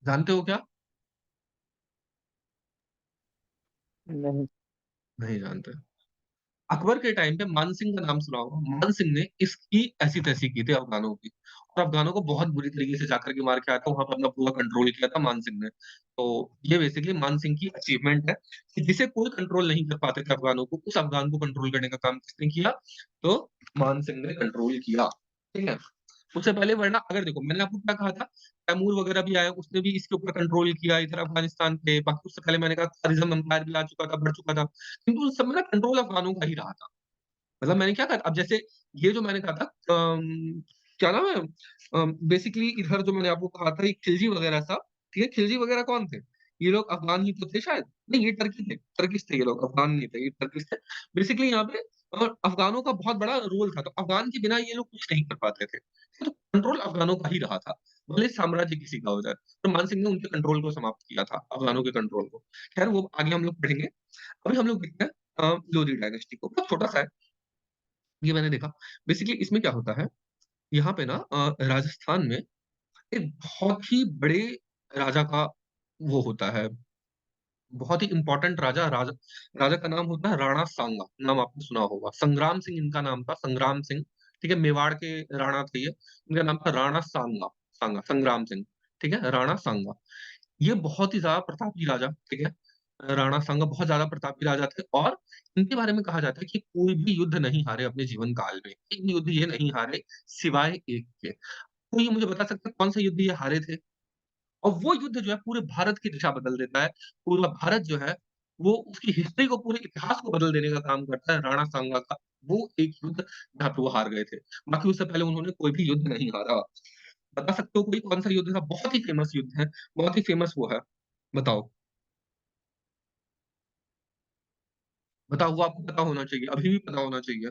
जानते हो क्या?
नहीं।
नहीं जानते। अकबर के टाइम पे मान सिंह का नाम सुना होगा। मान सिंह ने इसकी ऐसी-तैसी की थी अफ़गानों की और अफ़गानों को बहुत बुरी तरीके से जाकर के मार के आया था, वहाँ पे अपना पूरा कंट्रोल किया था मान सिंह ने। तो ये बेसिकली मान सिंह की अचीवमेंट है कि जिसे कोई कंट्रोल नहीं कर पाते थे अफ़गानों को, उस अफ़गान को कंट्रोल करने का काम किसने किया? तो मान सिंह ने कंट्रोल किया, ठीक है? उससे पहले वरना अगर देखो मैंने आपको क्या कहा था, तैमूर वगैरह भी आया, उसने भी इसके ऊपर कंट्रोल किया इधर अफ़गानिस्तान पे, बाकी उससे पहले मैंने कहा ख़ारिज़म एम्पायर भी आ चुका था, बढ़ चुका था। किंतु उन सब में ना कंट्रोल अफ़गानों का ही रहा था। मतलब मैंने क्या कहा अब जैसे ये जो मैंने कहा था क्या नाम है बेसिकली इधर जो मैंने आपको कहा था ये खिलजी वगैरह सब, ठीक है? खिलजी वगैरह कौन थे? ये लोग अफ़गान ही तो थे शायद? नहीं ये टर्की थे, टर्किश थे ये लोग, अफ़गान नहीं थे, ये टर्किश थे। बेसिकली यहाँ पे अफ़गानों का बहुत बड़ा रोल था, तो अफ़गान के बिना ये लोग कुछ नहीं कर पाते थे। तो कंट्रोल अफ़गानों का ही रहा था, भले साम्राज्य किसी का हो जाए। तो मान सिंह ने उनके कंट्रोल को समाप्त किया था, अफ़गानों के कंट्रोल को। खैर वो आगे हम लोग पढ़ेंगे। अभी हम लोग देखते हैं लोधी डायनेस्टी को, बहुत छोटा-सा है। ये मैंने देखा। बेसिकली इसमें क्या होता है, यहाँ पे ना राजस्थान में एक बहुत ही बड़े राजा का वो होता है, बहुत ही इम्पोर्टेंट राजा राजा का नाम होता है राणा सांगा, नाम आपने सुना होगा। संग्राम सिंह इनका नाम था, संग्राम सिंह, ठीक है? मेवाड़ के राणा थे ये। इनका नाम था राणा सांगा सांगा संग्राम सिंह, ठीक है? राणा सांगा। ये बहुत ही ज़्यादा प्रतापी राजा, ठीक है? राणा सांगा बहुत ज़्यादा प्रतापी राजा थे और इनके बारे में कहा जाता है कि कोई भी युद्ध नहीं हारे अपने जीवन काल में। एक भी युद्ध ये नहीं हारे सिवाय एक के। कोई मुझे बता सकता है कौन-सा युद्ध ये हारे थे? और वो युद्ध जो है पूरे भारत की दिशा बदल देता है। पूरा भारत जो है वो उसकी हिस्ट्री को, पूरे इतिहास को बदल देने का काम करता है राणा सांगा का। वो एक युद्ध जहाँ पे वो हार गए थे। बाकी उससे पहले उन्होंने कोई भी युद्ध नहीं हारा। बता सकते हो कोई कौन-सा युद्ध था? बहुत ही फेमस युद्ध है, बहुत ही फेमस वो है। बताओ। बताओ, वो आपको पता होना चाहिए, अभी भी पता होना चाहिए।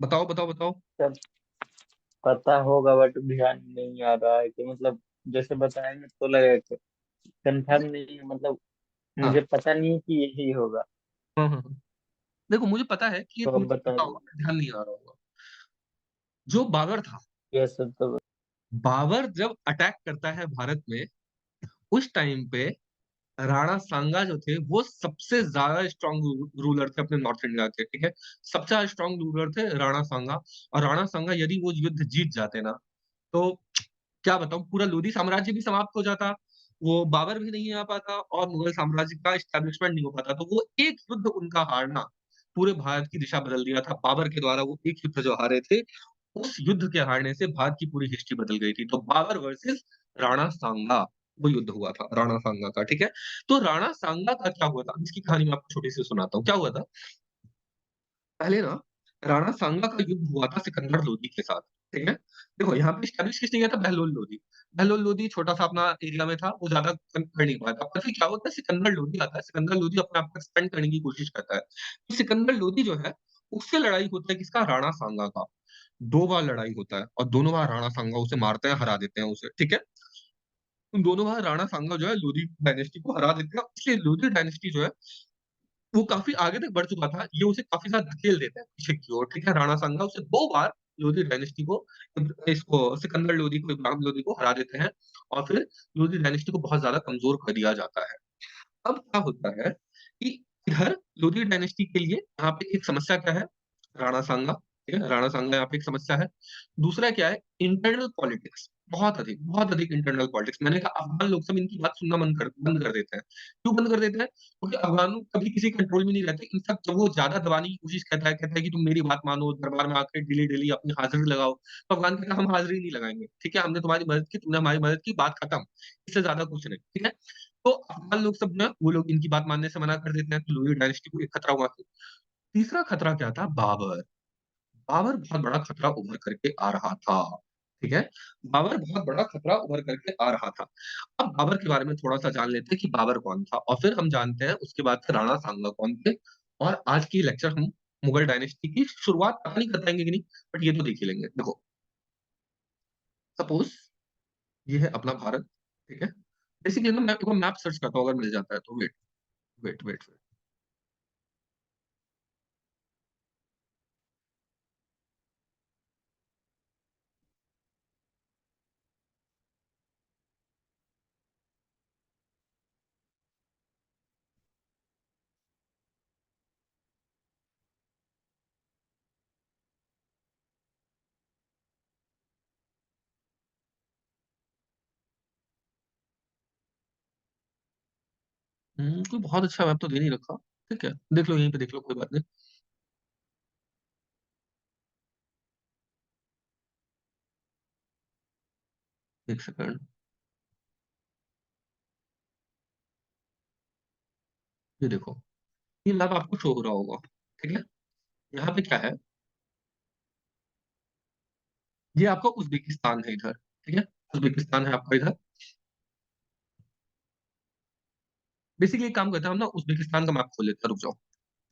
बताओ, बताओ, बताओ।
सब पता होगा बट ध्यान नहीं आ रहा है कि मतलब जैसे बताएंगे तो लगेगा कंफर्म नहीं है, मतलब
हाँ,
मुझे पता नहीं है कि यही होगा।
हाँ, हाँ, हाँ। देखो मुझे पता है कि ये
तो अब
तुमको
बता
पता होगा,
दीजिए।
ध्यान नहीं आ रहा होगा। जो बाबर था,
यस तो
बाबर जब अटैक करता है भारत में, उस टाइम पे राणा सांगा जो थे, वो सबसे ज़्यादा स्ट्रॉन्ग रूलर थे अपने नॉर्थ इंडिया के, ठीक है? सबसे ज़्यादा स्ट्रॉन्ग रूलर थे राणा सांगा, और राणा सांगा यदि वो युद्ध जीत जाते ना, तो क्या बताऊँ, पूरा लोधी साम्राज्य भी समाप्त हो जाता, वो बाबर भी नहीं आ पाता और मुगल साम्राज्य का एस्टैब्लिशमेंट नहीं हो पाता। तो वो एक युद्ध उनका हारना, पूरे भारत की दिशा बदल दिया था। बाबर के द्वारा वो एक युद्ध जो हारे थे, उस युद्ध के हारने से भारत की पूरी हिस्ट्री बदल गई थी। तो बाबर वर्सेस राणा सांगा, वो युद्ध हुआ था राणा सांगा का, ठीक है? तो राणा सांगा का क्या हुआ था, इसकी कहानी मैं आपको छोटी-सी सुनाता हूँ। क्या हुआ था, पहले ना राणा सांगा का युद्ध हुआ था सिकंदर लोदी के साथ, ठीक है? देखो यहाँ पे एस्टैब्लिश किसने किया था, बहलोल लोदी। बहलोल लोदी छोटा-सा अपना एरिया में था, वो ज़्यादा कर नहीं पाया था। और फिर क्या होता है, सिकंदर लोदी आता है, सिकंदर लोदी अपने आप को एक्सपेंड करने की कोशिश करता है। तो सिकंदर लोदी जो है, उससे लड़ाई होता है किसका, राणा सांगा का। 2 बार लड़ाई होता है और दोनों बार राणा सांगा उसे मारते हैं, हरा देते हैं उसे, ठीक है? उन दोनों बार राणा सांगा जो है लोदी डायनेस्टी को हरा देते हैं। इसलिए लोदी डायनेस्टी जो है, वो काफ़ी आगे तक बढ़ चुका था, ये उसे काफ़ी ज़्यादा धकेल देता है पीछे की ओर, ठीक है? राणा सांगा उसे 2 बार लोधी डायनेस्टी को, इसको सिकंदर लोधी को, इब्राहिम लोधी को हरा देते हैं और फिर लोधी डायनेस्टी को बहुत ज़्यादा कमज़ोर कर दिया जाता है। अब क्या होता है कि इधर लोधी डायनेस्टी के लिए यहाँ पे एक समस्या क्या है? राणा सांगा, ठीक है? राणा सांगा यहाँ पे एक समस्या है। दूसरा क्या है? इंटरनल पॉलिटिक्स, बहुत अधिक इंटरनल पॉलिटिक्स। मैंने कहा अफ़गान लोग सब इनकी बात सुनना बंद कर देते हैं। क्यों बंद कर देते हैं? क्योंकि अफ़गान लोग कभी किसी कंट्रोल में नहीं रहते। इनफैक्ट जब वो ज़्यादा दबाने की कोशिश कहता है कि तुम मेरी बात मानो, दरबार में आके डेली-डेली अपनी हाज़िरी लगाओ। तो अफ़गान कहता है हम हाज़िरी नहीं लगाएँगे, ठीक है? हमने तुम्हारी मदद की, तुमने हमारी मदद की, बात खत्म। इससे ज़्यादा कुछ नहीं, ठीक है? तो अफ़गान लोग सब जो है, वो लोग इनकी बात मानने से मना कर देते हैं, तो लोधी डायनेस्टी को एक खतरा हुआ। तीसरा खतरा क्या था? बाबर। बाबर बहुत बड़ा खतरा उभर करके आ रहा था, ठीक है? बाबर बहुत बड़ा खतरा उभर करके आ रहा था। अब बाबर के बारे में थोड़ा-सा जान लेते हैं कि बाबर कौन था और फिर हम जानते हैं उसके बाद से राणा सांगा कौन थे, और आज की लेक्चर हम मुगल डायनेस्टी की शुरुआत पता नहीं कर पाएँगे कि नहीं, बट ये तो देख ही लेंगे। देखो, सपोज़ ये है अपना भारत, ठीक है? बेसिकली ना मैं एक बार मैप सर्च करता हूँ, अगर मिल जाता है तो। वेट। कोई बहुत अच्छा मैप तो दे नहीं रखा। ठीक है, देख लो, यहीं पे देख लो, कोई बात नहीं। 1 सेकंड, ये देखो, ये मैप आपको शो हो रहा होगा, ठीक है? यहाँ पे क्या है, ये आपका उज़्बेकिस्तान है इधर, ठीक है? उज़्बेकिस्तान है आपका इधर। बेसिकली एक काम करते हैं हम ना, उज़्बेकिस्तान का मैप खोल लेते हैं, रुक जाओ।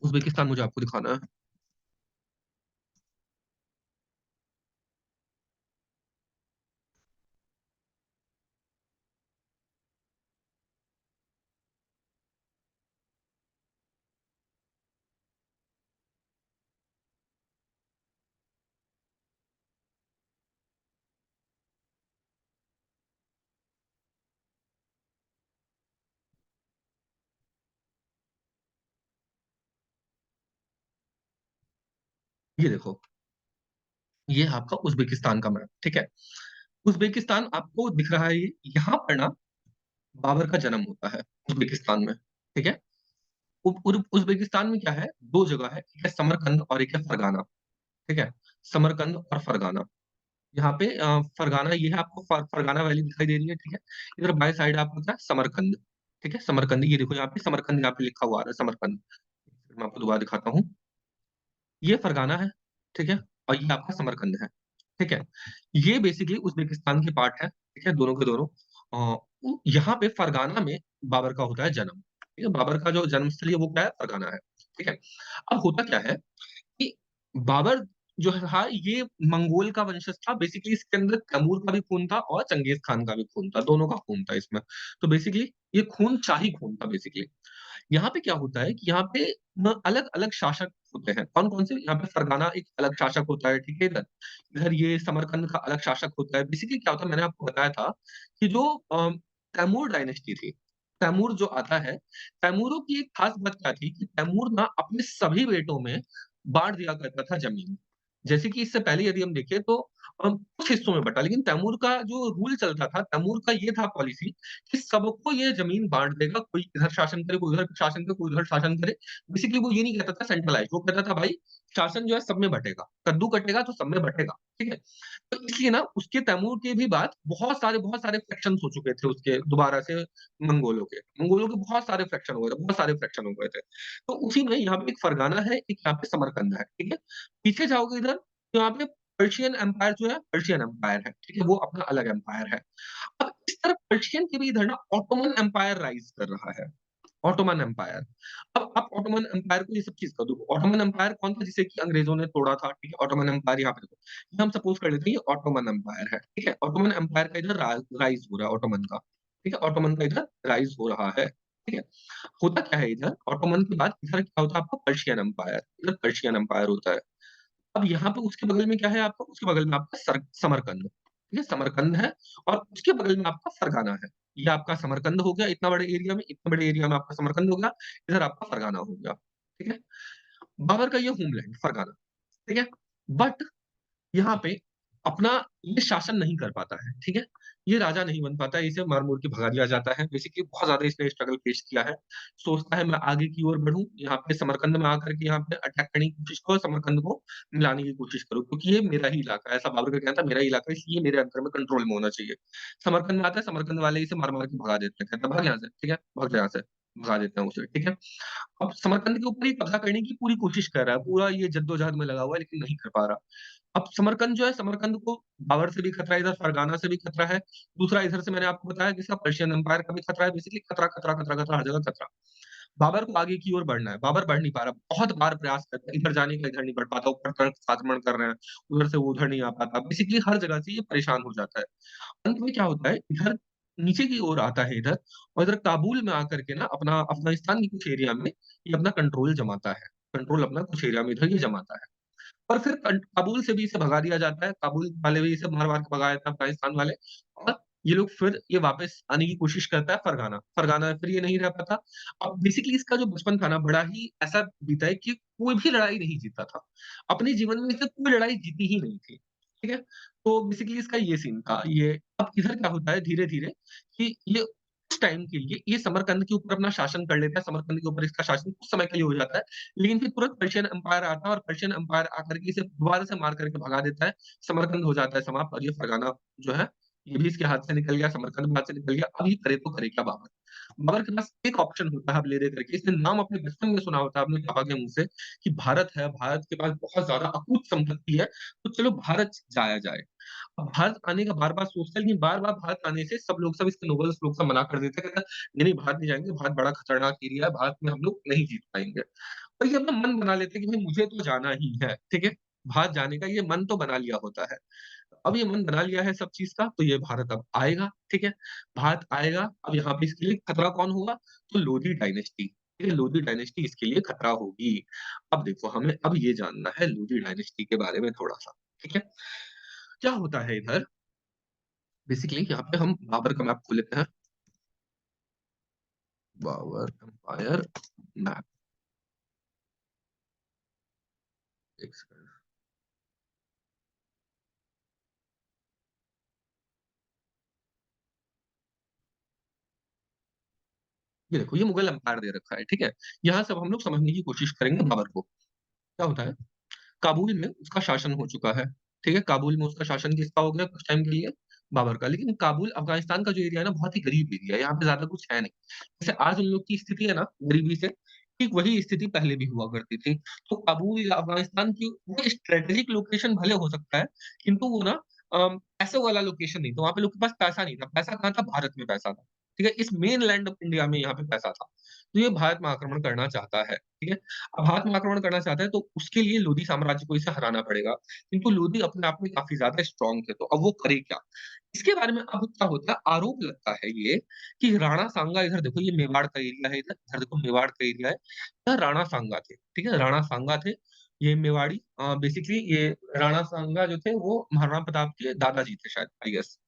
उज़्बेकिस्तान मुझे आपको दिखाना है। ये देखो, ये है आपका उज़्बेकिस्तान का मैप, ठीक है? उज़्बेकिस्तान आपको दिख रहा है ये, यहाँ पर ना बाबर का जन्म होता है, उज़्बेकिस्तान में, ठीक है? उ उर उज़्बेकिस्तान में क्या है, 2 जगह है, एक है समरकंद और एक है फरगाना, ठीक है? समरकंद और फरगाना। यहाँ पे फरगाना ये है, आपको फरगाना वैली दिखाई दे रही है, ठीक है? इधर बाएँ साइड आपको क्या है, समरकंद, ठीक है? समरकंद, ये देखो यहाँ पे समरकंद, यहाँ पे लिखा हुआ आ रहा है समरकंद। मैं आपको दोबारा दिखाता हूँ। ये फरगाना है, ठीक है? और ये आपका समरकंद है, ठीक है? ये बेसिकली उज़्बेकिस्तान के पार्ट है, ठीक है? दोनों के दोनों। यहाँ पे फरगाना में बाबर का होता है जन्म, ठीक है? बाबर का जो जन्मस्थल है वो क्या है? फरगाना है, ठीक है? अब होता क्या है कि बाबर जो था, ये मंगोल का वंशज था। बेसिकली इसके अंदर तैमूर का भी खून था और चंगेज़ खान का भी खून था, दोनों का खून था इसमें। तो बेसिकली ये खून शाही खून था बेसिकली। यहाँ पे क्या होता है कि यहाँ पे न अलग-अलग शासक होते हैं। कौन-कौन से? यहाँ पे फरगाना एक अलग शासक होता है, ठीक है इधर। इधर ये समरकंद का अलग शासक होता है। बेसिकली क्या होता है मैंने आपको बताया था कि जो तैमूर डायनेस्टी थी, तैमूर जो आता है, तैमूरों की एक खास बात क्या थी कि तैमूर ना अपने सभी बेटों में बाँट दिया करता था ज़मीन। जैसे कि इससे पहले यदि हम देखें तो कुछ हिस्सों में बँटा, लेकिन तैमूर का जो रूल चलता था, तैमूर का ये था पॉलिसी कि सबको ये ज़मीन बाँट देगा, कोई इधर शासन करे, कोई उधर शासन करे, कोई उधर शासन करे। बेसिकली वो ये नहीं कहता था सेंट्रलाइज़, वो कहता था भाई शासन जो है सब में बँटेगा, कद्दू कटेगा तो सब में बँटेगा, ठीक है? तो इसलिए ना उसके तैमूर के भी बाद बहुत सारे फ्रैक्शंस हो चुके थे उसके दोबारा से मंगोलों के। मंगोलों के बहुत सारे फ्रैक्शन हो गए थे, बहुत सारे फ्रैक्शन हो गए थे। तो उसी में यहाँ पे एक फरगाना है, एक यहाँ पे समरकंद है, ठीक है? पीछे जाओगे इधर तो यहाँ पे पर्शियन एम्पायर जो है, पर्शियन एम्पायर है, ठीक है? वो अपना अलग एम्पायर है। अब इस तरफ पर्शियन के भी इधर ना ऑटोमन एम्पायर राइज़ कर रहा है। Ottoman empire. अब आप ऑटोमन एम्पायर को ये सब चीज़ कर दो। ऑटोमन एम्पायर कौन था जिसे कि अंग्रेज़ों ने तोड़ा था, ठीक है? ऑटोमन एम्पायर यहाँ पे देखो। ये हम सपोज़ कर लेते हैं ये ऑटोमन एम्पायर है, ठीक है? ऑटोमन एम्पायर का इधर राइज़ हो रहा है ऑटोमन का, ठीक है? ऑटोमन का इधर राइज़ हो रहा है, ठीक है? होता क्या है इधर ऑटोमन के बाद इधर क्या होता है आपका पर्शियन एम्पायर, इधर पर्शियन एम्पायर होता है। अब यहाँ पे उसके बगल में क्या है आपका? उसके बगल में आपका समरकंद, ठीक है? समरकंद है और उसके बगल में आपका फरगाना है। ये आपका समरकंद हो गया इतना बड़े एरिया में, इतने बड़े एरिया में आपका समरकंद हो गया, इधर आपका फरगाना हो गया, ठीक है? बाबर का ये होमलैंड फरगाना, ठीक है? बट यहाँ पे अपना ये शासन नहीं कर पाता है, ठीक है? ये राजा नहीं बन पाता है, इसे मार-मुर के भगा दिया जाता है। बेसिकली बहुत ज़्यादा इसने स्ट्रगल फेस किया है। सोचता है मैं आगे की ओर बढ़ूँ, यहाँ पे समरकंद में आकर के यहाँ पे अटैक करने की कोशिश करो, समरकंद को मिलाने की कोशिश करो क्योंकि ये मेरा ही इलाका है। ऐसा बाबर का कहना था मेरा ही इलाका है इसलिए मेरे अंडर में कंट्रोल में होना चाहिए। समरकंद में आता है, समरकंद वाले इसे मार-मार के भगा देते हैं। कहता है भाग यहाँ से, ठीक है? भाग जा यहाँ से। भगा देते हैं उसे, ठीक है? अब समरकंद के ऊपर ही कब्ज़ा करने की पूरी कोशिश कर रहा है, पूरा ये जद्दोजहद में लगा हुआ है लेकिन नहीं कर पा रहा। अब समरकंद जो है, समरकंद को बाबर से भी खतरा है, इधर फरगाना से भी खतरा है। दूसरा इधर से मैंने आपको बताया कि इसका पर्शियन एम्पायर का भी खतरा है, बेसिकली खतरा, खतरा, खतरा, खतरा, हर जगह खतरा। बाबर को आगे की ओर बढ़ना है, बाबर बढ़ नहीं पा रहा, बहुत बार प्रयास करता है, इधर जाने का इधर नहीं बढ़ पाता, ऊपर तरफ आक्रमण कर रहे हैं, उधर से वो उधर नहीं आ पाता, बेसिकली हर जगह से ये परेशान हो जाता है। अंत में क्या होता है, इधर नीचे की ओर आता है इधर और इधर काबुल में आकर के ना अपना अफ़गानिस्तान के कुछ एरिया में ये अपना कंट्रोल जमाता है। कंट्रोल अपना कुछ एरिया में इधर ये जमाता है। और फिर काबुल से भी इसे भगा दिया जाता है, काबुल वाले भी इसे मार-वार के भगाया था अफ़गानिस्तान वाले और ये लोग फिर ये वापस आने की कोशिश करता है फरगाना, फरगाना फिर ये नहीं रह पाता। अब बेसिकली इसका जो बचपन था ना बड़ा ही ऐसा बीता है कि कोई भी लड़ाई नहीं जीता था। अपने जीवन में इसने कोई लड़ाई जीती ही नहीं थी, ठीक है? तो बेसिकली इसका ये सीन था। ये अब इधर क्या होता है धीरे-धीरे कि ये कुछ टाइम के लिए ये समरकंद के ऊपर अपना शासन कर लेता है, समरकंद के ऊपर इसका शासन कुछ समय के लिए हो जाता है। लेकिन फिर तुरंत पर्शियन एम्पायर आता है और पर्शियन एम्पायर आकर के इसे दोबारा से मार करके भगा देता है। समरकंद हो जाता है समाप्त और ये फरगाना जो है, ये भी इसके हाथ से निकल गया, समरकंद भी हाथ से निकल गया। अब ये करे तो करे क्या बाबर? बाबर के पास एक ऑप्शन होता है अब ले-दे करके, इसने नाम अपने बचपन में सुना होता है अपने पापा के मुँह से कि भारत है, भारत के पास बहुत ज़्यादा अकूत संपत्ति है, तो चलो भारत जाया जाए। अब भारत आने का बार-बार सोचता है लेकिन बार-बार भारत आने से सब इसके नोबल्स लोग सब मना कर देते हैं, कहते हैं, "नहीं, नहीं, भारत नहीं जाएँगे, भारत बड़ा खतरनाक एरिया है, भारत में हम लोग नहीं जीत पाएँगे।" और ये अपना मन बना लेते हैं कि भाई मुझे तो जाना ही है, ठीक है? भारत जाने का ये मन तो बना लिया होता है। अब ये मन बना लिया है सब चीज़ का, तो ये भारत अब आएगा, ठीक है? भारत आएगा, अब यहाँ पे इसके लिए खतरा कौन होगा? तो लोधी डायनेस्टी, ठीक है? लोधी डायनेस्टी इसके लिए खतरा होगी। अब देखो हमें अब ये जानना है लोधी डायनेस्टी के बारे में थोड़ा-सा, ठीक है? क्या होता है इधर बेसिकली यहाँ पे हम बाबर का मैप खोल लेते हैं। बाबर एम्पायर मैप, एक सेकंड। ये देखो ये मुगल एम्पायर दे रखा है, ठीक है? यहाँ सब हम लोग समझने की कोशिश करेंगे बाबर को। क्या होता है? काबुल में उसका शासन हो चुका है, ठीक है? काबुल में उसका शासन किसका हो गया कुछ टाइम के लिए? बाबर का। लेकिन काबुल अफ़गानिस्तान का जो एरिया है ना बहुत ही गरीब एरिया है, यहाँ पे ज़्यादा कुछ है नहीं। जैसे आज उन लोग की स्थिति है ना गरीबी से, ठीक वही स्थिति पहले भी हुआ करती थी। तो काबुल या अफ़गानिस्तान की वो स्ट्रैटेजिक लोकेशन भले हो सकता है, किंतु वो ना पैसों वाला लोकेशन नहीं था, वहाँ पे लोग के पास पैसा नहीं था। पैसा कहाँ था? भारत में पैसा था, ठीक है? इस मेनलैंड ऑफ इंडिया में यहाँ पे पैसा था। तो ये भारत में आक्रमण करना चाहता है, ठीक है? अब भारत में आक्रमण करना चाहता है तो उसके लिए लोदी साम्राज्य को इसे हराना पड़ेगा, किंतु लोदी अपने आप में काफ़ी ज़्यादा स्ट्रॉन्ग थे, तो अब वो करे क्या? इसके बारे में अब क्या होता है, आरोप लगता है ये कि राणा सांगा इधर देखो ये मेवाड़ का एरिया है इधर देखो मेवाड़ का एरिया है, यहाँ राणा सांगा थे, ठीक है? राणा सांगा थे, ये मेवाड़ी बेसिकली ये राणा सांगा जो थे वो महाराणा प्रताप के दादाजी थे शायद आई गेस।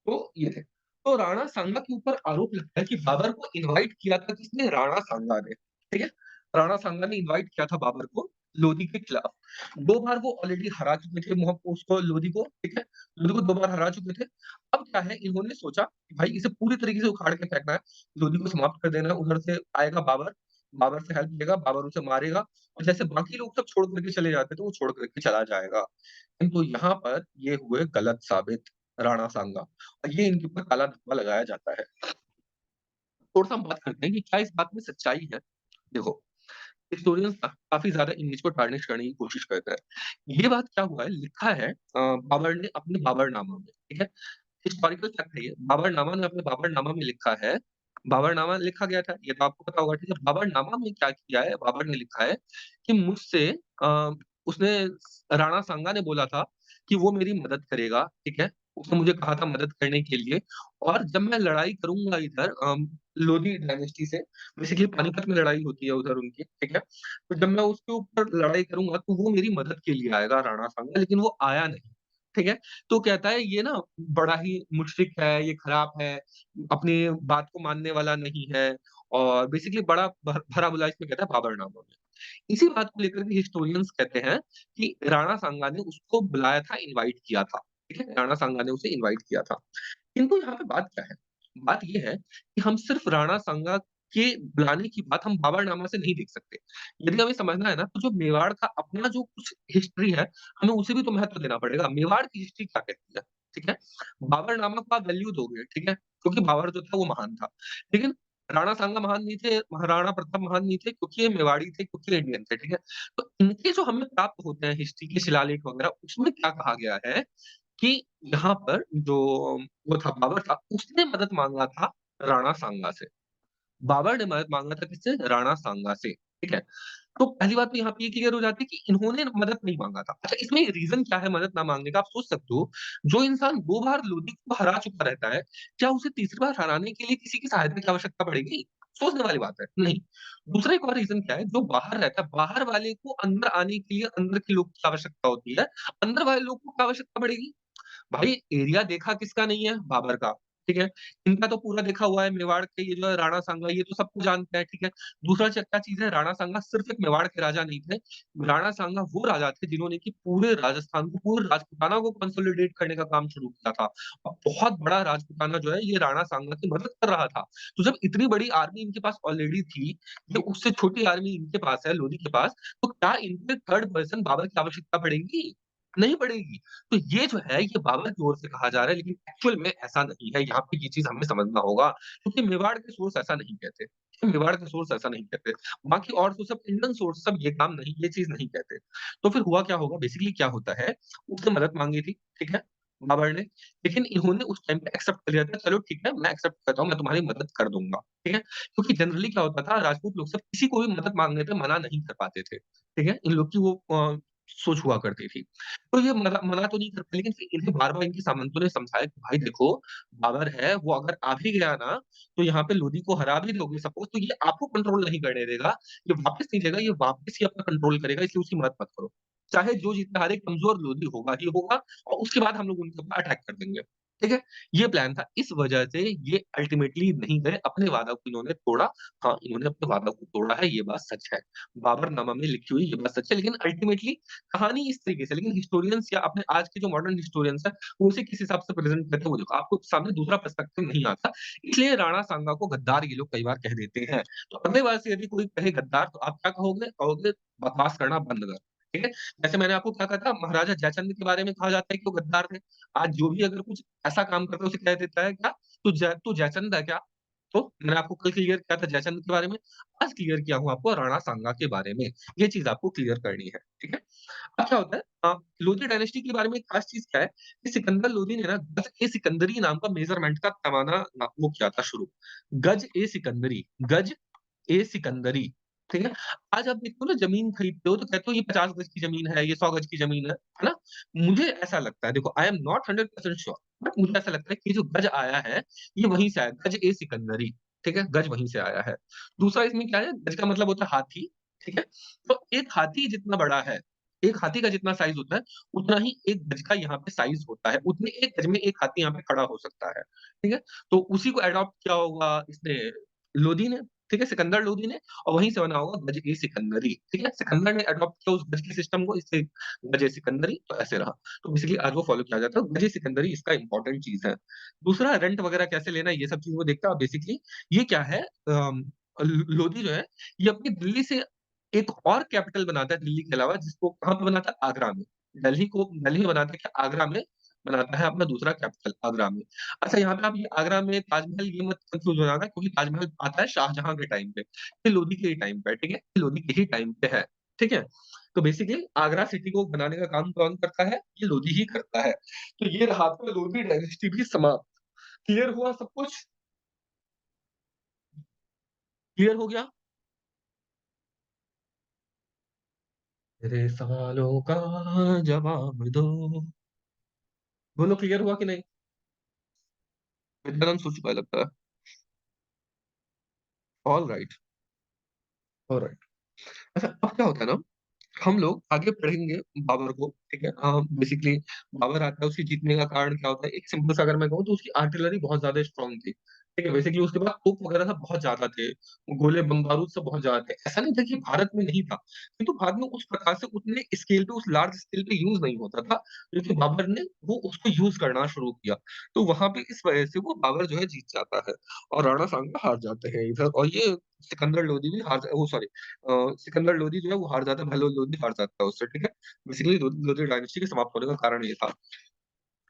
तो ये थे। तो राणा सांगा के ऊपर आरोप लगता है कि बाबर को इनवाइट किया था किसने? राणा सांगा ने, ठीक है? राणा सांगा ने इनवाइट किया था बाबर को लोदी के खिलाफ। 2 बार वो ऑलरेडी हरा चुके थे उसको लोदी को, ठीक है? लोदी को 2 बार हरा चुके थे। अब क्या है इन्होंने सोचा कि भाई इसे पूरी तरीके से उखाड़ के फेंकना है, लोदी को समाप्त कर देना है, उधर से आएगा बाबर, बाबर से हेल्प लेगा, बाबर उसे मारेगा और जैसे बाकी लोग सब छोड़ कर के चले जाते थे, वो छोड़ कर के चला जाएगा। किंतु यहाँ पर ये हुए गलत साबित राणा सांगा। और ये इनके ऊपर काला धब्बा लगाया जाता है। थोड़ा-सा हम बात करते हैं कि क्या इस बात में सच्चाई है? देखो, हिस्टोरियंस काफ़ी ज़्यादा इमेज को टार्निश करने की कोशिश करते हैं। ये बात क्या हुआ है, लिखा है बाबर ने अपने बाबरनामा में, ठीक है? हिस्टोरिकल फैक्ट है ये। बाबरनामा ने अपने बाबरनामा में लिखा है बाबरनामा लिखा गया था, ये तो आपको पता होगा, ठीक है? बाबरनामा में क्या किया है, बाबर ने लिखा है कि मुझसे उसने राणा सांगा ने बोला था कि वो मेरी मदद करेगा, ठीक है? उसने मुझे कहा था मदद करने के लिए और जब मैं लड़ाई करूँगा इधर लोदी डायनेस्टी से, बेसिकली पानीपत में लड़ाई होती है उधर उनकी, ठीक है? तो जब मैं उसके ऊपर लड़ाई करूँगा तो वो मेरी मदद के लिए आएगा राणा सांगा, लेकिन वो आया नहीं, ठीक है? तो कहता है ये ना बड़ा ही मुशरिक है, ये खराब है, अपनी बात को मानने वाला नहीं है और बेसिकली बड़ा भला-बुरा इसमें कहता है बाबरनामा में। इसी बात को लेकर के हिस्टोरियंस कहते हैं कि राणा सांगा ने उसको बुलाया था, इनवाइट किया था, ठीक है? राणा सांगा ने उसे इनवाइट किया था। किंतु यहाँ पे बात क्या है? बात ये है कि हम सिर्फ राणा सांगा के बुलाने की बात हम बाबरनामा से नहीं देख सकते। यदि हमें समझना है ना, तो जो मेवाड़ का अपना जो कुछ हिस्ट्री है, हमें उसे भी तो महत्व देना पड़ेगा। मेवाड़ की हिस्ट्री क्या कहती है, ठीक है? बाबरनामा को आप वैल्यू दोगे, ठीक है? क्योंकि बाबर जो था वो महान था। लेकिन राणा सांगा महान नहीं थे, महाराणा प्रताप महान नहीं थे क्योंकि ये मेवाड़ी थे, क्योंकि ये इंडियन थे, ठीक है? तो इनके जो हमें प्राप्त होते हैं हिस्ट्री के शिलालेख वगैरह, उसमें क्या कहा गया है कि यहाँ पर जो वो था बाबर था, उसने मदद माँगा था राणा सांगा से। बाबर ने मदद माँगा था किससे? राणा सांगा से, ठीक है? तो पहली बात तो यहाँ पे ये क्लियर हो जाती है कि इन्होंने मदद नहीं माँगा था। अच्छा इसमें रीज़न क्या है मदद ना माँगने का? आप सोच सकते हो, जो इंसान 2 बार लोदी को हरा चुका रहता है, क्या उसे तीसरी बार हराने के लिए किसी की सहायता की आवश्यकता पड़ेगी? सोचने वाली बात है, नहीं। दूसरा एक और रीज़न क्या है, जो बाहर रहता है, बाहर वाले को अंदर आने के लिए अंदर के लोग की आवश्यकता होती है, अंदर वाले लोग को क्या आवश्यकता पड़ेगी? भाई एरिया देखा किसका नहीं है? बाबर का, ठीक है? इनका तो पूरा देखा हुआ है मेवाड़ के ये जो है राणा सांगा ये तो सबको जानते हैं, ठीक है? दूसरा क्या चीज़ है राणा सांगा सिर्फ़ एक मेवाड़ के राजा नहीं थे। राणा सांगा वो राजा थे जिन्होंने कि पूरे राजस्थान को, पूरे राजपूताना को कंसोलिडेट करने का काम शुरू किया था। और बहुत बड़ा राजपूताना जो है ये राणा सांगा की मदद कर रहा था। तो जब इतनी बड़ी आर्मी इनके पास ऑलरेडी थी, ये उससे छोटी आर्मी इनके पास है लोदी के पास, तो क्या इनको एक थर्ड पर्सन बाबर की आवश्यकता पड़ेगी? नहीं पड़ेगी। तो ये जो है ये बाबर की ओर से कहा जा रहा है लेकिन एक्चुअल में ऐसा नहीं है, यहाँ पे ये चीज़ हमें समझना होगा क्योंकि मेवाड़ के सोर्स ऐसा नहीं कहते। मेवाड़ के सोर्स ऐसा नहीं कहते। बाकी और तो सब इंडियन सोर्स सब ये काम नहीं ये चीज़ नहीं कहते। तो फिर हुआ क्या होगा बेसिकली क्या होता है, उसने मदद माँगी थी, ठीक है? बाबर ने, लेकिन इन्होंने उस टाइम पे एक्सेप्ट कर लिया था, चलो ठीक है मैं एक्सेप्ट करता हूँ, मैं तुम्हारी मदद कर दूँगा, ठीक है? क्योंकि जनरली क्या होता था राजपूत लोग सब किसी को भी मदद माँगने पे मना नहीं कर पाते थे, ठीक है? इन लोग की वो सोच हुआ करती थी। तो ये मना मना तो नहीं कर पाए, लेकिन फिर इन्हें बार-बार इनके सामंतों ने समझाया कि भाई देखो, बाबर है, वो अगर आ भी गया ना, तो यहाँ पे लोदी को हरा भी दोगे सपोज़, तो ये आपको कंट्रोल नहीं करने देगा। ये वापस नहीं जाएगा, ये वापस ही अपना कंट्रोल करेगा, इसलिए उसकी मदद मत करो। चाहे जो जीते हारे कमज़ोर लोदी होगा ही होगा और उसके बाद हम लोग उनके ऊपर अटैक कर देंगे। ठीक है? ये प्लान था। इस वजह से ये अल्टीमेटली नहीं गए, अपने वादा को इन्होंने तोड़ा। हाँ, इन्होंने अपने वादा को तोड़ा है, ये बात सच है। बाबरनामा में लिखी हुई ये बात सच है, लेकिन अल्टीमेटली कहानी इस तरीके से लेकिन हिस्टोरियंस या अपने आज के जो मॉडर्न हिस्टोरियंस हैं, वो उसे किस हिसाब से प्रेज़ेंट करते हैं वो देखो, आपको सामने दूसरा पर्सपेक्टिव नहीं आता। इसलिए राणा सांगा को गद्दार ये लोग कई बार कह देते हैं। तो अगले बार से यदि कोई कहे गद्दार तो आप क्या कहोगे? कहोगे बकवास करना बंद कर। ठीक है? जैसे मैंने आपको क्या कहा था महाराजा जयचंद के बारे में कहा जाता है कि वो गद्दार थे। आज जो भी अगर कुछ ऐसा काम करता है उसे कह देता है क्या? तू जयचंद है क्या? तो मैंने आपको कल क्लियर किया था जयचंद के बारे में, आज क्लियर किया हूँ आपको राणा सांगा के बारे में। ये चीज़ आपको क्लियर करनी है। ठीक है? अब क्या होता है लोधी डायनेस्टी के बारे में एक खास चीज़ क्या है कि सिकंदर लोधी ने ना गज-ए-सिकंदरी नाम का मेज़रमेंट का पैमाना वो किया था शुरू। गज-ए-सिकंदरी, गज ए सिकंदरी, ठीक है? आज आप देखते हो ना ज़मीन खरीदते हो तो कहते हो ये 50 गज़ की ज़मीन है, ये 100 गज़ की ज़मीन है ना? मुझे ऐसा लगता है देखो I am not 100% sure but मुझे ऐसा लगता है कि जो गज़ आया है, ये वहीं से आया है, गज़ ए सिकंदरी, ठीक है? गज़ वहीं से आया है। दूसरा इसमें क्या है, गज़ का मतलब होता है हाथी, ठीक है? तो एक हाथी जितना बड़ा है, एक हाथी का जितना साइज़ होता है, उतना ही एक गज़ का यहाँ पे साइज़ होता है। उतने एक गज़ में एक हाथी यहाँ पे खड़ा हो सकता है, ठीक है? तो उसी को एडॉप्ट किया होगा इसने लोदी ने, ठीक है? सिकंदर लोदी ने और वहीं से बना होगा गज-ए-सिकंदरी, ठीक है? सिकंदर ने एडॉप्ट किया उस गज के सिस्टम को इससे गज-ए-सिकंदरी तो ऐसे रहा। तो बेसिकली आज वो फॉलो किया जाता है, गज-ए-सिकंदरी इसका इम्पोर्टेंट चीज़ है। दूसरा रेंट वगैरह कैसे लेना है ये सब चीज़ वो देखता है और बेसिकली ये क्या है लोदी जो है ये अपनी दिल्ली से एक और कैपिटल बनाता है दिल्ली के अलावा जिसको कहाँ पे बनाता है? आगरा में। दिल्ली में बनाता है क्या? आगरा में बनाता है अपना दूसरा कैपिटल आगरा में। अच्छा यहाँ पे आप ये आगरा में ताजमहल ये मत कन्फ्यूज़ हो जाना क्योंकि ताजमहल आता है शाहजहाँ के टाइम पे, ये लोदी के ही टाइम पे है, ठीक है? ये लोदी के ही टाइम पे है, ठीक है? तो बेसिकली आगरा सिटी को बनाने का काम कौन करता है? ये लोदी ही करता है। तो ये रहा आपका लोदी डायनेस्टी भी समाप्त। क्लियर हुआ सब कुछ? क्लियर हो गया? मेरे सवालों का जवाब दो। बोलो क्लियर हुआ कि नहीं? इतना सो चुका है लगता है। Alright, alright. अच्छा अब क्या होता है ना हम लोग आगे पढ़ेंगे बाबर को, ठीक है? बेसिकली बाबर आता है, उसके जीतने का कारण क्या होता है? एक सिंपल सा अगर मैं कहूँ तो उसकी आर्टिलरी बहुत ज़्यादा स्ट्रॉन्ग थी, ठीक है? बेसिकली उसके पास तोप वगैरह सब बहुत ज़्यादा थे, गोले बम-बारूद सब बहुत ज़्यादा थे। ऐसा नहीं था कि भारत में नहीं था, किंतु भारत में उस प्रकार से उतने स्केल पे, उस लार्ज स्केल पे यूज़ नहीं होता था, क्योंकि बाबर ने वो उसको यूज़ करना शुरू किया। तो वहाँ पे इस वजह से वो बाबर जो है जीत जाता है और राणा सांगा हार जाते हैं इधर और ये सिकंदर लोदी भी हार जा वो सॉरी सिकंदर लोदी जो है वो हार जाता है, बहलोल लोदी हार जाता है उससे, ठीक है? बेसिकली लोदी डायनेस्टी के समाप्त होने का कारण ये था।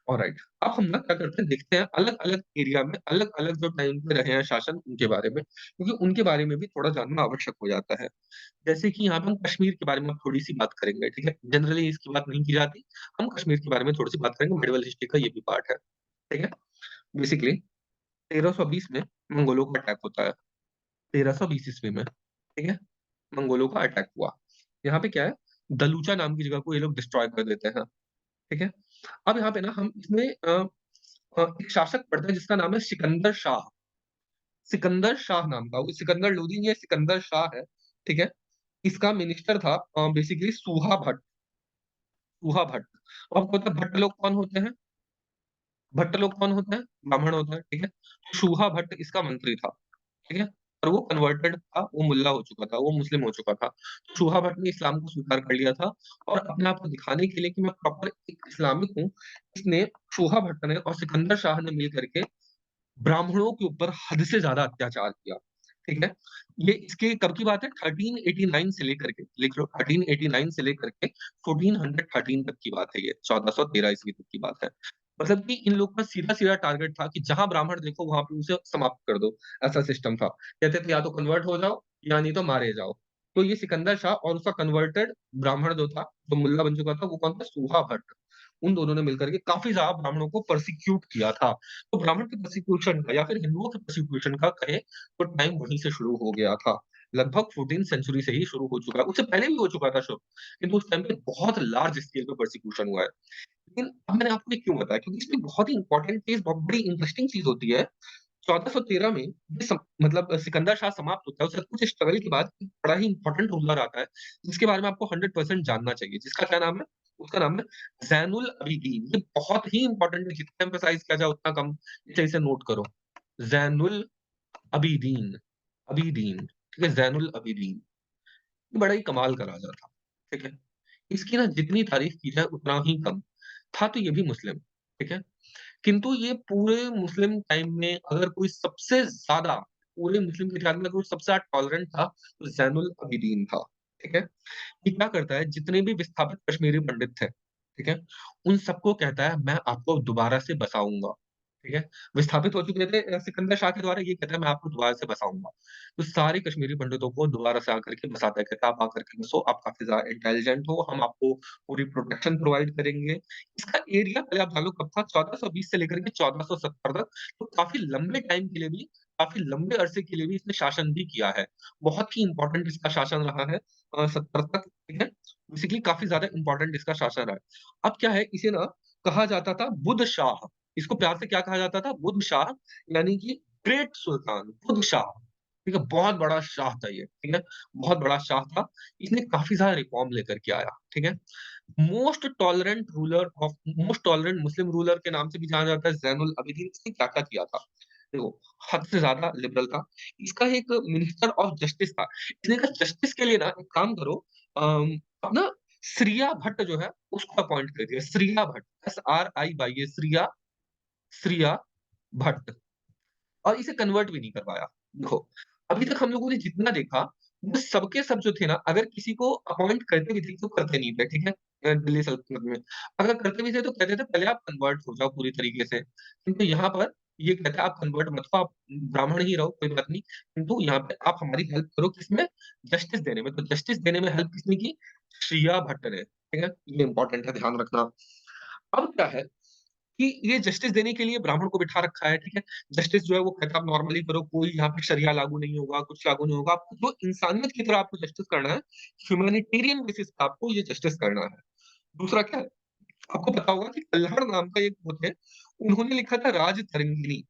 ऑलराइट, अब हम ना क्या करते हैं देखते हैं अलग-अलग एरिया में अलग-अलग जो टाइम पे रहे हैं शासन उनके बारे में, क्योंकि उनके बारे में भी थोड़ा जानना आवश्यक हो जाता है। जैसे कि यहाँ पे हम कश्मीर के बारे में थोड़ी-सी बात करेंगे, ठीक है? जनरली इसकी बात नहीं की जाती, हम कश्मीर के बारे में थोड़ी-सी बात करेंगे, मेडिवल हिस्ट्री का ये भी पार्ट है, ठीक है? बेसिकली 1320 में मंगोलों का अटैक होता है, 1320 ईस्वी में, ठीक है? मंगोलों का अटैक हुआ। यहाँ पे क्या है, दलूचा नाम की जगह को ये लोग डिस्ट्रॉय कर देते हैं, ठीक है? अब यहाँ पे ना हम इसमें एक शासक पढ़ते हैं जिसका नाम है सिकंदर शाह। सिकंदर शाह नाम का, वो सिकंदर लोदी नहीं है, सिकंदर शाह है, ठीक है? इसका मिनिस्टर था बेसिकली सूहा भट्ट। अब आपको पता है भट्ट लोग कौन होते हैं? भट्ट लोग कौन होते हैं? ब्राह्मण होते हैं, ठीक है? सूहा भट्ट इसका मंत्री था। ठीक है? और वो कन्वर्टेड था, वो मुल्ला हो चुका था, वो मुस्लिम हो चुका था। चूहा भट्ट ने इस्लाम को स्वीकार कर लिया था और अपने आप को दिखाने के लिए कि मैं प्रॉपर एक इस्लामिक हूँ, इसने चूहा भट्ट ने और सिकंदर शाह ने मिल कर के ब्राह्मणों के ऊपर हद से ज़्यादा अत्याचार किया, ठीक है? ये इसके कब की बात है 1389 से लेकर के लिख लो 1389 से लेकर के 1413 तक की बात है ये, 1413 ईस्वी तक की बात है। मतलब कि इन लोग का सीधा-सीधा टारगेट था कि जहाँ ब्राह्मण देखो वहाँ पे उसे समाप्त कर दो, ऐसा सिस्टम था। कहते थे या तो कन्वर्ट हो जाओ या नहीं तो मारे जाओ। तो ये सिकंदर शाह और उसका कन्वर्टेड ब्राह्मण जो था, जो मुल्ला बन चुका था, वो कौन था? सूहा भट्ट। उन दोनों ने मिलकर के काफ़ी ज़्यादा ब्राह्मणों को पर्सिक्यूट किया था। तो ब्राह्मण के प्रोसिक्यूशन का या फिर हिंदुओं के प्रोसिक्यूशन का कहें तो टाइम वहीं से शुरू हो गया था। लगभग 14th सेंचुरी से ही शुरू हो चुका है। उससे पहले भी हो चुका था शुरू, किंतु उस टाइम पे बहुत लार्ज स्केल पे प्रोसिक्यूशन हुआ है। लेकिन अब मैंने आपको ये क्यों बताया? क्योंकि इसमें बहुत ही इम्पोर्टेंट चीज़, बहुत बड़ी इंटरेस्टिंग चीज़ होती है। 1413 में ये मतलब सिकंदर शाह समाप्त होता है। उसके कुछ स्ट्रगल के बाद एक बड़ा ही इम्पोर्टेंट रूलर आता है, जिसके बारे में आपको 100% जानना चाहिए। जिसका क्या नाम है? उसका नाम है ज़ैनुल अबिदीन। ये बहुत ही इम्पोर्टेंट है, जितना एम्फसाइज़ किया जाए उतना कम। इसे इसे नोट करो। ज़ैनुल अबिदीन, अबिदीन, ठीक है? ज़ैनुल अबिदीन। ये बड़ा ही कमाल का राजा था, ठीक है? इसकी ना जितनी तारीफ़ की जाए उतना ही कम। था तो ये भी मुस्लिम, ठीक है? किंतु ये पूरे मुस्लिम टाइम में अगर कोई सबसे ज़्यादा पूरे मुस्लिम इतिहास में कोई सबसे ज़्यादा टॉलरेंट था, तो ज़ैनुल अबिदीन था, ठीक है? ये क्या करता है, जितने भी विस्थापित कश्मीरी पंडित थे, ठीक है? उन सबको कहता है, मैं आपको दोबारा से बसाऊँगा, ठीक है? विस्थापित हो चुके थे सिकंदर शाह के द्वारा, ये कहता है, मैं आपको दोबारा से बसाऊँगा। तो सारे कश्मीरी पंडितों को दोबारा से आकर के बसाता है, कहता है, आप आकर के बसो, आप काफ़ी ज़्यादा इंटेलिजेंट हो, हम आपको पूरी प्रोटेक्शन प्रोवाइड करेंगे। इसका एरिया पहले आप जान लो कब था, 1420 से लेकर के 1470 तक, तो काफ़ी लंबे टाइम के लिए भी काफ़ी लंबे अरसे के लिए भी इसने शासन भी किया है। बहुत ही इम्पोर्टेंट इसका शासन रहा है 70 तक, ठीक है? बेसिकली काफ़ी ज़्यादा इम्पोर्टेंट इसका शासन रहा है। अब क्या है, इसे ना कहा जाता था बुद्ध शाह। इसको प्यार से क्या कहा जाता था? बुद्ध शाह, यानी कि ग्रेट सुल्तान, बुद्ध शाह। ठीक है? बहुत बड़ा शाह था ये, ठीक है? बहुत बड़ा शाह था। इसने काफ़ी सारा रिफ़ॉर्म लेकर के आया, ठीक है? मोस्ट टॉलरेंट मुस्लिम रूलर के नाम से भी जाना जाता है ज़ैनुल आबिदीन। इसने क्या-क्या किया था? देखो, हद से ज़्यादा लिबरल था। इसका एक मिनिस्टर ऑफ जस्टिस था। इसने कहा जस्टिस के लिए ना एक काम करो, अपना श्रिया भट्ट जो है उसको अपॉइंट कर दिया। श्रिया भट्ट, SRIYA, श्रिया श्रिया भट्ट। और इसे कन्वर्ट भी नहीं करवाया। देखो, अभी तक हम लोगों ने जितना देखा, वो सब के सब जो थे ना, अगर किसी को अपॉइंट करते भी थे, तो करते नहीं थे, ठीक है? दिल्ली सल्तनत में। अगर करते भी थे, तो कहते थे पहले आप कन्वर्ट हो जाओ पूरी तरीके से। किंतु यहाँ पर ये कहता है आप कन्वर्ट मत हो, आप ब्राह्मण ही रहो, कोई बात नहीं। किंतु यहाँ पे आप हमारी हेल्प करो किसमें? जस्टिस देने में। तो जस्टिस देने में हेल्प किसने की? श्रिया भट्ट ने, ठीक है? ये इम्पोर्टेंट है, ध्यान रखना। अब क्या है कि ये जस्टिस देने के लिए ब्राह्मण को बिठा रखा है, ठीक है? जस्टिस जो है वो कहता है आप नॉर्मली करो, कोई यहाँ पे शरिया लागू नहीं होगा, कुछ लागू नहीं होगा। आपको जो इंसानियत की तरह आपको जस्टिस करना है, ह्यूमैनिटेरियन बेसिस पे आपको ये जस्टिस करना है। दूसरा क्या है, आपको पता होगा कि कल्हड़ नाम का एक वो थे, उन्होंने लिखा था राज तरंगिणी।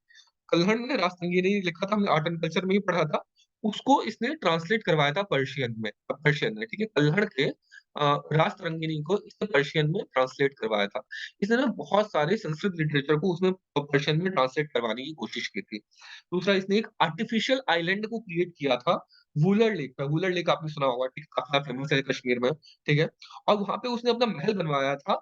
कल्हड़ ने राज तरंगिणी लिखा था, हमने आर्ट एंड कल्चर में ही पढ़ा था। उसको इसने ट्रांसलेट करवाया था पर्शियन में, पर्शियन में, ठीक है? कल्हड़ के राज तरंगिणी को इसने पर्शियन में ट्रांसलेट करवाया था। इसने ना बहुत सारे संस्कृत लिटरेचर को उसमें पर्शियन में ट्रांसलेट करवाने की कोशिश की थी। दूसरा, इसने एक आर्टिफिशियल आइलैंड को क्रिएट किया था वुलर लेक पे। वुलर लेक आपने सुना होगा, ठीक, काफ़ी फेमस है कश्मीर में, ठीक है? और वहाँ पे उसने अपना महल बनवाया था,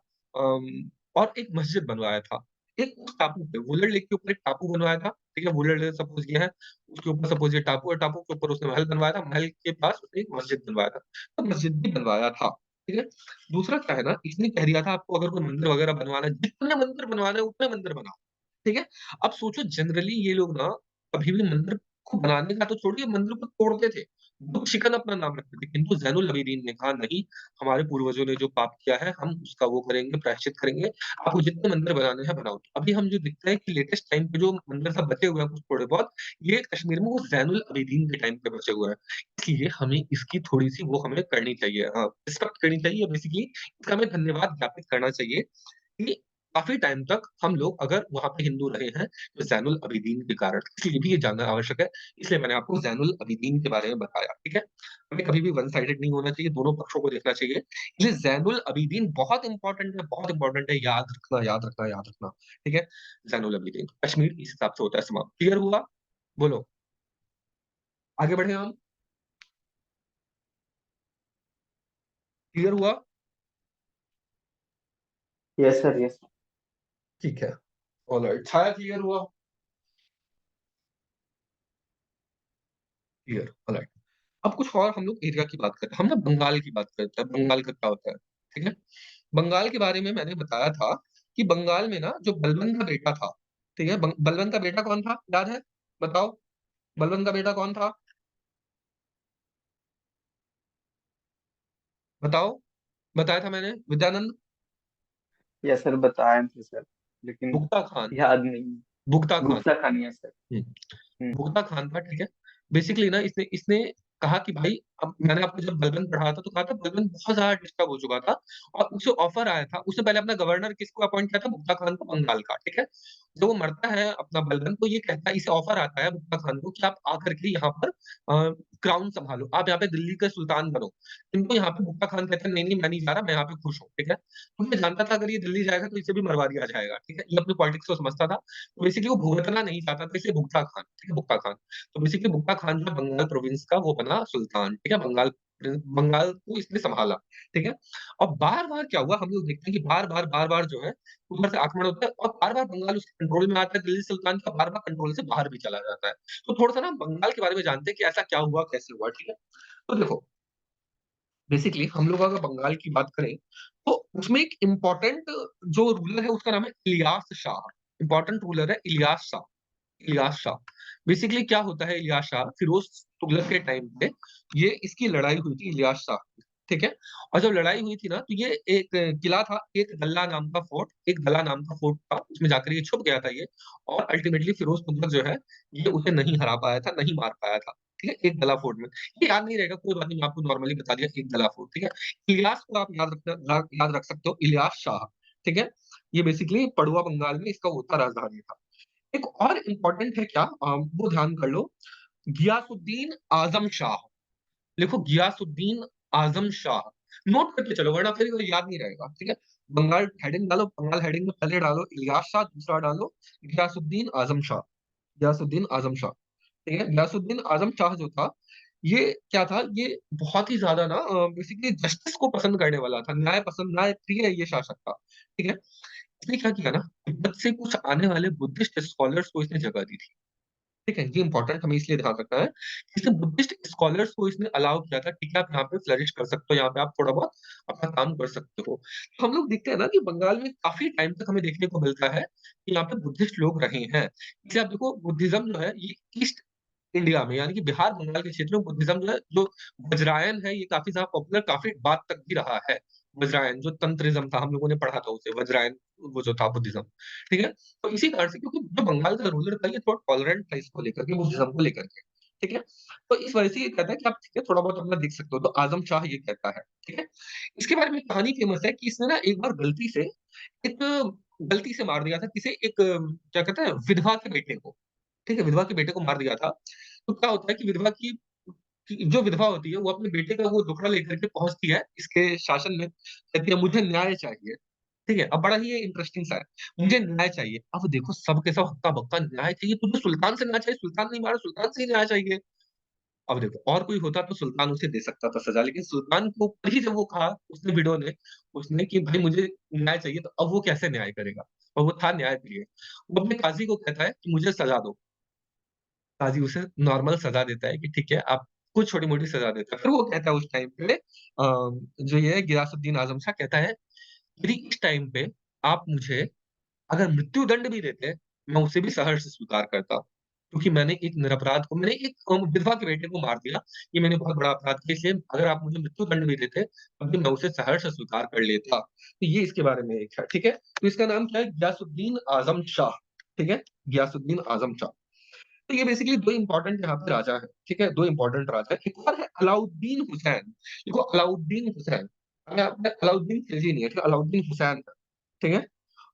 और एक मस्जिद बनवाया था। एक उस टापू पे, वुलर लेक के ऊपर एक टापू बनवाया था, ठीक है? वुलर लेक सपोज़ ये है, उसके ऊपर सपोज़ ये टापू है, टापू के ऊपर उसने महल बनवाया था, महल के पास उसने एक मस्जिद बनवाया था। तो मस्जिद भी बनवाया था, ठीक है? दूसरा क्या है ना, इसने कह दिया था आपको अगर कोई मंदिर वगैरह बनवाना है, जितने मंदिर बनवाने हैं उतने मंदिर बनाओ, ठीक है? अब सोचो जनरली ये लोग ना कभी भी मंदिर को बनाने का तो छोड़िए, मंदिर को तोड़ते थे। बुत शिकन अपना नाम रखते थे, किंतु ज़ैनुल आबिदीन ने कहा नहीं, हमारे पूर्वजों ने जो पाप किया है हम उसका वो करेंगे, प्रायश्चित करेंगे। आपको जितने मंदिर बनाने हैं बनाओ। अभी हम जो देखते हैं कि लेटेस्ट टाइम पे जो मंदिर सब बचे हुए हैं कुछ थोड़े बहुत, ये कश्मीर में वो ज़ैनुल आबिदीन के टाइम पे बचे हुए हैं। इसलिए हमें इसकी थोड़ी-सी वो हमें करनी चाहिए, रिस्पेक्ट करनी चाहिए, बेसिकली इसका हमें धन्यवाद ज्ञापित करना चाहिए कि काफ़ी टाइम तक हम लोग अगर वहाँ पे हिंदू रहे हैं, तो ज़ैनुल आबिदीन के कारण। इसलिए भी ये जानना आवश्यक है, इसलिए मैंने आपको ज़ैनुल आबिदीन के बारे में बताया, ठीक है? हमें कभी भी वन साइडेड नहीं होना चाहिए, दोनों पक्षों को देखना चाहिए। इसलिए ज़ैनुल आबिदीन बहुत इम्पोर्टेंट है, याद रखना, याद रखना, याद रखना, ठीक है? ज़ैनुल आबिदीन, कश्मीर इस हिसाब से होता है समाप्त। क्लियर हुआ? बोलो, आगे बढ़े हम? क्लियर हुआ?
Yes sir, yes.
ठीक है, ऑलराइट। छाया क्लियर हुआ? Clear, alright. अब कुछ और हम लोग एरिया की बात करते हैं। हम ना बंगाल की बात करते हैं, बंगाल का क्या होता है, ठीक है? बंगाल के बारे में मैंने बताया था कि बंगाल में ना जो बलबन का बेटा था, ठीक है? बलबन का बेटा कौन था? याद है? बताओ, बलबन का बेटा कौन था? बताओ, बताया था मैंने, विद्यानंद?
यस सर, बताए थे सर, लेकिन
बुगता खान,
याद नहीं।
बुगता खान।
गुप्ता खानिया सर।
हुँ।
हम्म।
भुगता खान था, ठीक है? बेसिकली ना इसने इसने कहा कि भाई, अब मैंने आपको जब बलबन पढ़ाया था तो कहा था बलबन बहुत ज़्यादा डिस्टर्ब हो चुका था और उसे ऑफर आया था। उसने पहले अपना गवर्नर किसको अपॉइंट किया था? भुगता खान को, बंगाल का, ठीक है? जब वो मरता है अपना बलबन, तो ये कहता है, इसे ऑफर आता है भुगता खान को कि आप आकर के यहाँ पर क्राउन सँभालो, आप यहाँ पे दिल्ली के सुल्तान बनो। किंतु यहाँ पे भुगता खान कहता है नहीं, नहीं मैं नहीं जा रहा, मैं यहाँ पे खुश हूँ, ठीक है? क्योंकि ये जानता था अगर ये दिल्ली जाएगा तो इसे भी मरवा दिया जाएगा, ठीक है? ये अपनी पॉलिटिक्स को समझता था। तो बेसिकली वो भुगतना नहीं चाहता था, इसलिए भुगता खान, ठीक है? भुगता खान। तो बेसिकली भुक्का खान जो है बंगाल प्रोविंस का वो बना सुल्तान, ठीक है? बंगाल को इसने सँभाला, ठीक है? और बार-बार क्या हुआ, हम लोग देखते हैं कि बार-बार जो है उधर से आक्रमण होता है और बार-बार बंगाल उसके कंट्रोल में आता है, दिल्ली सुल्तान का बार-बार कंट्रोल से बाहर भी चला जाता है। तो थोड़ा-सा ना बंगाल के बारे में जानते हैं कि ऐसा क्या हुआ, कैसे हुआ, ठीक है? तो देखो, बेसिकली हम लोग अगर बंगाल की बात करें, तो उसमें एक इम्पोर्टेंट जो रूलर है उसका नाम है इलियास शाह। इम्पोर्टेंट रूलर है इलियास शाह। इलियास शाह। बेसिकली क्या होता है इलियास शाह, फिरोज तुगलक के टाइम पे ये इसकी लड़ाई हुई थी इलियास शाह, ठीक है? और जब लड़ाई हुई थी ना, तो ये एक किला था, एक दल्ला नाम का फोर्ट था, उसमें जाकर ये छुप गया था ये और अल्टीमेटली फिरोज़ तुगलक जो है, ये उसे नहीं हरा पाया था, नहीं मार पाया था, ठीक है? एक दल्ला फोर्ट में। ये याद नहीं रहेगा, कोई बात नहीं, मैं आपको नॉर्मली बता दिया, एक दल्ला फोर्ट, ठीक है? इलियास को आप याद रख सकते हो, इलियास शाह, ठीक है? ये बेसिकली पड़ुआ बंगाल में इसका वो था, राजधानी था। एक और इम्पोर्टेंट है क्या वो ध्यान कर लो, गियासुद्दीन आज़म शाह। लिखो गियासुद्दीन आज़म शाह, नोट करके चलो वरना फिर वो याद नहीं रहेगा, ठीक है? बंगाल हेडिंग में पहले डालो इलियास शाह, दूसरा डालो गियासुद्दीन आज़म शाह, गियासुद्दीन आज़म शाह, ठीक है? गियासुद्दीन आज़म शाह जो था, ये क्या था, ये बहुत ही ज़्यादा ना बेसिकली जस्टिस को पसंद करने वाला था, न्याय प्रिय ये शासक था, ठीक है? इसने क्या किया ना, तिब्बत से कुछ आने वाले बुद्धिस्ट स्कॉलर्स को इसने जगह दी थी। ठीक है? ये इम्पोर्टेंट हमें इसलिए ध्यान रखना है, इसने बुद्धिस्ट स्कॉलर्स को इसने अलाउ किया था, ठीक है, आप यहाँ पे फ्लरिश कर सकते हो, यहाँ पे आप थोड़ा बहुत अपना काम कर सकते हो। तो हम लोग देखते हैं ना कि बंगाल में काफ़ी टाइम तक हमें देखने को मिलता है कि यहाँ पे बुद्धिस्ट लोग रहे हैं। इसलिए आप देखो बुद्धिज़्म जो है ये ईस्ट इंडिया में यानी कि बिहार, बंगाल के क्षेत्र में बुद्धिज़्म जो है, जो वज्रायन है, ये काफ़ी ज़्यादा पॉपुलर काफ़ी बाद तक भी रहा है। वज्रायन जो तंत्रिज़्म था, हम लोगों ने पढ़ा था उसे, वज्रायन वो जो था बुद्धिज़्म, ठीक है? तो इसी कारण से क्योंकि जो बंगाल का रूलर था ये थोड़ा टॉलरेंट था इसको लेकर के, बुद्धिज़्म को लेकर के, ठीक है? तो इस वजह से ये कहता है कि आप ठीक है थोड़ा बहुत अपना देख सकते हो, तो आज़म शाह ये कहता है, ठीक है? इसके बारे में कहानी फेमस है कि इसने ना एक बार एक गलती से मार दिया था किसे एक क्या कहते हैं विधवा के बेटे को, ठीक है? विधवा के बेटे को मार दिया था। तो क्या होता है कि विधवा की जो विधवा होती है वो अपने बेटे का वो दुखड़ा लेकर के पहुँचती है इसके शासन में, कहती है मुझे न्याय चाहिए। ठीक है? अब बड़ा ही ये इंटरेस्टिंग सा है, मुझे न्याय चाहिए। अब देखो सब के सब हक्का-बक्का न्याय चाहिए, तुझे सुल्तान से न्याय चाहिए, सुल्तान नहीं मारा, सुल्तान से ही न्याय चाहिए। अब देखो और कोई होता तो सुल्तान उसे दे सकता था सज़ा, लेकिन सुल्तान को ऊपर ही जब वो कहा उसने विडो ने, उसने कि भाई मुझे न्याय चाहिए, तो अब वो कैसे न्याय करेगा? और वो था न्यायप्रिय। वो अपने काज़ी को कहता है कि मुझे सज़ा दो। काज़ी उसे नॉर्मल सज़ा देता है कि ठीक है, आप कुछ छोटी-मोटी सज़ा देता है। फिर वो कहता है उस टाइम पे जो ये है गियासुद्दीन आज़म शाह कहता है, यदि इस टाइम पे आप मुझे अगर मृत्युदंड भी देते, मैं उसे भी सहर्ष स्वीकार करता। क्योंकि मैंने एक विधवा के बेटे को मार दिया, ये मैंने बहुत बड़ा अपराध किया, इसलिए अगर आप मुझे मृत्युदंड भी देते, तब भी मैं उसे सहर्ष स्वीकार कर लेता। तो ये इसके बारे में एक है, ठीक है? तो इसका नाम क्या है? गियासुद्दीन आज़म शाह, ठीक है? गियासुद्दीन आज़म शाह। तो ये बेसिकली 2 इम्पोर्टेंट यहाँ पे राजा हैं, ठीक है? 2 इम्पोर्टेंट राजा हैं। एक और है अलाउद्दीन हुसैन। देखो अलाउद्दीन हुसैन, अगर आपने अलाउद्दीन खिलजी नहीं है, ठीक है? अलाउद्दीन हुसैन है, ठीक है?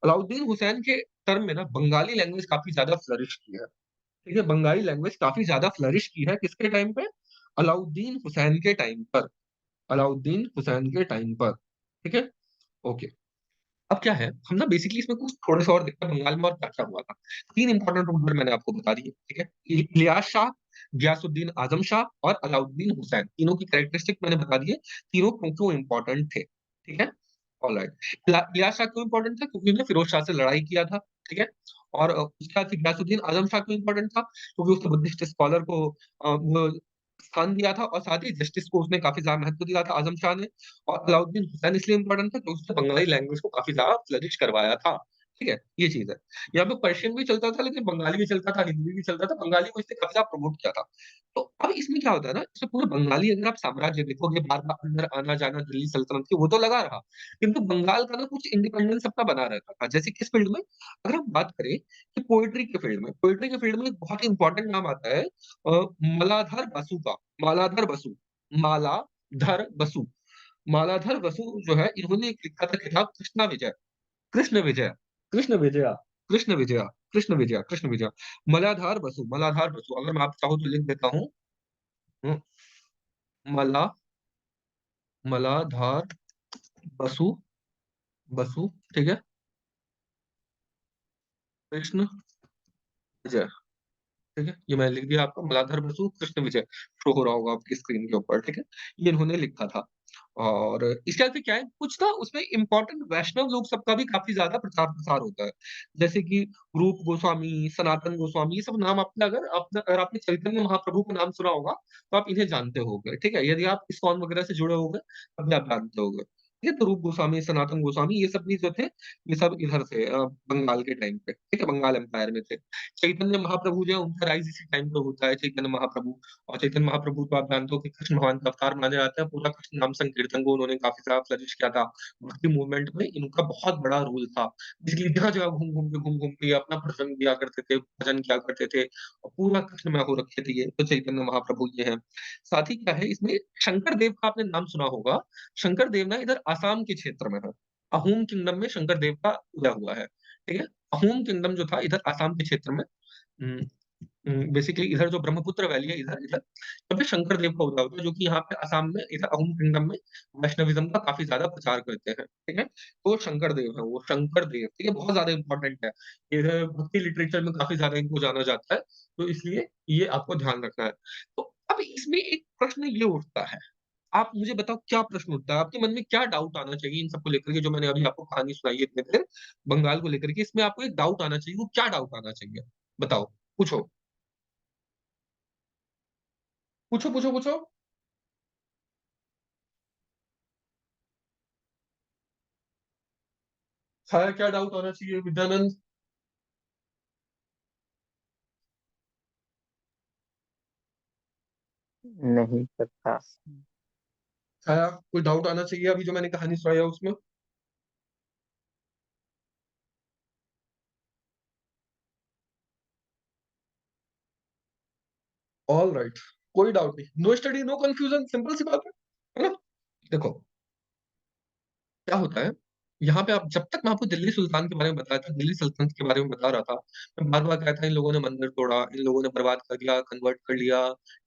अलाउद्दीन हुसैन के टर्म में ना बंगाली लैंग्वेज काफ़ी ज़्यादा फ्लरिश की है, ठीक है? बंगाली लैंग्वेज काफ़ी ज़्यादा फ्लरिश की है, किसके टाइम पे? अलाउद्दीन हुसैन के टाइम पर, अलाउद्दीन हुसैन के टाइम पर, ठीक है? ओके। अब क्या है, हम ना बेसिकली इसमें कुछ थोड़े-से और देखते हैं बंगाल में और क्या-क्या हुआ था। 3 इम्पोर्टेंट रूलर मैंने आपको बता दिए, ठीक है? इलियास शाह, गियासुद्दीन आज़म शाह और अलाउद्दीन हुसैन, तीनों की कैरेक्टरिस्टिक मैंने बता दिए, तीनों क्यों इम्पोर्टेंट थे, ठीक है? ऑलराइट। इलियास शाह क्यों इम्पोर्टेंट था? क्योंकि उसने फिरोज शाह से लड़ाई किया था, ठीक है? और उसके बाद फिर गियासुद्दीन आज़म शाह क्यों इम्पोर्टेंट था? क्योंकि उसने बुद्धिस्ट स्कॉलर को वो स्थान दिया था और साथ ही जस्टिस को उसने काफ़ी ज़्यादा महत्व दिया था आज़म शाह ने। और अलाउद्दीन हुसैन इसलिए इम्पोर्टेंट था क्योंकि उसने बंगाली लैंग्वेज को काफ़ी ज़्यादा फ्लरिश करवाया था। ठीक है? ये चीज़ है। यहाँ पे पर्शियन भी चलता था लेकिन बंगाली भी चलता था, हिंदी भी चलता था, बंगाली को इसने काफ़ी ज़्यादा प्रमोट किया था। तो अब इसमें क्या होता है ना, इसमें पूरे बंगाली अगर आप साम्राज्य देखोगे बार-बार अंदर आना-जाना दिल्ली सल्तनत के वो तो लगा रहा। किंतु बंगाल का ना कुछ इंडिपेंडेंस अपना बना रहता था। जैसे किस फील्ड में? अगर हम बात करें कि पोएट्री के फील्ड में एक बहुत ही इम्पोर्टेंट नाम आता है मलाधर बसु का। मालाधर बसु, मालाधर बसु। मालाधर बसु जो है इन्होंने एक लिखा था किताब कृष्ण विजय, कृष्ण विजया, कृष्ण विजया, कृष्ण विजया, कृष्ण विजया। मलाधार बसु अगर मैं आप चाहो तो लिख देता हूँ उम, मला मलाधार बसु, ठीक है? कृष्ण विजय, ठीक है? ये मैंने लिख दिया आपका मलाधर बसु, कृष्ण विजय शो हो रहा होगा आपकी स्क्रीन के ऊपर, ठीक है? ये इन्होंने लिखा था। और इसके साथ ही क्या है, कुछ ना उसमें इम्पोर्टेंट वैष्णव लोग सबका भी काफ़ी ज़्यादा प्रचार-प्रसार होता है। जैसे कि रूप गोस्वामी, सनातन गोस्वामी, ये सब नाम आपने अगर आपने चैतन्य महाप्रभु का नाम सुना होगा, तो आप इन्हें जानते होंगे, ठीक है? यदि आप इस्कॉन वगैरह से जुड़े होंगे, तब भी आप जानते होंगे। ठीक है? तो रूप गोस्वामी, सनातन गोस्वामी ये सब भी जो थे, ये सब इधर थे बंगाल के टाइम पे, ठीक है? बंगाल एम्पायर में थे। चैतन्य महाप्रभु जो है उनका राइज़ इसी टाइम पे होता है, चैतन्य महाप्रभु। और चैतन्य महाप्रभु तो आप जानते हो कि कृष्ण भगवान का अवतार माने जाते हैं, पूरा कृष्ण नाम संकीर्तन को उन्होंने काफ़ी ज़्यादा फ्लरिश किया था। भक्ति मूवमेंट में इनका बहुत बड़ा रोल था। इसलिए जगह-जगह घूम-घूम के अपना प्रसंग किया करते थे, भजन किया करते थे और पूरा कृष्णमय हो रखे थे ये, तो चैतन्य महाप्रभु ये हैं। साथ ही क्या है इसमें शंकर देव का आपने नाम सुना होगा। शंकर देव ना इधर असम के क्षेत्र में है। अहोम किंगडम में शंकर देव का उदय हुआ है, ठीक है? अहोम किंगडम जो था इधर असम के क्षेत्र में उम बेसिकली इधर जो ब्रह्मपुत्र वैली है इधर इधर यहाँ पे शंकर देव का उदय होता है, जो कि यहाँ पे असम में इधर अहोम किंगडम में वैष्णविज़्म का काफ़ी ज़्यादा प्रचार करते हैं, ठीक है? तो शंकर देव है वो, शंकर देव, ठीक है? बहुत ज़्यादा इम्पोर्टेंट है। इधर भक्ति लिटरेचर में काफ़ी ज़्यादा इनको जाना जाता है, तो इसलिए ये आपको ध्यान रखना है। तो अब इसमें एक प्रश्न ये उठता है, आप मुझे बताओ क्या प्रश्न उठता है? आपके मन में क्या डाउट आना चाहिए इन सबको लेकर के जो मैंने अभी आपको कहानी सुनाई है इतने देर, बंगाल को लेकर के, इसमें आपको एक डाउट आना चाहिए, वो क्या डाउट आना चाहिए? बताओ, पूछो। पूछो, पूछो, पूछो। छाया क्या डाउट आना चाहिए विद्यानंद?
नहीं पता।
छाया कोई डाउट आना चाहिए अभी जो मैंने कहानी सुनाई है उसमें? ऑलराइट, कोई डाउट नहीं। No study, no confusion, simple सी बात है ना? देखो क्या होता है, यहाँ पे आप जब तक मैं आपको दिल्ली सुल्तान के बारे में बताया था, दिल्ली सल्तनत के बारे में बता रहा था, मैं बार-बार कह रहा था इन लोगों ने मंदिर तोड़ा, इन लोगों ने बर्बाद कर दिया, कन्वर्ट कर लिया,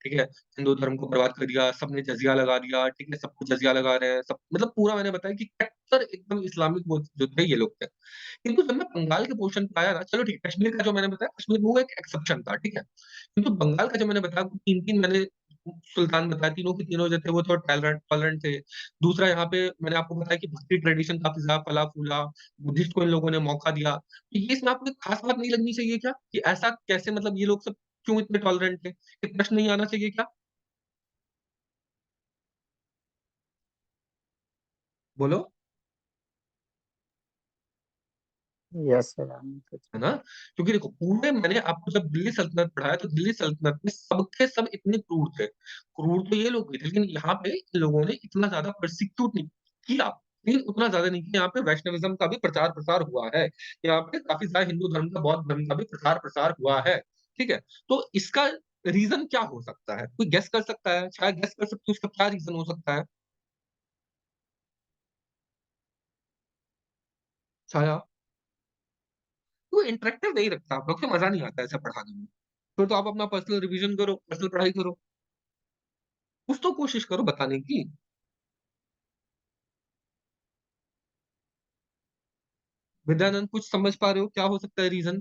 ठीक है? हिंदू धर्म को बर्बाद कर दिया, सबने जज़िया लगा दिया, ठीक है? सबको जज़िया लगा रहे हैं, सब मतलब पूरा मैंने बताया कि कट्टर एकदम इस्लामिक वो जो थे ये लोग थे। किंतु जब मैं बंगाल के पोर्शन पे आया ना, चलो ठीक है, कश्मीर का जो मैंने बताया, कश्मीर वो एक एक्सेप्शन था, ठीक है? किंतु बंगाल का जो मैंने बताया, 3-3 मैंने सुल्तान बताए, तीनों के तीनों जो थे वो थोड़ा टॉलरेंट टॉलरेंट थे। दूसरा यहाँ पे मैंने आपको बताया कि भक्ति ट्रेडिशन काफ़ी ज़्यादा फला-फूला, बुद्धिस्ट को इन लोगों ने मौका दिया। तो ये इसमें आपको एक खास बात नहीं लगनी चाहिए क्या? कि ऐसा कैसे मतलब ये लोग सब क्यों इतने टॉलरेंट थे? एक प्रश्न नहीं आना चाहिए क्या? बोलो,
यस सर, आने तो
है
चाहिए।
ना? क्योंकि देखो पूरे मैंने आपको जब दिल्ली सल्तनत पढ़ाया तो दिल्ली सल्तनत में सब के सब इतने क्रूर थे। क्रूर तो ये लोग भी थे, लेकिन यहाँ पे इन लोगों ने इतना ज़्यादा प्रोसिक्यूट नहीं किया, लेकिन उतना ज़्यादा नहीं किया। यहाँ पे वैष्णविज़्म का भी प्रचार-प्रसार हुआ है। यहाँ पे काफ़ी सारा हिंदू धर्म का, बौद्ध धर्म का भी प्रचार-प्रसार हुआ है। ठीक है? तो इसका रीज़न क्या हो सकता है? कोई गेस कर सकता है? शायद गेस कर सकते हो इसका क्या रीज़न हो सकता है? छाया? वो इंटरेक्टिव नहीं रखता, आप लोग को मज़ा नहीं आता ऐसा पढ़ाने में। फिर तो आप अपना पर्सनल रिविज़न करो, पर्सनल पढ़ाई करो। कुछ तो कोशिश करो बताने की। विद्यानंद कुछ समझ पा रहे हो क्या हो सकता है रीज़न?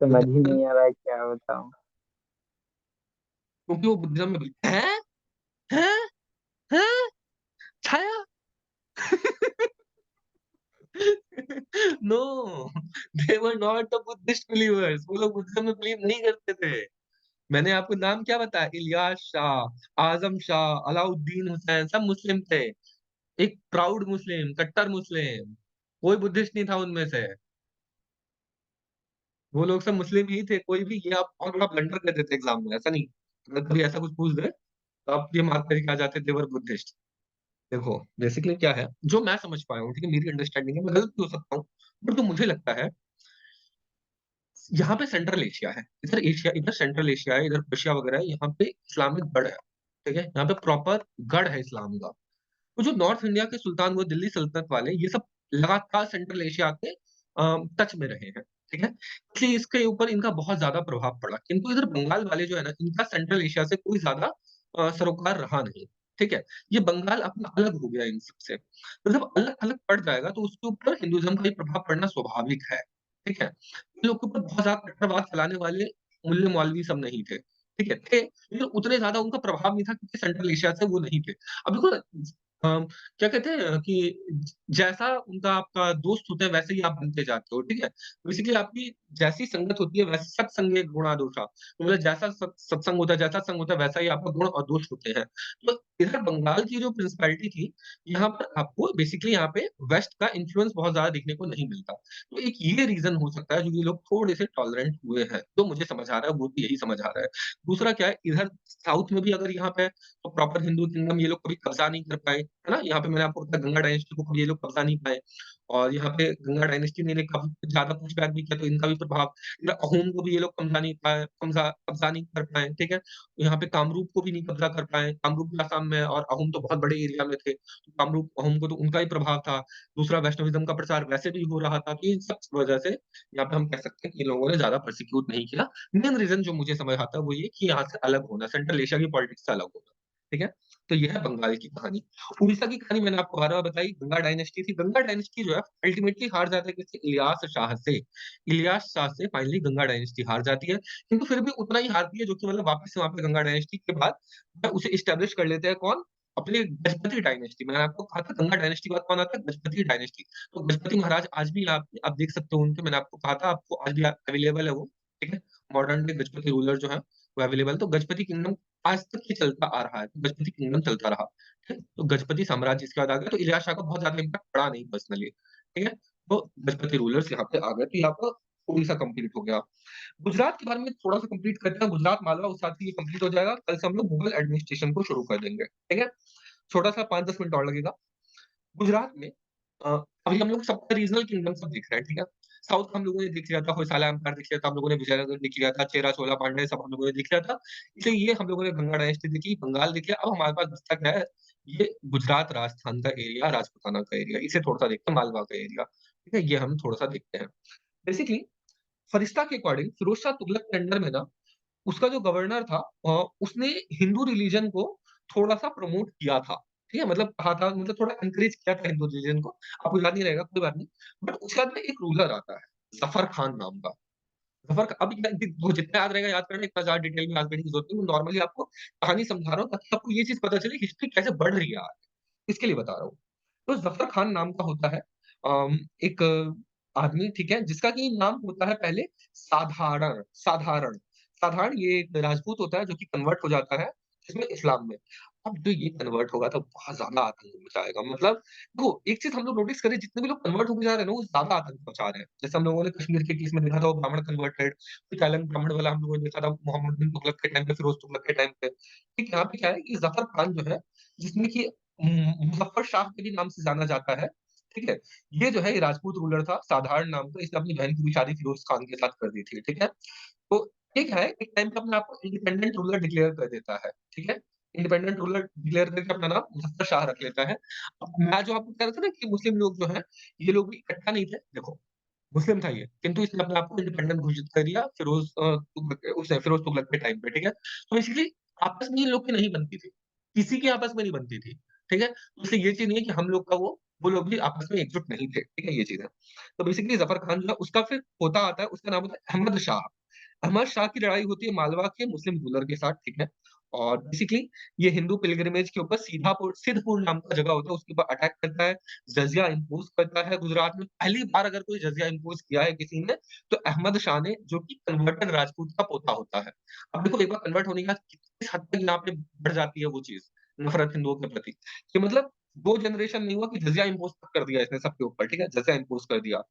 समझ ही
विद्यानंद
नहीं आ रहा है क्या बताऊँ।
क्योंकि वो बुद्धिज़्म में हैं? हैं? हैं? Chhaya? No, they were not the Buddhist believers, वो लोग बुद्धिज़्म में बिलीव नहीं करते थे। मैंने आपको नाम क्या बताया? इलियास शाह, आज़म शाह, अलाउद्दीन हुसैन सब मुस्लिम थे। एक प्राउड मुस्लिम, कट्टर मुस्लिम, कोई बुद्धिस्ट नहीं था उनमें से। वो लोग सब मुस्लिम ही थे, कोई भी ये आप बहुत बड़ा ब्लंडर कर देते एग्ज़ाम में, ऐसा नहीं। अगर कभी ऐसा कुछ पूछ दे, तो आप ये मार्क करके आ जाते दे वर बुद्धिस्ट। देखो, बेसिकली क्या है, जो मैं समझ पाया हूँ, ठीक है, मेरी अंडरस्टैंडिंग है, मैं गलत भी हो सकता हूँ, बट जो मुझे लगता है, यहाँ पे सेंट्रल एशिया है, इधर एशिया इधर सेंट्रल एशिया है, इधर पर्शिया वगैरह है, यहाँ पे इस्लामिक गढ़ है, ठीक है? यहाँ पे प्रॉपर गढ़ है इस्लाम का। तो जो नॉर्थ इंडिया के सुल्तान हुए दिल्ली सल्तनत वाले, ये सब लगातार सेंट्रल एशिया के टच में रहे हैं, ठीक है? इसलिए इसके ऊपर इनका बहुत ज़्यादा प्रभाव पड़ा। किंतु इधर बंगाल वाले जो है ना, इनका सेंट्रल एशिया से कोई ज़्यादा सरोकार रहा नहीं, ठीक है? ये बंगाल अपना अलग हो गया इन सब से। तो जब अलग-अलग पड़ जाएगा, तो उसके ऊपर हिंदुइज़्म का भी प्रभाव पड़ना स्वाभाविक है, ठीक है? इन लोग के ऊपर बहुत ज़्यादा कट्टरवाद फैलाने वाले मुल्ले मौलवी सब नहीं थे, ठीक है? थे, लेकिन उतने ज़्यादा उनका प्रभाव नहीं था क्योंकि सेंट्रल एशिया से वो नहीं थे। अब देखो क्या कहते हैं कि जैसा उनका आपका दोस्त होता है वैसे ही आप बनते जाते हो, ठीक है? बेसिकली आपकी जैसी संगत होती है वैसे सत्संगे गुणा दोषा, तो मतलब जैसा सत्संग होता है, जैसा संग होता है वैसा ही आपका गुण और दोष होते हैं। तो इधर बंगाल की जो प्रिंसिपैलिटी थी, यहाँ पर आपको बेसिकली यहाँ पे वेस्ट का इन्फ्लुएंस बहुत ज़्यादा देखने को नहीं मिलता। तो एक ये रीज़न हो सकता है जो ये लोग थोड़े से टॉलरेंट हुए हैं, तो मुझे समझ आ रहा है, वो भी यही समझ आ रहा है। दूसरा क्या है, इधर साउथ में भी अगर यहाँ पे तो प्रॉपर हिंदू किंगडम ये लोग कभी कब्ज़ा नहीं कर पाए, है ना? यहाँ पे मैंने आपको बताया गंगा डायनेस्टी को कभी ये लोग कब्ज़ा नहीं पाए और यहाँ पे गंगा डायनेस्टी ने काफ़ी ज़्यादा पुशबैक भी किया, तो इनका भी प्रभाव फिर अहोम को भी ये लोग कब्ज़ा नहीं पाए कब्ज़ा कब्ज़ा नहीं कर पाए, ठीक है? यहाँ पे कामरूप को भी नहीं कब्ज़ा कर पाए, कामरूप भी आसाम में है और अहोम तो बहुत बड़े एरिया में थे, तो कामरूप अहोम को तो उनका ही प्रभाव था। दूसरा वैष्णविज़्म का प्रचार वैसे भी हो रहा था, तो इन सब वजह से यहाँ पे हम कह सकते हैं कि इन लोगों ने ज़्यादा परसिक्यूट नहीं किया। मेन रीज़न जो मुझे समझ आता है वो ये कि यहाँ से अलग होना, सेंट्रल एशिया की पॉलिटिक्स से अलग होना, ठीक है? तो ये है बंगाल की कहानी। उड़ीसा की कहानी मैंने आपको बार-बार बताई, गंगा डायनेस्टी थी। गंगा डायनेस्टी जो है अल्टीमेटली हार जाता है किससे? इलियास शाह से। इलियास शाह से फाइनली गंगा डायनेस्टी हार जाती है, किंतु फिर भी उतना ही हारती है जो कि मतलब वापस से वहाँ पे गंगा डायनेस्टी के बाद उसे एस्टेब्लिश कर लेते हैं कौन? अपने गजपति डायनेस्टी। मैंने आपको कहा था गंगा डायनेस्टी के बाद कौन आता है? गजपति डायनेस्टी। तो गजपति महाराज आज भी आप देख सकते हो उनके मैंने आपको कहा था आपको आज भी अवेलेबल है वो, ठीक है? मॉडर्न डे गजपति रूलर जो है वो अवेलेबल है। तो गजपति किंगडम आज तक ये चलता आ रहा है, तो गजपति किंगडम चलता रहा। ठीक है? तो गजपति साम्राज्य इसके बाद आ गया, तो इलियास शाह का बहुत ज़्यादा इम्पैक्ट पड़ा नहीं पर्सनली, ठीक है? तो गजपति रूलर्स यहाँ पे आ गए, तो यहाँ पर उड़ीसा कंप्लीट हो गया। गुजरात के बारे में थोड़ा-सा कंप्लीट करते हैं, गुजरात, मालवा उस साथ ही ये कंप्लीट हो जाएगा, कल से हम लोग मुगल एडमिनिस्ट्रेशन को शुरू कर देंगे, ठीक है? छोटा-सा 5-10 मिनट और लगेगा। गुजरात में अ, अभी हम लोग सबका रीजनल किंगडम सब देख रहे हैं, ठीक है? साउथ का हम लोगों ने देख लिया था, होयसाला एम्पायर देख लिया था, हम लोगों ने विजयनगर देख लिया था, चेरा चोला पांड्या सब हम लोगों ने देख लिया था। इसलिए ये हम लोगों ने गंगा डायनेस्टी देखी, बंगाल देख लिया, अब हमारे पास बचता क्या है? ये गुजरात राजस्थान का एरिया, राजपूताना का एरिया, इसे थोड़ा-सा देखते हैं, मालवा का एरिया, ठीक है? ये हम थोड़ा-सा देखते हैं। बेसिकली फरिश्ता के अकॉर्डिंग फिरोज शाह तुगलक के अंडर में ना उसका जो गवर्नर था उसने हिंदू रिलीजन को थोड़ा-सा प्रमोट किया था। ठीक है? मतलब कहा था मतलब थोड़ा एनकरेज किया था हिंदू रिलीजन को। आपको याद नहीं रहेगा कोई बात नहीं। बट उसके बाद में एक रूलर आता है, ज़फ़र खान नाम का। ज़फ़र ख अब क्या वो जितना याद रहेगा याद करना इतना ज़्यादा डिटेल में याद करने की ज़रूरत नहीं है। मैं नॉर्मली आपको कहानी समझा रहा हूँ ताकि आपको ये चीज़ पता चले हिस्ट्री कैसे बढ़ रही है आगे, इसके लिए बता रहा हूँ। तो ज़फ़र खान नाम का होता है एक आदमी ठीक है, जिसका कि नाम होता है पहले साधारण साधारण साधारण ये एक राजपूत होता है जो कि कन्वर्ट हो जाता है इसमें इस्लाम में। अब जो ये कन्वर्ट होगा तो बहुत ज़्यादा आतंक मचाएगा मतलब देखो एक चीज़ हम लोग नोटिस करें जितने भी लोग कन्वर्ट होके जा रहे हैं ना वो ज़्यादा आतंक मचा रहे हैं। जैसे हम लोगों ने कश्मीर के केस में देखा था वो ब्राह्मण कन्वर्टेड, फिर कैलन ब्राह्मण वाला हम लोगों ने देखा था मोहम्मद बिन तुगलक के टाइम पे, फिरोज तुगलक के टाइम पे। ठीक यहाँ पे क्या है कि ज़फ़र खान जो है जिसमें कि मुज़फ़्फ़र शाह के भी नाम से जाना जाता है, ठीक है? ये जो है ये राजपूत रूलर था, साधारण नाम का, इसने अपनी बहन की भी शादी फिरोज़ खान के साथ कर दी थी, ठीक है? तो ये क्या है, एक टाइम पे अपने आप को इंडिपेंडेंट रूलर डिक्लेयर कर देता है, ठीक है? इंडिपेंडेंट रूलर डिक्लेयर करके अपना नाम मुज़फ़्फ़र शाह रख लेता है। अब मैं जो आपको कह रहा था ना कि मुस्लिम लोग जो हैं, ये लोग भी इकट्ठा नहीं थे, देखो मुस्लिम था ये, किंतु इसने अपने आप को इंडिपेंडेंट घोषित कर दिया फिरोज़ तुगलक के टाइम पे, ठीक है? तो बेसिकली आपस में इन लोग की नहीं बनती थी, किसी की आपस में नहीं बनती थी, ठीक है? तो इसलिए ये चीज़ नहीं है कि हम लोग का वो लोग भी आपस में एकजुट नहीं थे, ठीक है? ये चीज़ है। तो बेसिकली ज़फ़र खान जो है उसका फिर पोता आता है, उसका नाम होता है अहमद शाह। अहमद शाह की लड़ाई होती है मालवा के मुस्लिम रूलर के साथ, ठीक है? और बेसिकली ये हिंदू पिल्ग्रिमेज के ऊपर सिद्धपुर नाम का जगह होता है, उसके ऊपर अटैक करता है, जज़िया इम्पोज़ करता है गुजरात में। पहली बार अगर कोई जज़िया इम्पोज़ किया है किसी ने, तो अहमद शाह ने, जो कि कन्वर्टेड राजपूत का पोता होता है। अब देखो एक बार कन्वर्ट होने के बाद किस हद तक यहाँ पे बढ़ जाती है वो चीज़, नफ़रत हिंदुओं के प्रति, कि मतलब 2 जनरेशन नहीं हुआ कि जज़िया इम्पोज़ तक कर दिया इसने सबके ऊपर, ठीक है? जज़िया इम्पोज़ कर दिया।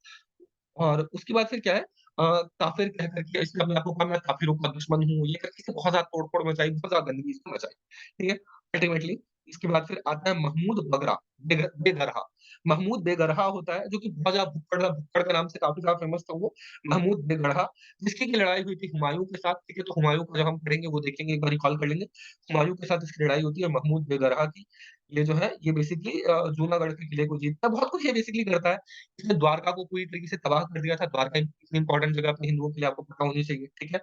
और उसके बाद फिर क्या है काफ़िर कह कर के इसने अपने आप को कहा मैं काफ़िरों का दुश्मन हूँ, ये करके इसने बहुत ज़्यादा तोड़-फोड़ मचाई, बहुत ज़्यादा गंदगी इसने मचाई, ठीक है? अल्टीमेटली इसके बाद फिर आता है महमूद बगरा बेगरहा। महमूद बेगरहा होता है जो कि बहुत ज़्यादा भुक्कड़ के नाम से काफ़ी ज़्यादा फेमस था वो, महमूद बेगरहा जिसकी की लड़ाई हुई थी हुमायूँ के साथ, ठीक है? तो हुमायूँ को जब हम पढ़ेंगे वो देखेंगे, एक बार रिकॉल कर लेंगे। हुमायूँ के साथ इसकी लड़ाई होती है महमूद बेगरहा की। ये जो है ये बेसिकली जूनागढ़ के किले को जीतता है, बहुत कुछ ये बेसिकली करता है। इसने द्वारका को पूरी तरीके से तबाह कर दिया था। द्वारका इतनी इम्पोर्टेंट जगह अपने हिंदुओं के लिए आपको पता होनी चाहिए, ठीक है?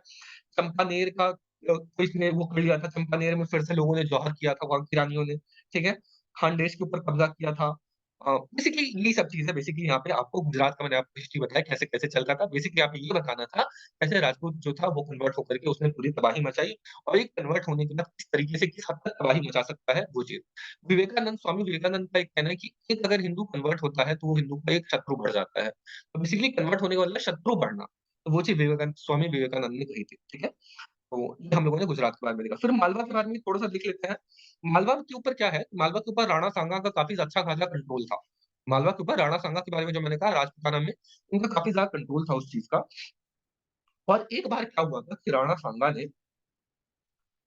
चंपानेर का को इसने वो कर लिया था, चंपानेर में फिर से लोगों ने जौहर किया था वहाँ की रानियों ने, ठीक है? खानदेश के ऊपर कब्ज़ा किया था। बेसिकली यही सब चीज़ है, बेसिकली यहाँ पे आपको गुजरात का मैंने आपको हिस्ट्री बताया कैसे-कैसे चलता था। बेसिकली यहाँ पे ये बताना था, कैसे राजपूत जो था वो कन्वर्ट होकर के उसने पूरी तबाही मचाई और एक कन्वर्ट होने के बाद किस तरीके से किस हद तक तबाही मचा सकता है, वो चीज़। स्वामी विवेकानंद का एक कहना है कि एक अगर हिंदू कन्वर्ट होता है, तो वो हिंदू का एक शत्रु बढ़ जाता है। तो बेसिकली कन्वर्ट होने का मतलब शत्रु बढ़ना। तो वो चीज़ स्वामी विवेकानंद ने कही थी, ठीक है? तो ये हम लोगों ने गुजरात के बारे में देखा। फिर मालवा के बारे में थोड़ा-सा देख लेते हैं। मालवा के ऊपर क्या है, मालवा के ऊपर राणा सांगा का काफ़ी अच्छा खासा कंट्रोल था। मालवा के ऊपर राणा सांगा के बारे में जो मैंने कहा राजपूताना में, उनका काफ़ी ज़्यादा कंट्रोल था उस चीज़ का। और एक बार क्या हुआ था कि राणा सांगा ने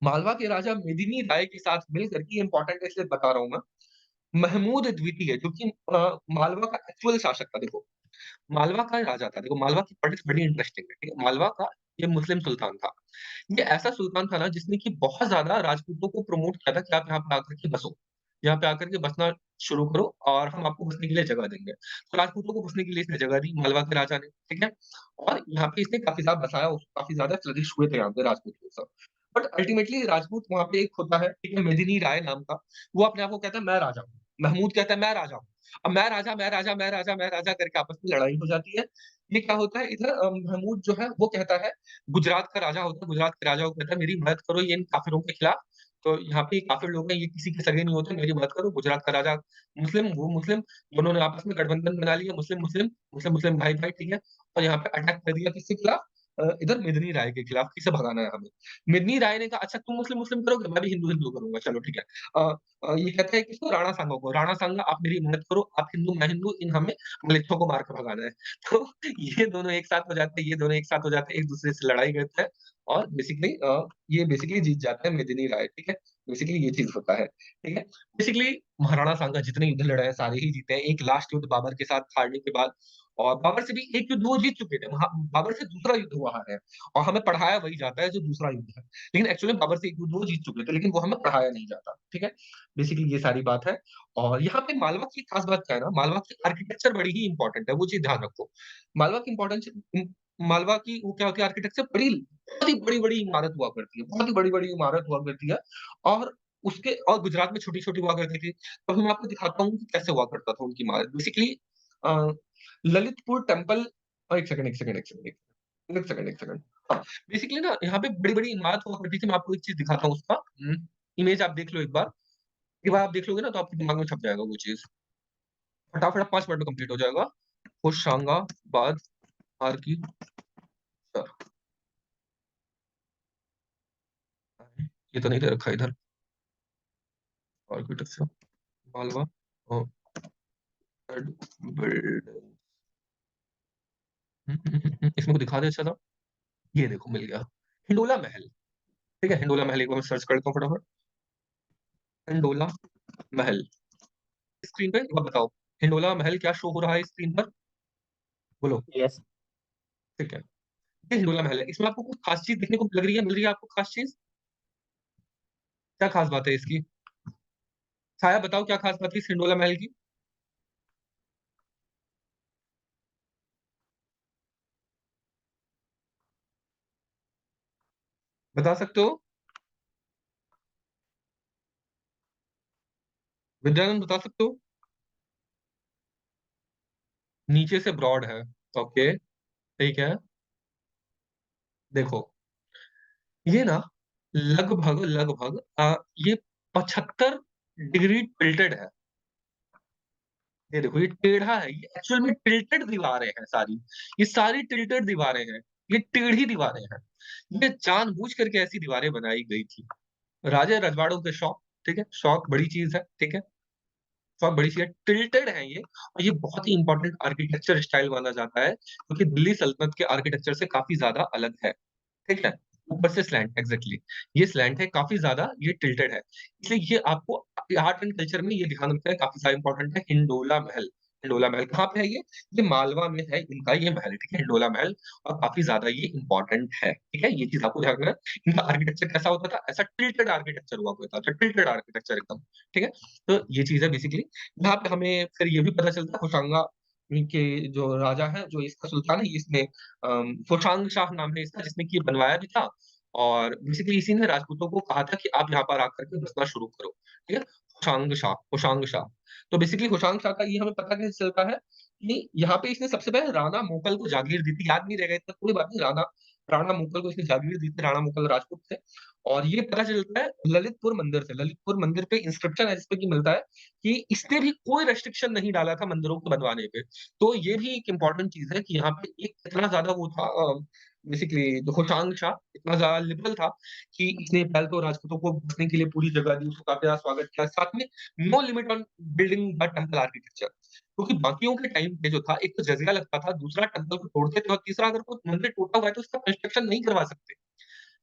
मालवा के राजा मेदिनी राय के साथ मिलकर के इम्पोर्टेंट है इसलिए बता रहा हूँ मैं, महमूद द्वितीय जो कि मालवा का एक्चुअल शासक था देखो। मालवा का राजा था। देखो मालवा की पॉलिटिक्स बड़ी इंटरेस्टिंग है, ठीक है? मालवा का ये मुस्लिम सुल्तान था। ये ऐसा सुल्तान था ना जिसने कि बहुत ज़्यादा राजपूतों को प्रमोट किया था कि आप यहाँ पे आकर के बसो। यहाँ पे आकर के बसना शुरू करो और हम आपको बसने के लिए जगह देंगे। तो राजपूतों को बसने के लिए इसने जगह दी मालवा के राजा ने, ठीक है? और यहाँ पे इसने काफ़ी ज़्यादा बसाया, काफ़ी ज़्यादा फ्लरिश हुए थे यहाँ पे राजपूत लोग सब। बट अल्टीमेटली राजपूत वहाँ पे एक होता है, ठीक है? मेदिनी राय नाम का, वो अपने आप को कहता है मैं राजा हूँ। महमूद कहता है मैं राजा हूँ। अब मैं राजा, मैं राजा, मैं राजा, मैं राजा करके आपस में लड़ाई हो जाती है। ये क्या होता है इधर महमूद जो है वो कहता है गुजरात का राजा होता है, गुजरात के राजा को कहता है मेरी मदद करो ये इन काफ़िरों के खिलाफ। तो यहाँ पे काफ़िर लोग हैं, ये किसी के सगे नहीं होते, मेरी मदद करो। गुजरात का राजा मुस्लिम, वो मुस्लिम, दोनों ने आपस में गठबंधन बना लिया मुस्लिम-मुस्लिम, मुस्लिम-मुस्लिम भाई-भाई, ठीक है? और यहाँ पे अटैक कर दिया किसके खिलाफ? इधर मेदिनी राय के खिलाफ, किसे भगाना है हमें। मेदिनी राय ने कहा अच्छा तुम मुस्लिम-मुस्लिम करोगे, मैं भी हिंदू-हिंदू करूँगा, चलो ठीक है। अ ये कहते हैं किसको? राणा सांगा को, राणा सांगा आप मेरी मदद करो, आप हिंदू, मैं हिंदू, इन हमें म्लेच्छों को मार के भगाना है। तो ये दोनों एक साथ हो जाते हैं, ये दोनों एक साथ हो जाते हैं, एक-दूसरे से लड़ाई करते हैं और बेसिकली ये बेसिकली जीत जाते हैं मेदिनी राय, ठीक है? बेसिकली ये चीज़ होता है, ठीक है? बेसिकली महाराणा सांगा जितने युद्ध लड़े हैं, सारे ही जीते हैं। एक लास्ट युद्ध बाबर के साथ हारने के बाद और बाबर से भी एक युद्ध वो जीत चुके थे। बाबर से दूसरा युद्ध हुआ है और हमें पढ़ाया वही जाता है जो दूसरा युद्ध है। लेकिन एक्चुअली में बाबर से एक युद्ध वो जीत चुके थे, लेकिन वो हमें पढ़ाया नहीं जाता, ठीक है? बेसिकली ये सारी बात है और यहाँ पे मालवा की खास बात क्या है ना, मालवा की आर्किटेक्चर बड़ी ही इम्पोर्टेंट है, वो चीज़ ध्यान रखो। मालवा की इम्पोर्टेंस मालवा की वो क्या होती है आर्किटेक्चर बहुत ही बड़ी-बड़ी इमारत हुआ करती है, बहुत ही बड़ी-बड़ी इमारत हुआ करती है और उसके और गुजरात में छोटी-छोटी हुआ करती थी। तो अभी मैं आपको दिखाता हूँ कि कैसे हुआ करता था उनकी इमारत। बेसिकली अ, Lalitpur temple 1 second, 1 second, 1 second, 1 second, 1 second. हाँ, बेसिकली ना यहाँ पे बड़ी-बड़ी इमारत हुआ करती थी, मैं आपको एक चीज़ दिखाता हूँ उसका इमेज आप देख लो एक बार। एक बार आप देख लोगे ना तो आपके दिमाग में छप जाएगा वो चीज़। फटाफट 5 मिनट में कंप्लीट हो जाएगा। होशंगाबाद आर्किटेक्चर। ये तो नहीं दे रखा इधर आर्किटेक्चर मालवा अ, एड बिल्ड इसमें को दिखा दे अच्छा सा। ये देखो मिल गया। हिंडोला महल, ठीक है? हिंडोला महल एक बार मैं सर्च करता हूँ फटाफट। हिंडोला महल। स्क्रीन पे एक बार बताओ, हिंडोला महल क्या शो हो रहा है स्क्रीन पर? बोलो,
यस।
ठीक है। ये हिंडोला महल है। इसमें आपको कुछ खास चीज़ देखने को लग रही है, मिल रही है आपको खास चीज़? क्या खास बात है इसकी? छाया बताओ क्या खास बात है इस हिंडोला महल की? बता सकते हो? विद्यानंद बता सकते हो? नीचे से ब्रॉड है। ओके, ठीक है। देखो, ये ना लगभग ये 75 डिग्री टिल्टेड है। ये देखो ये टेढ़ा है, ये एक्चुअल में टिल्टेड दीवारें हैं सारी। ये सारी टिल्टेड दीवारें हैं। ये टेढ़ी दीवारें हैं। ये जानबूझ करके ऐसी दीवारें बनाई गई थी। राजा रजवाड़ों के शौक, ठीक है? शौक बड़ी चीज़ है, ठीक है? शौक बड़ी चीज़ है, टिल्टेड है ये और ये बहुत ही इम्पोर्टेंट आर्किटेक्चर स्टाइल माना जाता है, क्योंकि दिल्ली सल्तनत के आर्किटेक्चर से काफ़ी ज़्यादा अलग है। ठीक है? ऊपर से स्लैंट एग्ज़ैक्टली ये स्लैंट है, काफ़ी ज़्यादा ये टिल्टेड है। इसलिए ये आपको आर्ट एंड कल्चर में ये ध्यान रखना है, काफ़ी ज़्यादा इम्पोर्टेंट है हिंडोला महल। हिंडोला महल कहाँ पे है ये? ये मालवा में है इनका ये महल, ठीक है? हिंडोला महल और काफ़ी ज़्यादा ये इम्पोर्टेंट है, ठीक है? ये चीज़ आपको ध्यान रखना है। इनका आर्किटेक्चर कैसा होता था? ऐसा टिल्टेड आर्किटेक्चर हुआ करता था, टिल्टेड आर्किटेक्चर एकदम, ठीक है? तो ये चीज़ है बेसिकली। यहाँ पे हमें फिर ये भी पता चलता है होशंगा के जो राजा है, जो इसका सुल्तान है, इसने होशांग शाह नाम है इसका जिसने कि ये बनवाया भी था और बेसिकली इसी ने राजपूतों को कहा था कि आप यहाँ पर आकर के बसना शुरू करो, ठीक है? होशांग शाह। तो बेसिकली होशांग शाह का ये हमें पता कैसे चलता है कि यहाँ पे इसने सबसे पहले राणा मोकल को जागीर दी थी, याद नहीं रहेगा इतना कोई बात नहीं, राणा राणा मोकल को इसने जागीर दी थी, राणा मोकल राजपूत थे और ये पता चलता है ललितपुर मंदिर से। ललितपुर मंदिर पे इंस्क्रिप्शन ऐसे कि मिलता है कि इसने भी कोई रेस्ट्रिक्शन नहीं डाला था मंदिरों को बनवाने पे। तो ये भी एक इम्पोर्टेंट चीज़ है कि यहाँ पे एक इतना ज़्यादा वो था बेसिकली जो होशांग शाह इतना ज़्यादा लिबरल था कि इसने पहले तो राजपूतों को बसने के लिए पूरी जगह दी, उसका काफ़ी ज़्यादा स्वागत किया। साथ में no limit on building the temple architecture, क्योंकि बाकियों के टाइम पे जो था, एक तो जज़िया लगता था, दूसरा टेंपल को तोड़ते थे और तीसरा अगर कोई मंदिर टूटा हुआ है तो उसका कंस्ट्रक्शन नहीं करवा सकते।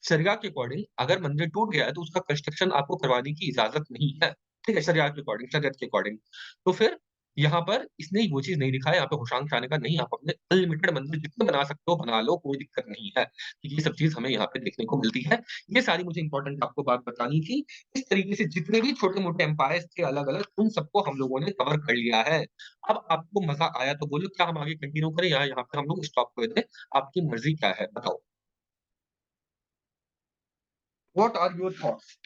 शरिया के अकॉर्डिंग अगर मंदिर टूट गया है तो उसका कंस्ट्रक्शन आपको करवाने की इजाज़त नहीं है। ठीक है? शरिया के अकॉर्डिंग, शरीयत के अकॉर्डिंग। तो फिर यहाँ पर इसने वो चीज़ नहीं लिखा है, यहाँ पे होशांग शाह ने कहा नहीं आप अपने अनलिमिटेड मंदिर जितने बना सकते हो बना लो, कोई दिक्कत नहीं है। तो ये सब चीज़ हमें यहाँ पे देखने को मिलती है। ये सारी मुझे इम्पोर्टेंट आपको बात बतानी थी। इस तरीके से जितने भी छोटे-मोटे एम्पायर्स थे अलग-अलग, उन सबको हम लोगों ने कवर कर लिया है। अब आपको मज़ा आया तो बोलो क्या हम आगे कंटिन्यू करें या यहाँ पे हम लोग स्टॉप कर दें? आपकी मर्ज़ी क्या है? बताओ। What are your thoughts?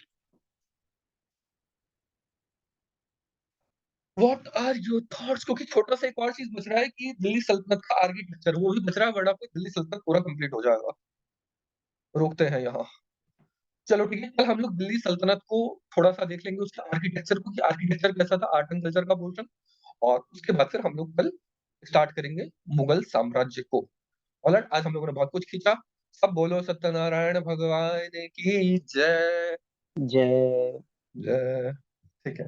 What are your thoughts? क्योंकि छोटा-सा एक और चीज़ बच रहा है कि दिल्ली सल्तनत का आर्किटेक्चर, वो भी बच रहा है वरना फिर दिल्ली सल्तनत पूरा कंप्लीट हो जाएगा। रोकते हैं यहाँ। चलो ठीक है, कल हम लोग दिल्ली सल्तनत को थोड़ा-सा देख लेंगे उसके आर्किटेक्चर को कि आर्किटेक्चर कैसा था, आर्ट एंड कल्चर का पोर्शन और उसके बाद फिर हम लोग कल स्टार्ट करेंगे मुगल साम्राज्य को। ऑलराइट, आज हम लोगों ने बहुत कुछ खींचा। सब बोलो सत्यनारायण भगवान की जय,
जय।
जय। ठीक है,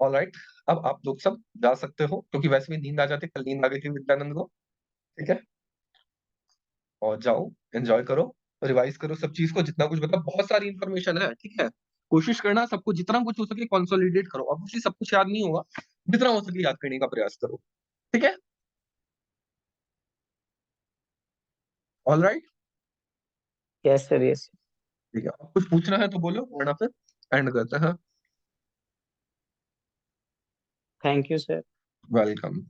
ऑलराइट। अब आप लोग सब जा सकते हो क्योंकि वैसे भी नींद आ जाती है, कल नींद आ गई थी विद्यानंद को। ठीक है? और जाओ, एन्जॉय करो, रिवाइज़ करो सब चीज़ को जितना कुछ मतलब बहुत सारी इन्फॉर्मेशन है, ठीक है? कोशिश करना सबको जितना कुछ हो सके कंसोलिडेट करो। ऑब्वियसली सब कुछ याद नहीं होगा, जितना हो सके याद करने का प्रयास करो। ठीक है? ऑलराइट?
Yes sir, yes.
ठीक है, और कुछ पूछना है तो बोलो वरना फिर एंड करते हैं।
Thank you sir.
वेलकम।